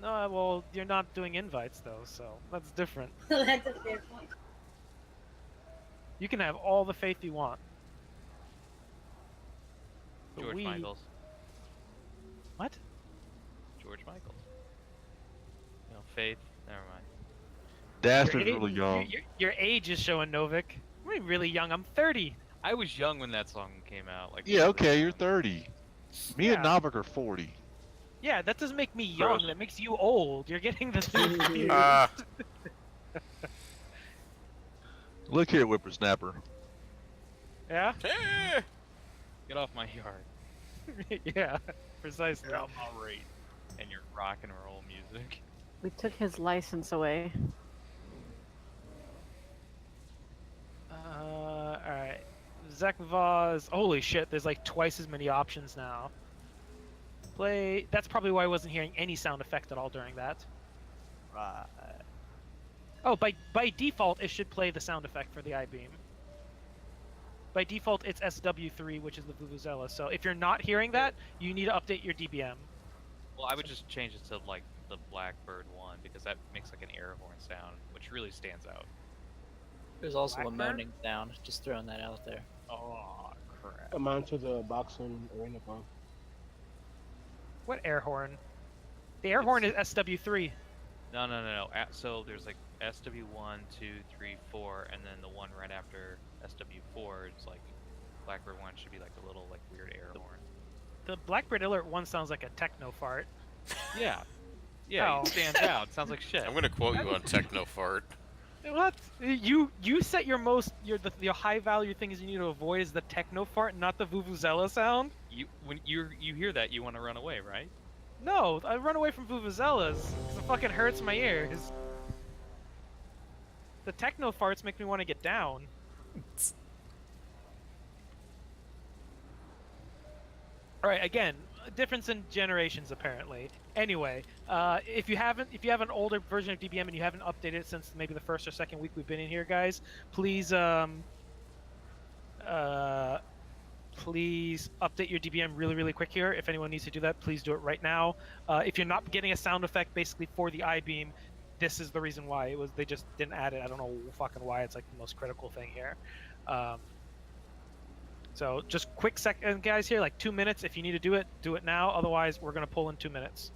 No, well, you're not doing invites though, so that's different. That's a fair point. You can have all the faith you want. But George Michaels. What? George Michaels. Faith. Never mind. Dastard's really young. Your age is showing, Novik. I'm really young. I'm 30. I was young when that song came out. Yeah, okay, you're 30. Me and Novik are 40. Yeah, that doesn't make me young. Gross. That makes you old. You're getting the thing confused. Look here, whippersnapper. Yeah? Get off my yard. Yeah, precisely. Get out my rate. And your rock and roll music. We took his license away. Alright. Zekvaz. Holy shit, there's like twice as many options now. Play. That's probably why I wasn't hearing any sound effect at all during that. Right. Oh, by default, it should play the sound effect for the I-beam. By default, it's SW3, which is the Vuvuzela. So if you're not hearing that, you need to update your DBM. Well, I would just change it to like the Blackbird one because that makes like an air horn sound, which really stands out. There's also Blackbird? a moaning sound. Just throwing that out there. Oh crap! Come on to the boxing arena phone. What air horn? The air horn is SW3. No. So there's like SW1, 2, 3, 4, and then the one right after SW4. It's like Blackbird one should be like a little like weird air horn. The Blackbird Alert one sounds like a techno fart. Yeah. Yeah, Oh. it stands out. It sounds like shit. I'm gonna quote you on Techno Fart. What? You set your high value things you need to avoid is the techno fart, not the Vuvuzela sound? When you hear that, you want to run away, right? No, I run away from Vuvuzelas because it fucking hurts my ears. The techno farts make me want to get down. Alright, again, difference in generations apparently. Anyway, if you have an older version of DBM and you haven't updated it since maybe the first or second week we've been in here, guys, please please update your DBM really quick here. If anyone needs to do that, please do it right now. If you're not getting a sound effect basically for the I-beam, this is the reason why. They just didn't add it. I don't know fucking why. It's like the most critical thing here. So just quick second, guys, here, like 2 minutes. If you need to do it now. Otherwise, we're going to pull in 2 minutes.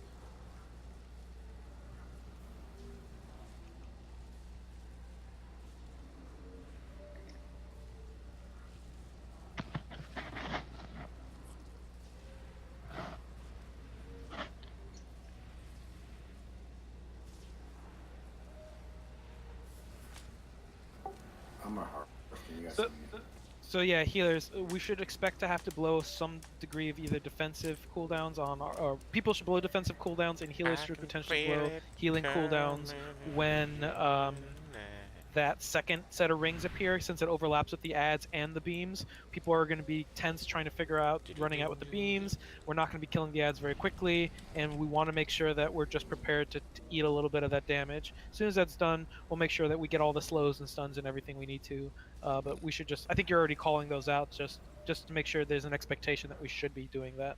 I'm a heart. You guys So, see me? So yeah, healers, we should expect to have to blow some degree of either defensive cooldowns on, or people should blow defensive cooldowns, and healers should potentially blow healing cooldowns when that second set of rings appear, since it overlaps with the ads and the beams. People are going to be tense trying to figure out running out with the beams. We're not going to be killing the ads very quickly, and we want to make sure that we're just prepared to eat a little bit of that damage. As soon as that's done, we'll make sure that we get all the slows and stuns and everything we need to. But we should I think you're already calling those out, just to make sure there's an expectation that we should be doing that.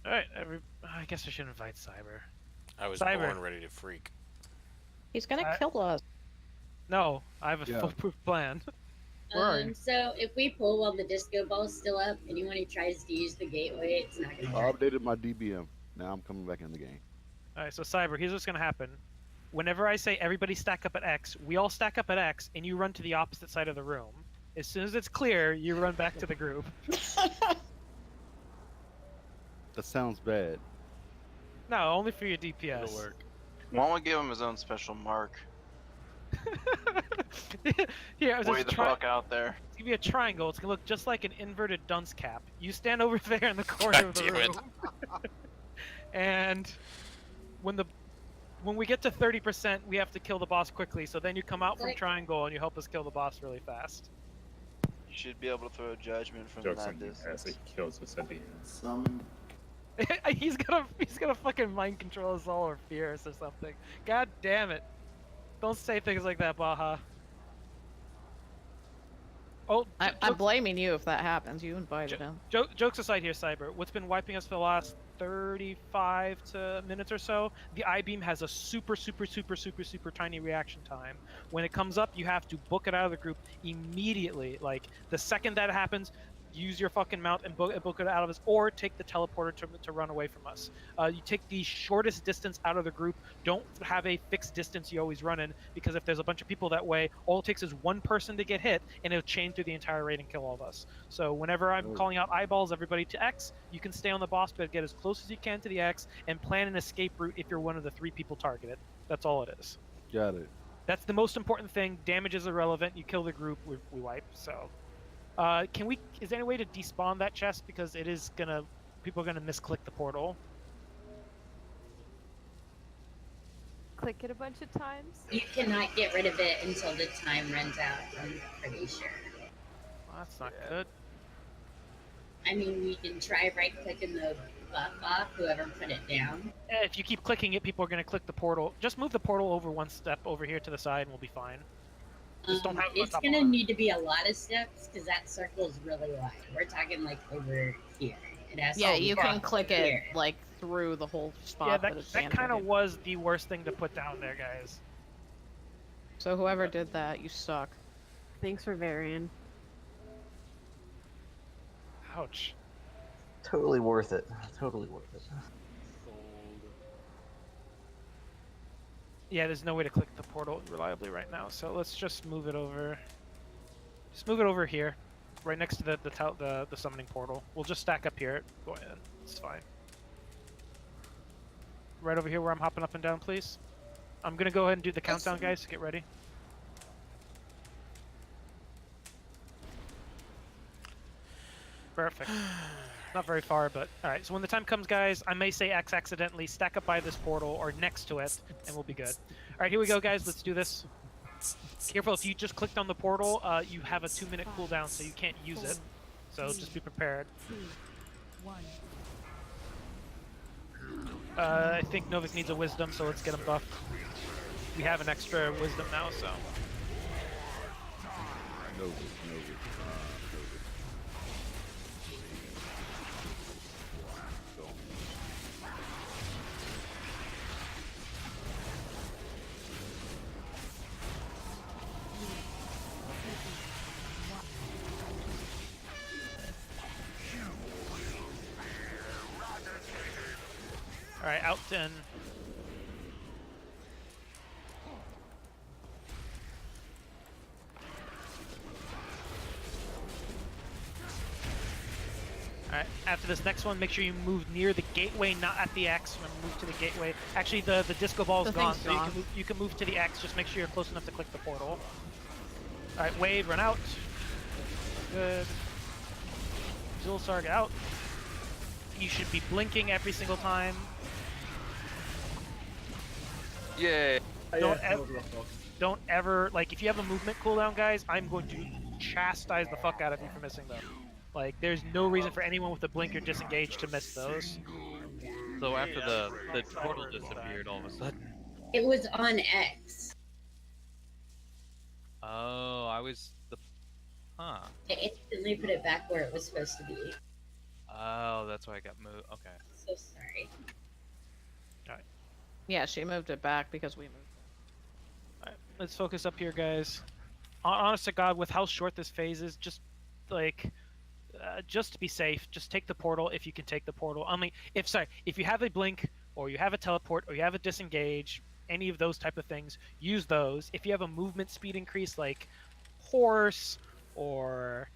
All right, I guess I should invite Cyber. I was Cyber. born ready to freak. He's gonna kill us. No, I have a foolproof plan. Where are you? So if we pull while the disco ball's still up, anyone who tries to use the gateway, it's not gonna I work. updated my DBM. Now I'm coming back in the game. All right, so Cyber, here's what's gonna happen. Whenever I say everybody stack up at X, we all stack up at X, and you run to the opposite side of the room. As soon as it's clear, you run back to the group. That sounds bad. No, only for your DPS. It'll work. Why don't we give him his own special mark? Here, Way the fuck out there. It's gonna be a triangle. It's gonna look just like an inverted dunce cap. You stand over there in the corner of the room. And when we get to 30%, we have to kill the boss quickly. So then you come out from triangle and you help us kill the boss really fast. You should be able to throw a judgment from Jokes that on you distance. as it kills us at the end. he's gonna fucking mind control us all or fear us or something. God damn it! Don't say things like that, Baja. Oh, I'm blaming you if that happens. You invited him. Jokes aside here, Cyber. What's been wiping us for the last 35 minutes or so? The I-beam has a super tiny reaction time. When it comes up, you have to book it out of the group immediately. Like, the second that happens, use your fucking mount and book it out of us, or take the teleporter to run away from us. You take the shortest distance out of the group. Don't have a fixed distance you always run in, because if there's a bunch of people that way, all it takes is one person to get hit, and it'll chain through the entire raid and kill all of us. So whenever I'm calling out eyeballs, everybody to X, you can stay on the boss bed, get as close as you can to the X, and plan an escape route if you're one of the 3 people targeted. That's all it is. Got it. That's the most important thing. Damage is irrelevant. You kill the group, we wipe. So. Is there any way to despawn that chest, because people are gonna misclick the portal? Click it a bunch of times. You cannot get rid of it until the time runs out, I'm pretty sure. Well, that's not good. I mean, we can try right-clicking the buff off, whoever put it down. If you keep clicking it, people are gonna click the portal. Just move the portal over one step over here to the side, and we'll be fine. Just don't have It's gonna need to be a lot of steps, because that circle is really wide. We're talking like over here. It has Yeah, to you be can click here. it like through the whole spot. Yeah, but it's that kind of was the worst thing to put down there, guys. So whoever did that, you suck. Thanks for varying. Ouch. Totally worth it. Totally worth it. Yeah, there's no way to click the portal reliably right now, so let's just move it over. Just move it over here, right next to the summoning portal. We'll just stack up here. Go ahead, it's fine. Right over here where I'm hopping up and down, please. I'm gonna go ahead and do the countdown, guys. Get ready. Perfect. Not very far, but alright. So when the time comes, guys, I may say X accidentally, stack up by this portal or next to it, and we'll be good. Alright, here we go, guys. Let's do this. Careful, if you just clicked on the portal, you have a 2-minute cooldown, so you can't use it. So just be prepared. 2, 1. I think Novik needs a wisdom, so let's get him buffed. We have an extra wisdom now, so. Novik. Alright, out 10. Alright, after this next one, make sure you move near the gateway, not at the X. Remember, move to the gateway. Actually, the disco ball is The gone, thing's so gone. you can move to the X. Just make sure you're close enough to click the portal. All right, wave, run out. Good. Zulsar, get out. You should be blinking every single time. Yay! Don't ever, like, if you have a movement cooldown, guys, I'm going to chastise the fuck out of you for missing them. Like, there's no reason for anyone with a blinker disengaged to miss those. So after the portal disappeared, all of a sudden. It was on X. Oh, I was the. Huh. I instantly put it back where it was supposed to be. Oh, that's why I got moved. Okay. So sorry. Alright. Yeah, she moved it back because we moved it. Alright, let's focus up here, guys. Honest to God, with how short this phase is, just, like, just to be safe, just take the portal if you can take the portal. I mean, if you have a blink, or you have a teleport, or you have a disengage, any of those type of things, use those. If you have a movement speed increase like Horse or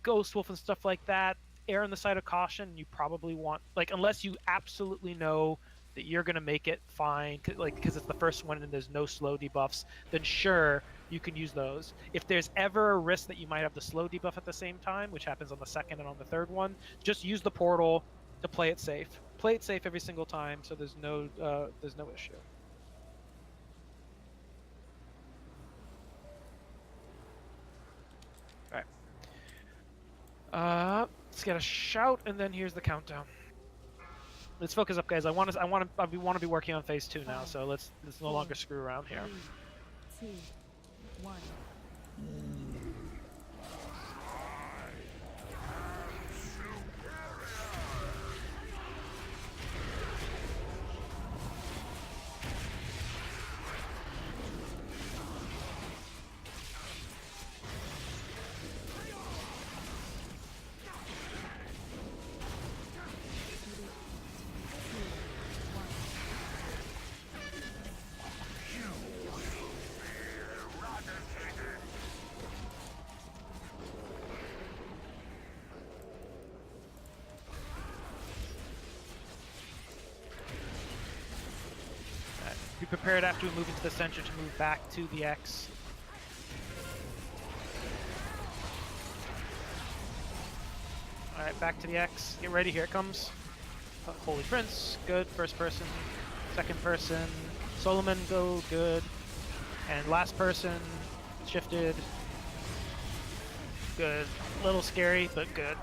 Ghost Wolf and stuff like that, err on the side of caution. You probably want, like, unless you absolutely know that you're gonna make it fine, because it's the first one and there's no slow debuffs, then sure, you can use those. If there's ever a risk that you might have the slow debuff at the same time, which happens on the second and on the third one, just use the portal to play it safe. Play it safe every single time, so there's no issue. Alright. Let's get a shout, and then here's the countdown. Let's focus up, guys. I want to be working on phase 2 now, so let's no longer screw around here. 2, 1. Be prepared after we move into the center to move back to the X. Alright, back to the X. Get ready, here it comes. Holy Prince, good. First person, second person. Solomon, go, good. And last person, shifted. Good. A little scary, but good.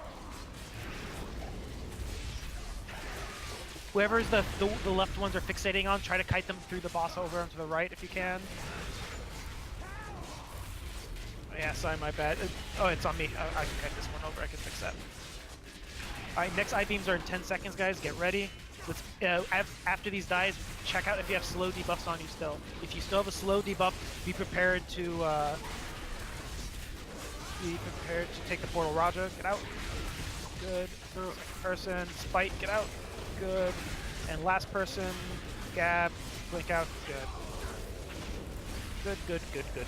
Whoever's the left ones are fixating on, try to kite them through the boss over onto the right if you can. Oh, yeah, sorry, my bad. Oh, it's on me. I can kite this one over. I can fix that. Alright, next I-beams are in 10 seconds, guys. Get ready. Let's after these dies, check out if you have slow debuffs on you still. If you still have a slow debuff, be prepared to take the portal. Raja, get out. Good. Second person, Spite, get out. Good. And last person, Gab, blink out. Good. Good, good, good, good,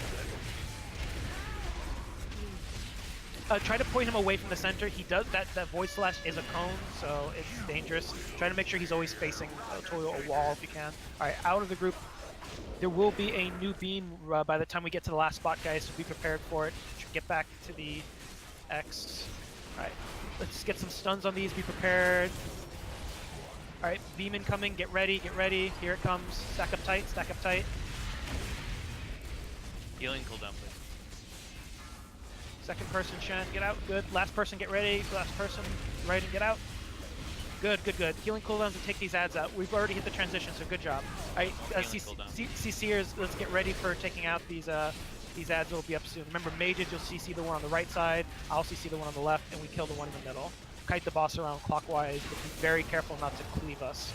good. Try to point him away from the center. He does that Void Slash is a cone, so it's dangerous. Try to make sure he's always facing a wall if you can. Alright, out of the group. There will be a new beam by the time we get to the last spot, guys, so be prepared for it. Get back to the X. Alright, let's get some stuns on these, be prepared. Alright, beam incoming, get ready, here it comes. Stack up tight, stack up tight. Healing cooldown, please. Second person, Shen, get out, good. Last person, get ready. Last person, right and get out. Good, good, good. Healing cooldowns to take these ads out. We've already hit the transition, so good job. Alright, CCers, let's get ready for taking out these ads will be up soon. Remember, mages, you'll CC the one on the right side, I'll CC the one on the left, and we kill the one in the middle. Kite the boss around clockwise, but be very careful not to cleave us.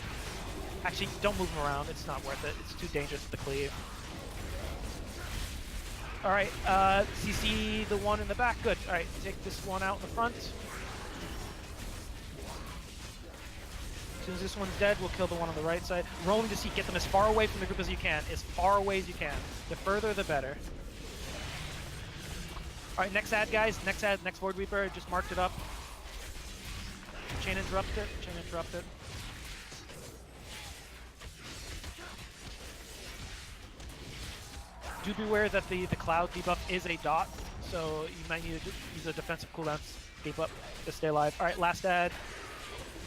Actually, don't move him around, it's not worth it. It's too dangerous to cleave. Alright, CC the one in the back, good. Alright, take this one out in the front. As soon as this one's dead, we'll kill the one on the right side. Rolling to see, get them as far away from the group as you can. As far away as you can. The further, the better. Alright, next ad, guys. Next ad, next Void Reaper. Just marked it up. Chain interrupt it. Chain interrupt it. Do beware that the cloud debuff is a dot, so you might need to use a defensive cooldown debuff to stay alive. All right, last ad.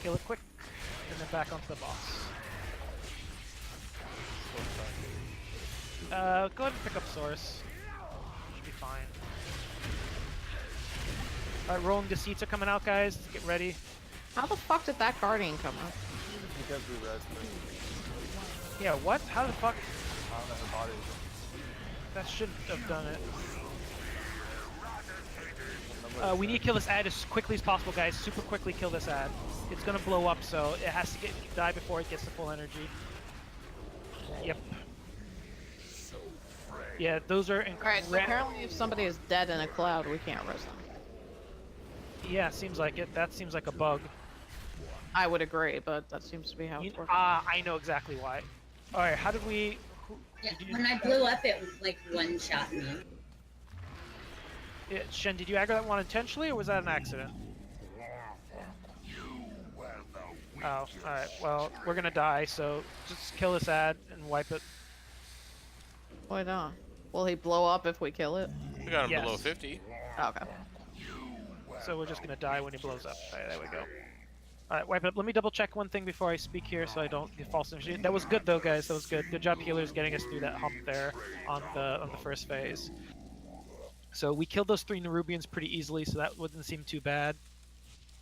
Kill it quick, and then back onto the boss. Go ahead and pick up Source. Should be fine. Alright, rolling deceits are coming out, guys. Get ready. How the fuck did that Guardian come up? Because we rested. Yeah, what? How the fuck? I don't know her body. That shouldn't have done it. We need to kill this ad as quickly as possible, guys. Super quickly kill this ad. It's gonna blow up, so it has to die before it gets the full energy. Yep. Yeah, those are Alright, so apparently if somebody is dead in a cloud, we can't res them. Yeah, seems like it. That seems like a bug. I would agree, but that seems to be how it's working. I know exactly why. Alright, how did we... Yeah, when I blew up, it like one-shot me. Yeah, Shen, did you aggro that one intentionally, or was that an accident? Oh, alright, well, we're gonna die, so just kill this ad and wipe it. Why not? Will he blow up if we kill it? We got him below 50. Okay. So we're just gonna die when he blows up. Alright, there we go. Alright, wipe it up. Let me double check one thing before I speak here so I don't get false information. That was good though, guys. That was good. Good job, healers, getting us through that hump there on the first phase. So we killed those 3 Nerubians pretty easily, so that wouldn't seem too bad.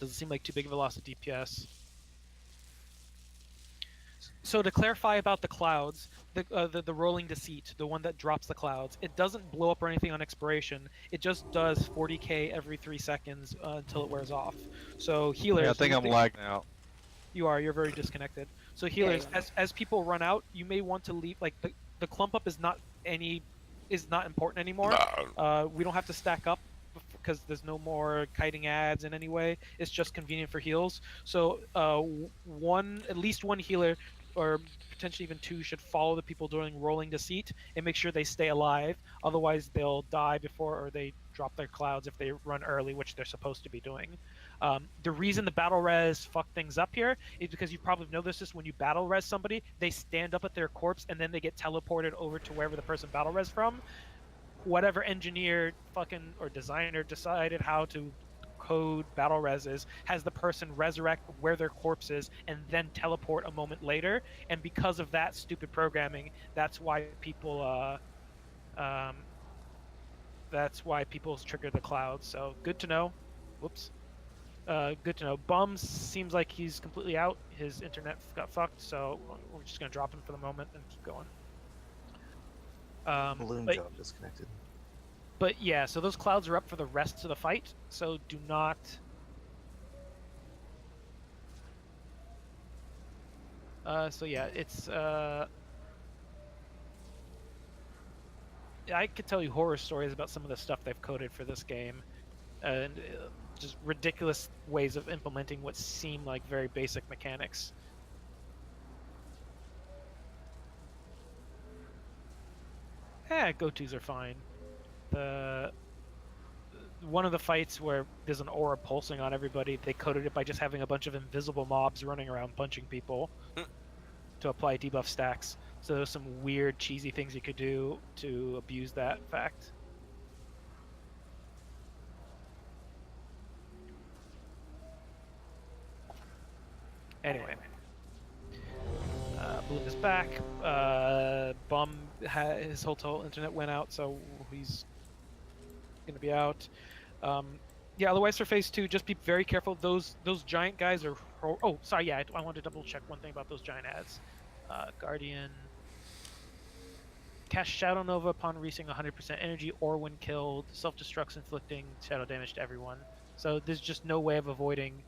Doesn't seem like too big of a loss of DPS. So to clarify about the clouds, the rolling deceit, the one that drops the clouds, it doesn't blow up or anything on expiration. It just does 40k every 3 seconds until it wears off. So healers... Yeah, I think I'm lagging out. You are. You're very disconnected. So healers, as people run out, you may want to leave. Like the clump up is not important anymore. We don't have to stack up because there's no more kiting ads in any way. It's just convenient for heals. So at least one healer, or potentially even 2, should follow the people doing rolling deceit and make sure they stay alive. Otherwise, they'll die before, or they drop their clouds if they run early, which they're supposed to be doing. The reason the battle res fuck things up here is because you probably noticed this: when you battle res somebody, they stand up at their corpse and then they get teleported over to wherever the person battle res from. Whatever engineer or designer decided how to code battle reses has the person resurrect where their corpse is and then teleport a moment later, and because of that stupid programming, that's why people trigger the clouds. So good to know. Whoops. Good to know. Bums seems like he's completely out. His internet got fucked, so we're just gonna drop him for the moment and keep going. Balloon job disconnected. But yeah, so those clouds are up for the rest of the fight, so do not... so yeah, it's... I could tell you horror stories about some of the stuff they've coded for this game, and just ridiculous ways of implementing what seem like very basic mechanics. Go-tos are fine. One of the fights where there's an aura pulsing on everybody, they coded it by just having a bunch of invisible mobs running around punching people to apply debuff stacks. So there's some weird, cheesy things you could do to abuse that fact. Anyway. Bloom is back. Bum, his whole internet went out, so he's gonna be out. Yeah, otherwise for phase 2, just be very careful. Those giant guys are... Oh, sorry, yeah, I wanted to double check one thing about those giant ads. Guardian... Cast Shadow Nova upon reaching 100% energy or when killed. Self-destructs inflicting shadow damage to everyone. So there's just no way of avoiding...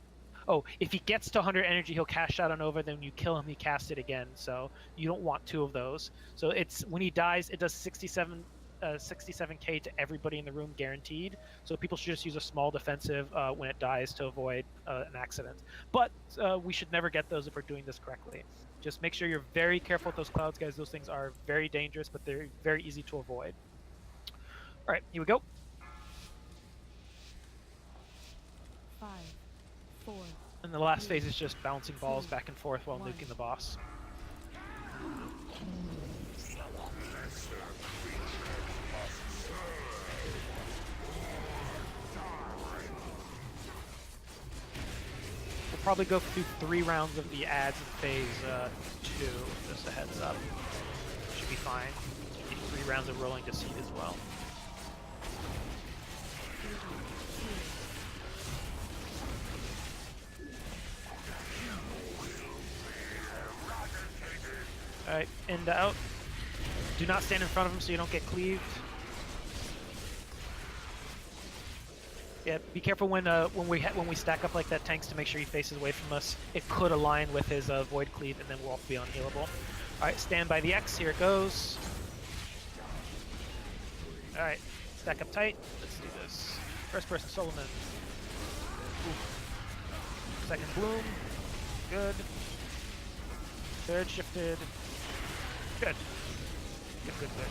Oh, if he gets to 100 energy, he'll cast Shadow Nova, then when you kill him, he casts it again. So you don't want 2 of those. So it's when he dies, it does 67k to everybody in the room guaranteed. So people should just use a small defensive when it dies to avoid an accident. But we should never get those if we're doing this correctly. Just make sure you're very careful with those clouds, guys. Those things are very dangerous, but they're very easy to avoid. All right, here we go. 5, 4, And the last phase is just bouncing balls back and forth while nuking the boss. We'll probably go through 3 rounds of the ads in phase 2, just a heads up. Should be fine. Should be 3 rounds of rolling to seed as well. Alright, in to out. Do not stand in front of him so you don't get cleaved. Yeah, be careful when we stack up like that, tanks, to make sure he faces away from us. It could align with his void cleave, and then we'll all be unhealable. All right, stand by the X. Here it goes. All right, stack up tight. Let's do this. First person, Solomon. Ooh. Second bloom. Good. Third shifted. Good. Good, good, good.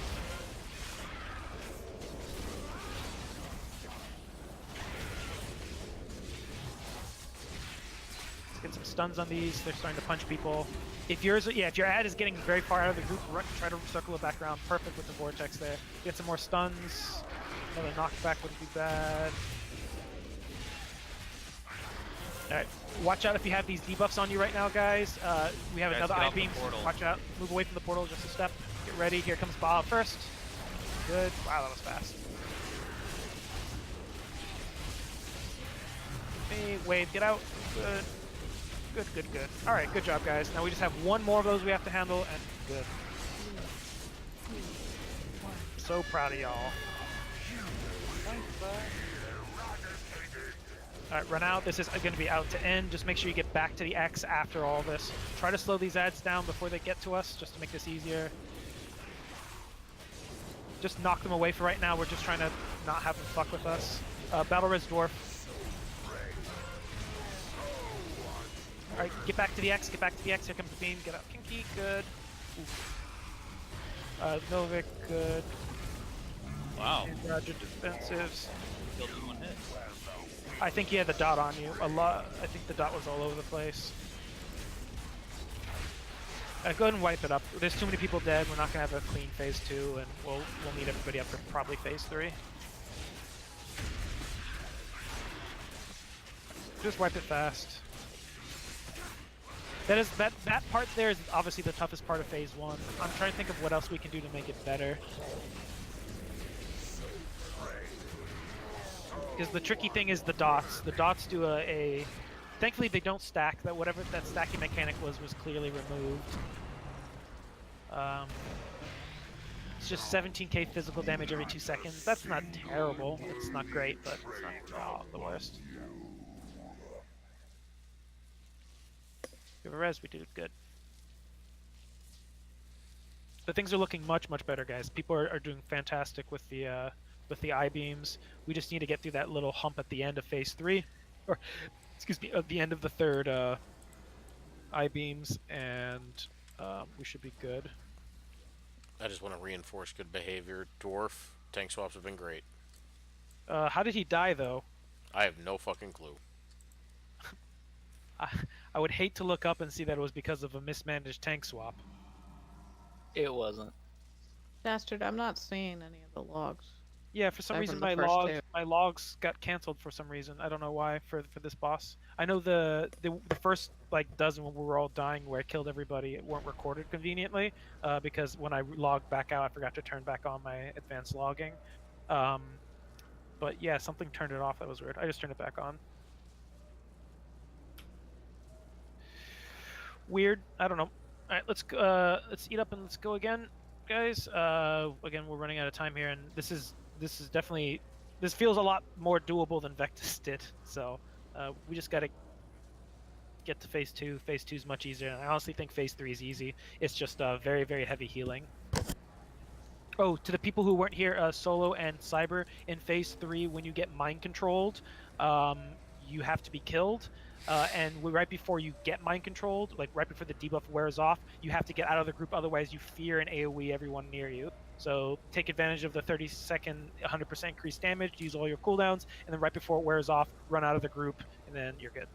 Get some stuns on these. They're starting to punch people. If yours, if your ad is getting very far out of the group, try to circle it back around. Perfect with the vortex there. Get some more stuns. Another knockback wouldn't be bad. All right, watch out if you have these debuffs on you right now, guys. We have another I-beam. Watch out. Move away from the portal just a step. Get ready. Here comes Bob first. Good. Wow, that was fast. Hey, wave, get out. Good. Good, good, good. All right, good job, guys. Now we just have 1 more of those we have to handle, and good. So proud of y'all. All right, run out. This is going to be out to end. Just make sure you get back to the X after all this. Try to slow these ads down before they get to us, just to make this easier. Just knock them away for right now. We're just trying to not have them fuck with us. Battle Res Dwarf. Alright, get back to the X, get back to the X. Here comes the beam. Get out. Kinky, good. Novik, good. Wow. And Roger defensives. Killed in 1 hit. I think you had the dot on you. A lot. I think the dot was all over the place. Go ahead and wipe it up. There's too many people dead. We're not gonna have a clean phase 2, and we'll need everybody up for probably phase 3. Just wipe it fast. That part there is obviously the toughest part of phase 1. I'm trying to think of what else we can do to make it better. Because the tricky thing is the dots. The dots do a thankfully they don't stack. That whatever that stacking mechanic was clearly removed. It's just 17k physical damage every 2 seconds. That's not terrible. It's not great, but it's not the worst. Give a res, we did good. But things are looking much better, guys. People are doing fantastic with the I-beams. We just need to get through that little hump at the end of phase 3, or excuse me, at the end of the 3rd I-beams, and we should be good. I just want to reinforce good behavior. Dwarf tank swaps have been great. How did he die, though? I have no fucking clue. I would hate to look up and see that it was because of a mismanaged tank swap. It wasn't. Bastard, I'm not seeing any of the logs. Yeah, for some reason my logs got canceled for some reason. I don't know why for this boss. I know the first like dozen when we were all dying where I killed everybody weren't recorded conveniently because when I logged back out I forgot to turn back on my advanced logging. But yeah, something turned it off. That was weird. I just turned it back on. Weird. I don't know. All right, let's eat up and let's go again, guys. Again, we're running out of time here, and this is definitely feels a lot more doable than Vectis did. So we just gotta get to phase 2. Phase 2 is much easier, and I honestly think phase 3 is easy. It's just very heavy healing. Oh, to the people who weren't here, Solo and Cyber, in phase 3, when you get mind controlled, you have to be killed. And right before you get mind controlled, like right before the debuff wears off, you have to get out of the group, otherwise you fear and AoE everyone near you. So take advantage of the 30-second 100% increased damage, use all your cooldowns, and then right before it wears off, run out of the group, and then you're good.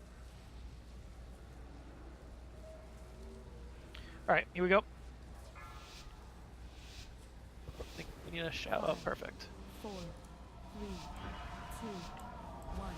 Alright, here we go. I think we need a shout. Oh, perfect. 4, 3, 2, 1.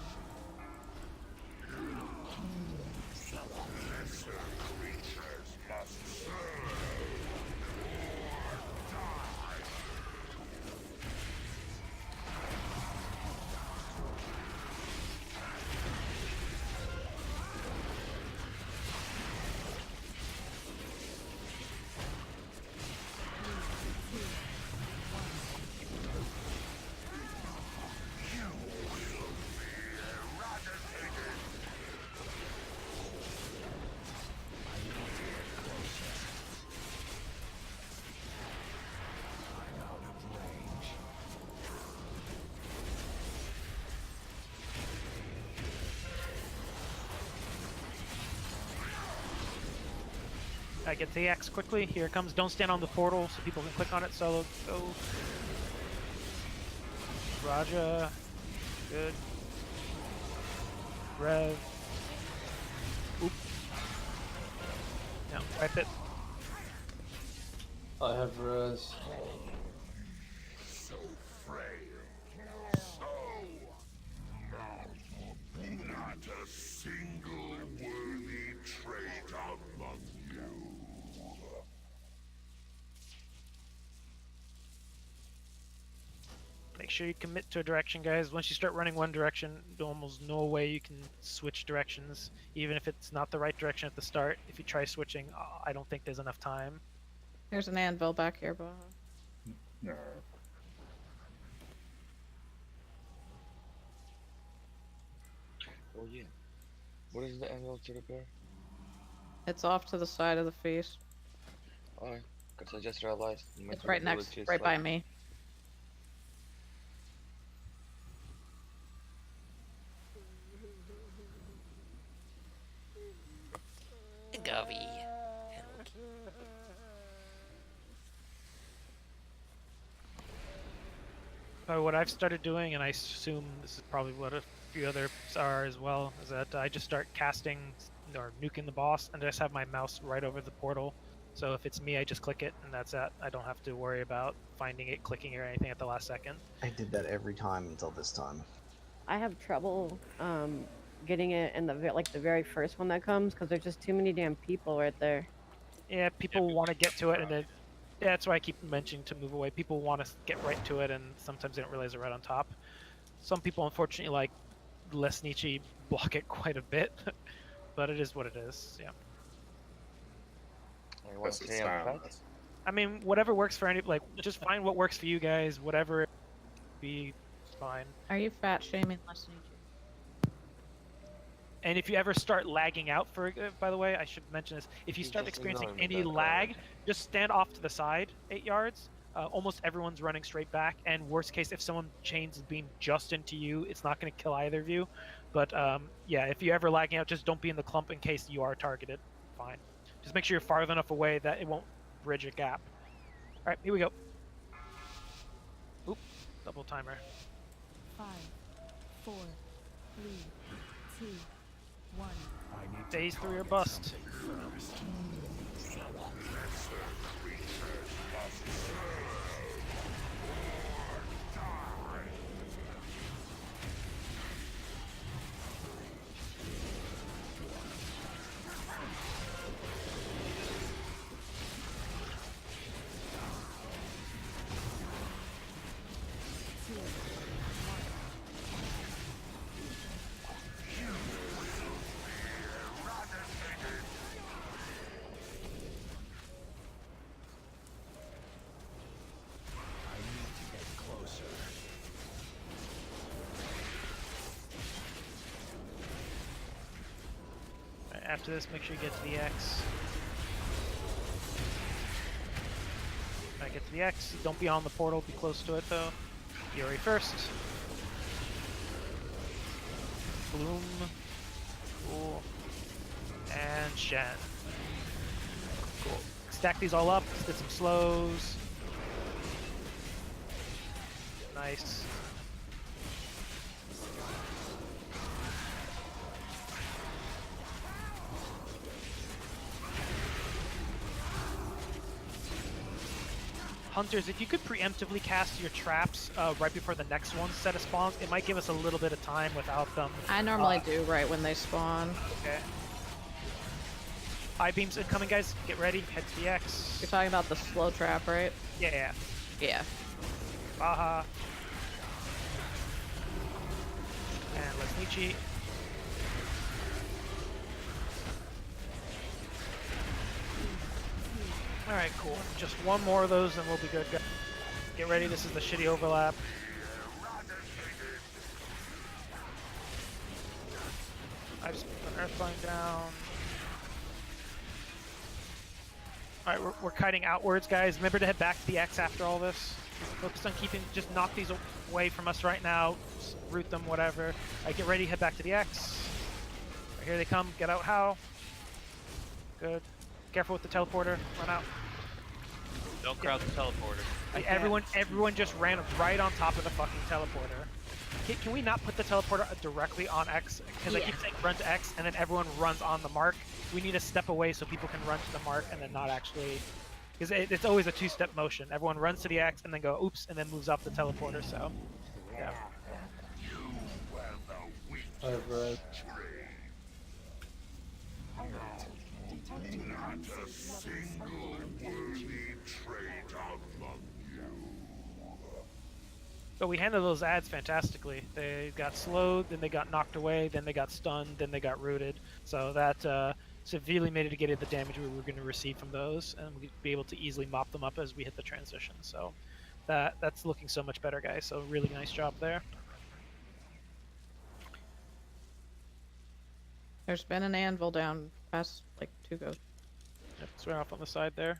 I get the X quickly. Here it comes. Don't stand on the portal so people can click on it. Solo, go. Raja. Good. Rev. Oop. No, wipe it. I have res. So frail, so not a single worthy trait among you. Make sure you commit to a direction, guys. Once you start running one direction, there's almost no way you can switch directions, even if it's not the right direction at the start. If you try switching, I don't think there's enough time. There's an anvil back here, Baha. No. Oh yeah. What is the angle to repair? It's off to the side of the feast. Alright, because I just realized my It's right next, durability is right by like- me. Govy. What I've started doing, and I assume this is probably what a few others are as well, is that I just start casting or nuking the boss and just have my mouse right over the portal. So if it's me, I just click it and that's it. I don't have to worry about finding it, clicking, or anything at the last second. I did that every time until this time. I have trouble getting it in the the very first one that comes because there's just too many damn people right there. Yeah, people want to get to it, and then that's why I keep mentioning to move away. People want to get right to it, and sometimes they don't realize they're right on top. Some people, unfortunately, like less niche, block it quite a bit, but it is what it is. Yeah. want to stay on fat? I mean, whatever works for any, like, just find what works for you guys. Whatever, be fine. Are you fat shaming less niche? And if you ever start lagging out, by the way, I should mention this. If you start just experiencing ignore me, any that's all lag, right. just stand off to the side 8 yards. Almost everyone's running straight back. And worst case, if someone chains is being just into you, it's not going to kill either of you. But yeah, if you're ever lagging out, just don't be in the clump in case you are targeted. Fine. Just make sure you're far enough away that it won't bridge a gap. All right, here we go. Oop, double timer. 5, 4, 3, 2, 1. Phase 3 or bust. After this, make sure you get to the X. When I get to the X, don't be on the portal, be close to it though. Fury first. Bloom. Cool. And Shen. Cool. Stack these all up, let's get some slows. Nice. Hunters, if you could preemptively cast your traps right before the next one set of spawns, it might give us a little bit of time without them. I normally do right when they spawn. Okay. Eye beams incoming, guys. Get ready. Head to the X. You're talking about the slow trap, right? Yeah. Yeah. Baha. And Lesnichi. Alright, cool. Just one more of those and we'll be good. Get ready, this is the shitty overlap. I just put an Earthbind down. Alright, we're kiting outwards, guys. Remember to head back to the X after all this. Focus on keeping, just knock these away from us right now. Just root them, whatever. Alright, get ready, head back to the X. Right, here they come, get out how. Good. Careful with the teleporter, run out. Don't crowd the teleporter. Like, everyone just ran right on top of the fucking teleporter. Can we not put the teleporter directly on X? Because I keep saying run to X, and then everyone runs on the mark. We need to step away so people can run to the mark and then not actually... Because it's always a two-step motion. Everyone runs to the X and then go, oops, and then moves off the teleporter, so... Yeah. Over. Not a single worthy trait among you. But we handled those ads fantastically. They got slowed, then they got knocked away, then they got stunned, then they got rooted. So that severely mitigated the damage we were going to receive from those, and we'd be able to easily mop them up as we hit the transition. So that's looking so much better, guys. So really nice job there. There's been an anvil down past like 2 goes. Yep, it's right off on the side there.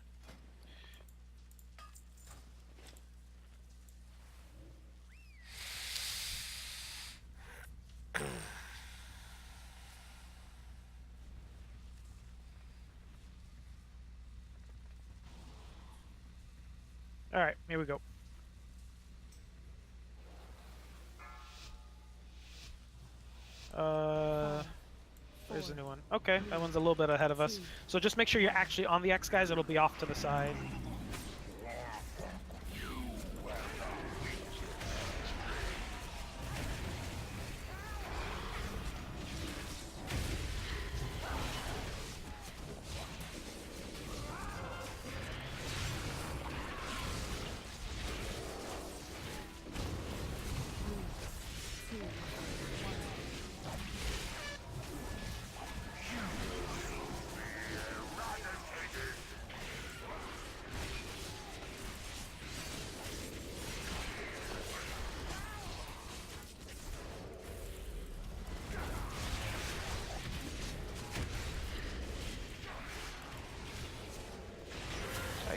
Alright, here we go. There's a new one. Okay, that one's a little bit ahead of us. So just make sure you're actually on the X, guys. It'll be off to the side.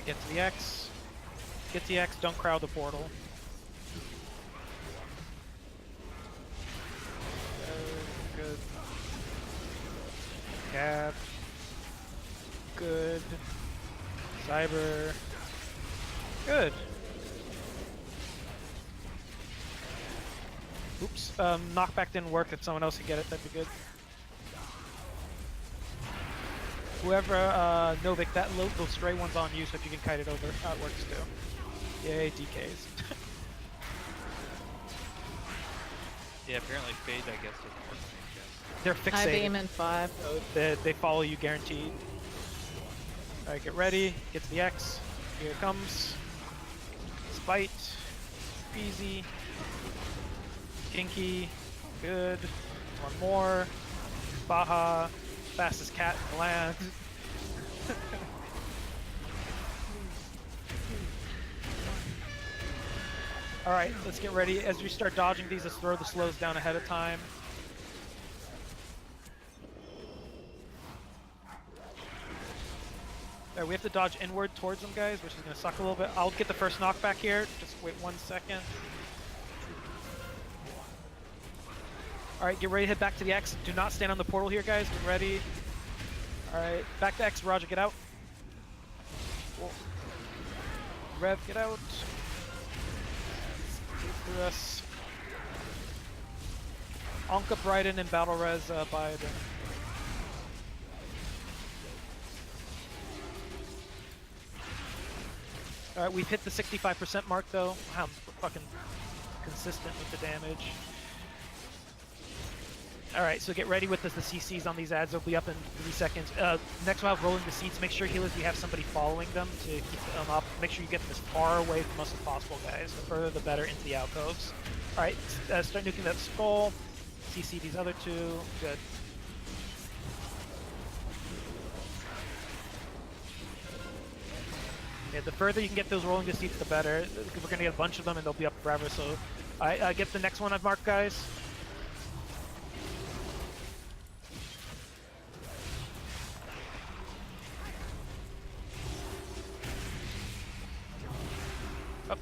Get to the X. Get to the X, don't crowd the portal. Good. Cap. Good. Cyber. Good. Oops, knockback didn't work. If someone else could get it, that'd be good. Whoever, Novik, those stray one's on you, so if you can kite it over, that works too. Yay, DKs. Yeah, apparently Fade, I guess, doesn't work. They're fixated. I beam in 5. So they follow you guaranteed. Alright, get ready. Get to the X. Here it comes. Spite. Easy. Kinky. Good. One more. Baha. Fastest cat in the land. Alright, let's get ready. As we start dodging these, let's throw the slows down ahead of time. Alright, we have to dodge inward towards them, guys, which is going to suck a little bit. I'll get the first knockback here. Just wait 1 second. Alright, get ready to head back to the X. Do not stand on the portal here, guys. Get ready. Alright, back to X. Roger, get out. Whoa. Rev, get out. Get through us. Onk up right in and battle res Bioden. All right, we've hit the 65% mark though. Wow, we're fucking consistent with the damage. All right, so get ready with the CCs on these ads. They'll be up in 3 seconds. Next we'll have rolling the seats. Make sure healers, we have somebody following them to keep them up. Make sure you get as far away from us as possible, guys. The further the better into the alcoves. All right, start nuking that skull. CC these other two. Good. Yeah, the further you can get those rolling the seats, the better. We're gonna get a bunch of them, and they'll be up forever. So, all right, get the next one I've marked, guys. Up.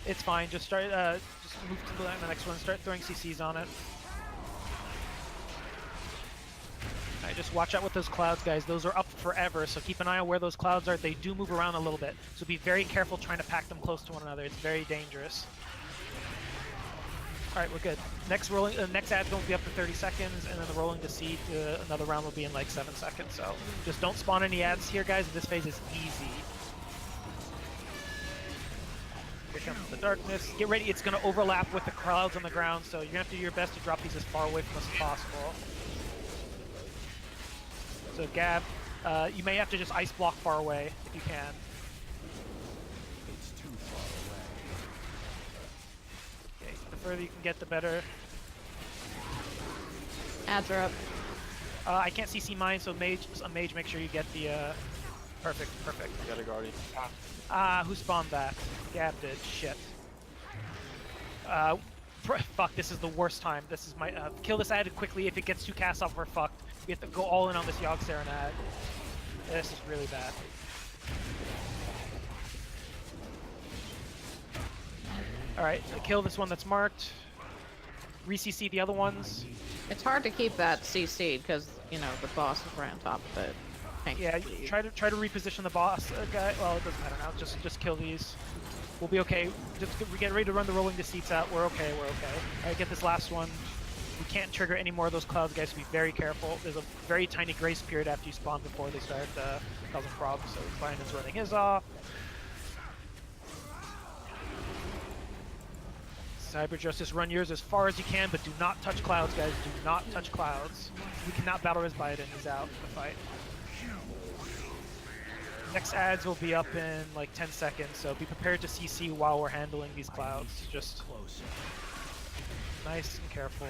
It's fine. Just start. Just move to the next one. Start throwing CCs on it. Alright, just watch out with those clouds, guys. Those are up forever, so keep an eye on where those clouds are. They do move around a little bit, so be very careful trying to pack them close to one another. It's very dangerous. Alright, we're good. Next rolling, next ad's going to be up to 30 seconds, and then the rolling to seed, another round will be in like 7 seconds. So just don't spawn any ads here, guys. This phase is easy. Here comes the darkness. Get ready. It's going to overlap with the clouds on the ground, so you're going to have to do your best to drop these as far away from us as possible. So Gab, you may have to just ice block far away if you can. It's too far away. Okay, the further you can get, the better. Ads are up. I can't CC mine, so a mage, make sure you get the. Perfect. Got a guardian. Who spawned that? Gab did. Shit. Fuck, this is the worst time. This is my. Kill this ad quickly. If it gets 2 casts off, we're fucked. We have to go all in on this Yogg Serenade. This is really bad. Alright, kill this one that's marked. Re-CC the other ones. It's hard to keep that CC'd because, you know, the boss is right on top of it. Yeah, try to reposition the boss guy. Well, it doesn't matter now. Just kill these. We'll be okay. Just get ready to run the rolling the seats out. We're okay. Alright, get this last one. We can't trigger any more of those clouds, guys, so be very careful. There's a very tiny grace period after you spawn before they start causing problems, so Brandon's running his off. Cyber Justice, run yours as far as you can, but do not touch clouds, guys. Do not touch clouds. We cannot battle res Biden. He's out of the fight. Next ads will be up in like 10 seconds, so be prepared to CC while we're handling these clouds. Just nice and careful.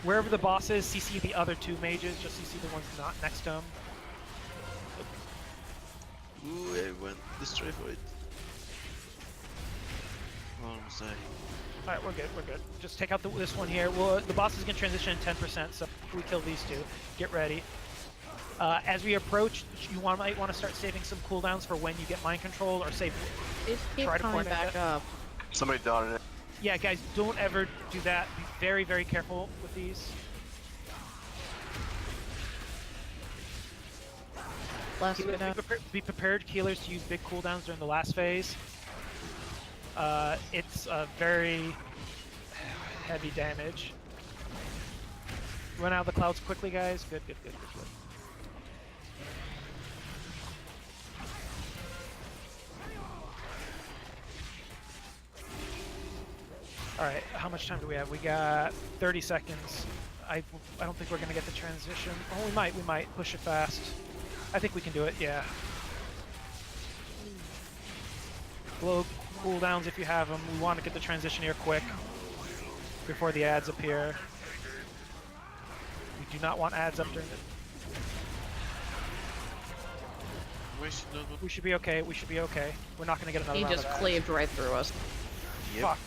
Wherever the boss is, CC the other 2 mages, just CC the ones not next to him. Ooh, I went destroy for it. What was I? Alright, we're good. Just take out this one here. The boss is going to transition in 10%, so we kill these 2. Get ready. As we approach, you might want to start saving some cooldowns for when you get mind control, or save. Try to point back up. Somebody dotted it. Yeah, guys, don't ever do that. Be very, very careful with these. Be prepared, healers, to use big cooldowns during the last phase. It's very heavy damage. Run out of the clouds quickly, guys. Good. Alright, how much time do we have? We got 30 seconds. I don't think we're gonna get the transition. Oh, we might. Push it fast. I think we can do it, yeah. Blow cooldowns if you have them. We want to get the transition here quick before the ads appear. We do not want ads up during the... We should be okay. We're not gonna get another round He just of ads. cleaved right through us. Yep. Fuck.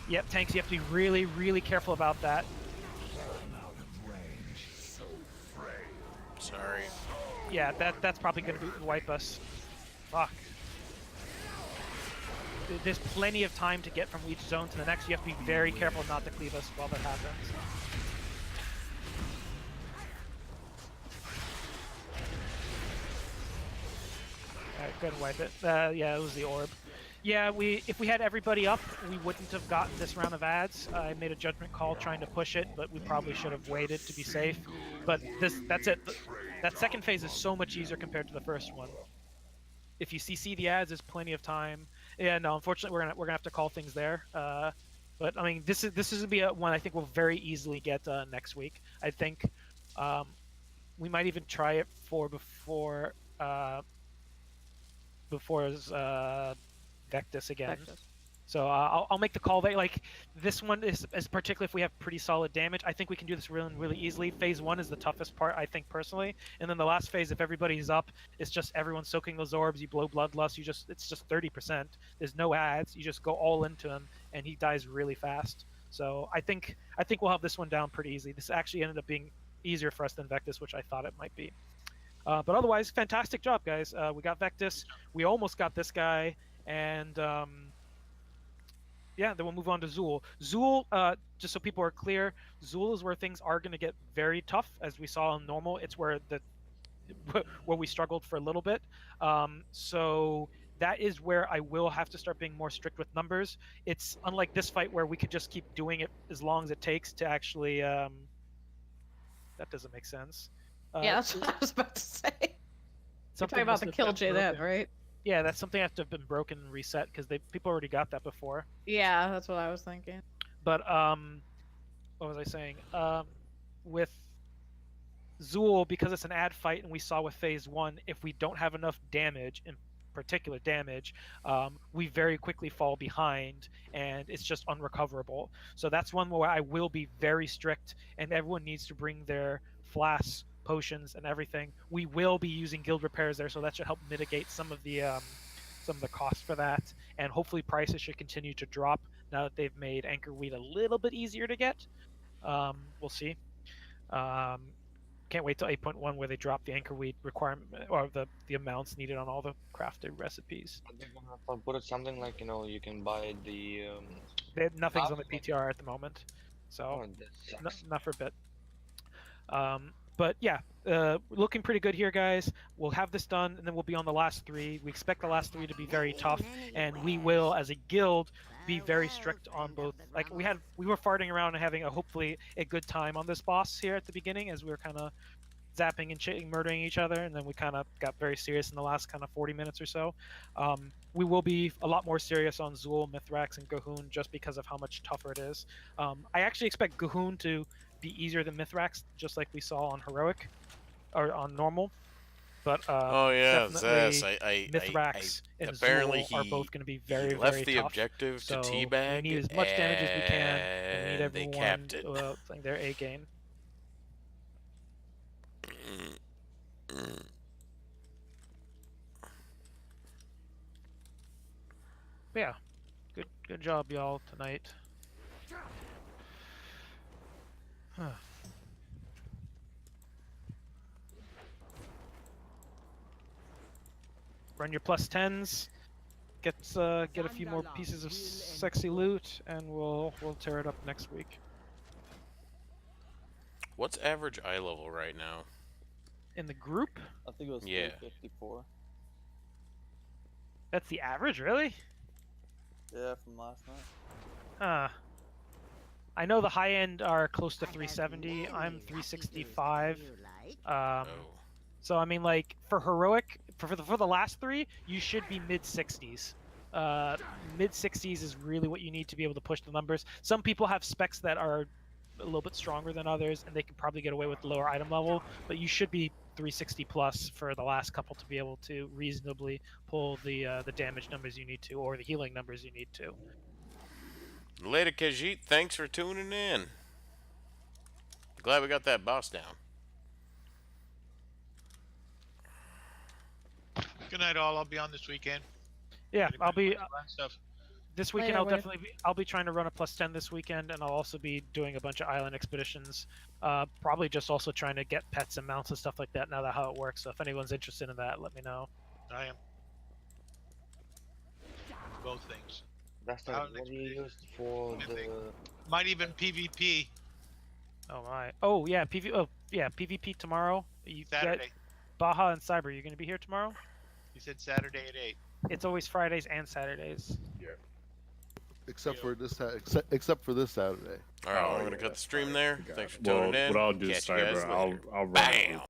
Yep, tanks, you have to be really, really careful about that. Sorry. Yeah, that's probably going to wipe us. Fuck. There's plenty of time to get from each zone to the next. You have to be very careful not to cleave us while that happens. Alright, go ahead and wipe it. Yeah, it was the orb. Yeah, if we had everybody up, we wouldn't have gotten this round of ads. I made a judgment call trying to push it, but we probably should have waited to be safe. But that's it. That second phase is so much easier compared to the first one. If you CC the ads, there's plenty of time. Yeah, no, unfortunately, we're gonna have to call things there. But I mean, this is gonna be one I think we'll very easily get next week. I think we might even try it for before Vectis again. Vectis. So I'll make the call there. Like this one is particularly if we have pretty solid damage. I think we can do this really easily. Phase 1 is the toughest part, I think personally, and then the last phase, if everybody's up, it's just everyone soaking those orbs. You blow bloodlust. It's just 30%. There's no ads. You just go all into him, and he dies really fast. So I think we'll have this one down pretty easily. This actually ended up being easier for us than Vectis, which I thought it might be. But otherwise, fantastic job, guys. We got Vectis. We almost got this guy, and yeah, then we'll move on to Zool. Zool, just so people are clear, Zool is where things are going to get very tough, as we saw in normal. It's where we struggled for a little bit. So that is where I will have to start being more strict with numbers. It's unlike this fight where we could just keep doing it as long as it takes to actually. That doesn't make sense. Yeah, that's what I was about to say. You're Something talking about must the have kill been JN, broken. right? Yeah, that's something that have to have been broken and reset because people already got that before. Yeah, that's what I was thinking. But what was I saying? With Zool, because it's an ad fight, and we saw with Phase 1, if we don't have enough damage, in particular damage, we very quickly fall behind, and it's just unrecoverable. So that's one where I will be very strict, and everyone needs to bring their flasks, potions, and everything. We will be using guild repairs there, so that should help mitigate some of the cost for that, and hopefully prices should continue to drop now that they've made anchor weed a little bit easier to get. We'll see. Can't wait till 8.1 where they drop the anchor weed requirement or the amounts needed on all the crafted recipes. I'll put it something like, you know, you can buy the Nothing's on the PTR at the moment, so not for a bit. But yeah, looking pretty good here, guys. We'll have this done, and then we'll be on the last 3. We expect the last 3 to be very tough, and we will, as a guild, be very strict on both. Like we were farting around and having hopefully a good time on this boss here at the beginning, as we were kind of zapping and murdering each other, and then we kind of got very serious in the last kind of 40 minutes or so. We will be a lot more serious on Zool, Mithrax, and Gahoon just because of how much tougher it is. I actually expect Gahoon to be easier than Mithrax, just like we saw on Heroic or on Normal. But oh yeah, definitely Mithrax and apparently Zool are both going to be very, he left very the tough. objective So to teabag. we need as much damage as we can. We need they everyone capped it. playing their A game. But yeah, good job, y'all, tonight. Run your +10s. Get a few more pieces of sexy loot, and we'll tear it up next week. What's average eye level right now? In the group? I think it was 54. That's the average, really? Yeah, from last night. I know the high end are close to 370. I'm 365. So I mean, like for heroic, for the last 3, you should be mid 60s. Mid 60s is really what you need to be able to push the numbers. Some people have specs that are a little bit stronger than others, and they can probably get away with lower item level. But you should be 360 plus for the last couple to be able to reasonably pull the damage numbers you need to, or the healing numbers you need to. Later, Khajiit. Thanks for tuning in. Glad we got that boss down. Good night, all. I'll be on this weekend. Yeah, I'll be Stuff. this weekend. I'll definitely be. I'll be trying to run a +10 this weekend, and I'll also be doing a bunch of island expeditions. Probably just also trying to get pets and mounts and stuff like that. Now that how it works. So if anyone's interested in that, let me know. I am. Both things. That's not what you used for the... Might even PvP. Oh my. Oh yeah, PvP tomorrow. Saturday. Baja and Cyber, you gonna be here tomorrow? He said Saturday at 8. It's always Fridays and Saturdays. Yeah. Except for this Saturday. All right, we're gonna cut the stream there. Thanks for tuning in. What I'll do, Catch you guys Cyber, later. I'll run Bam.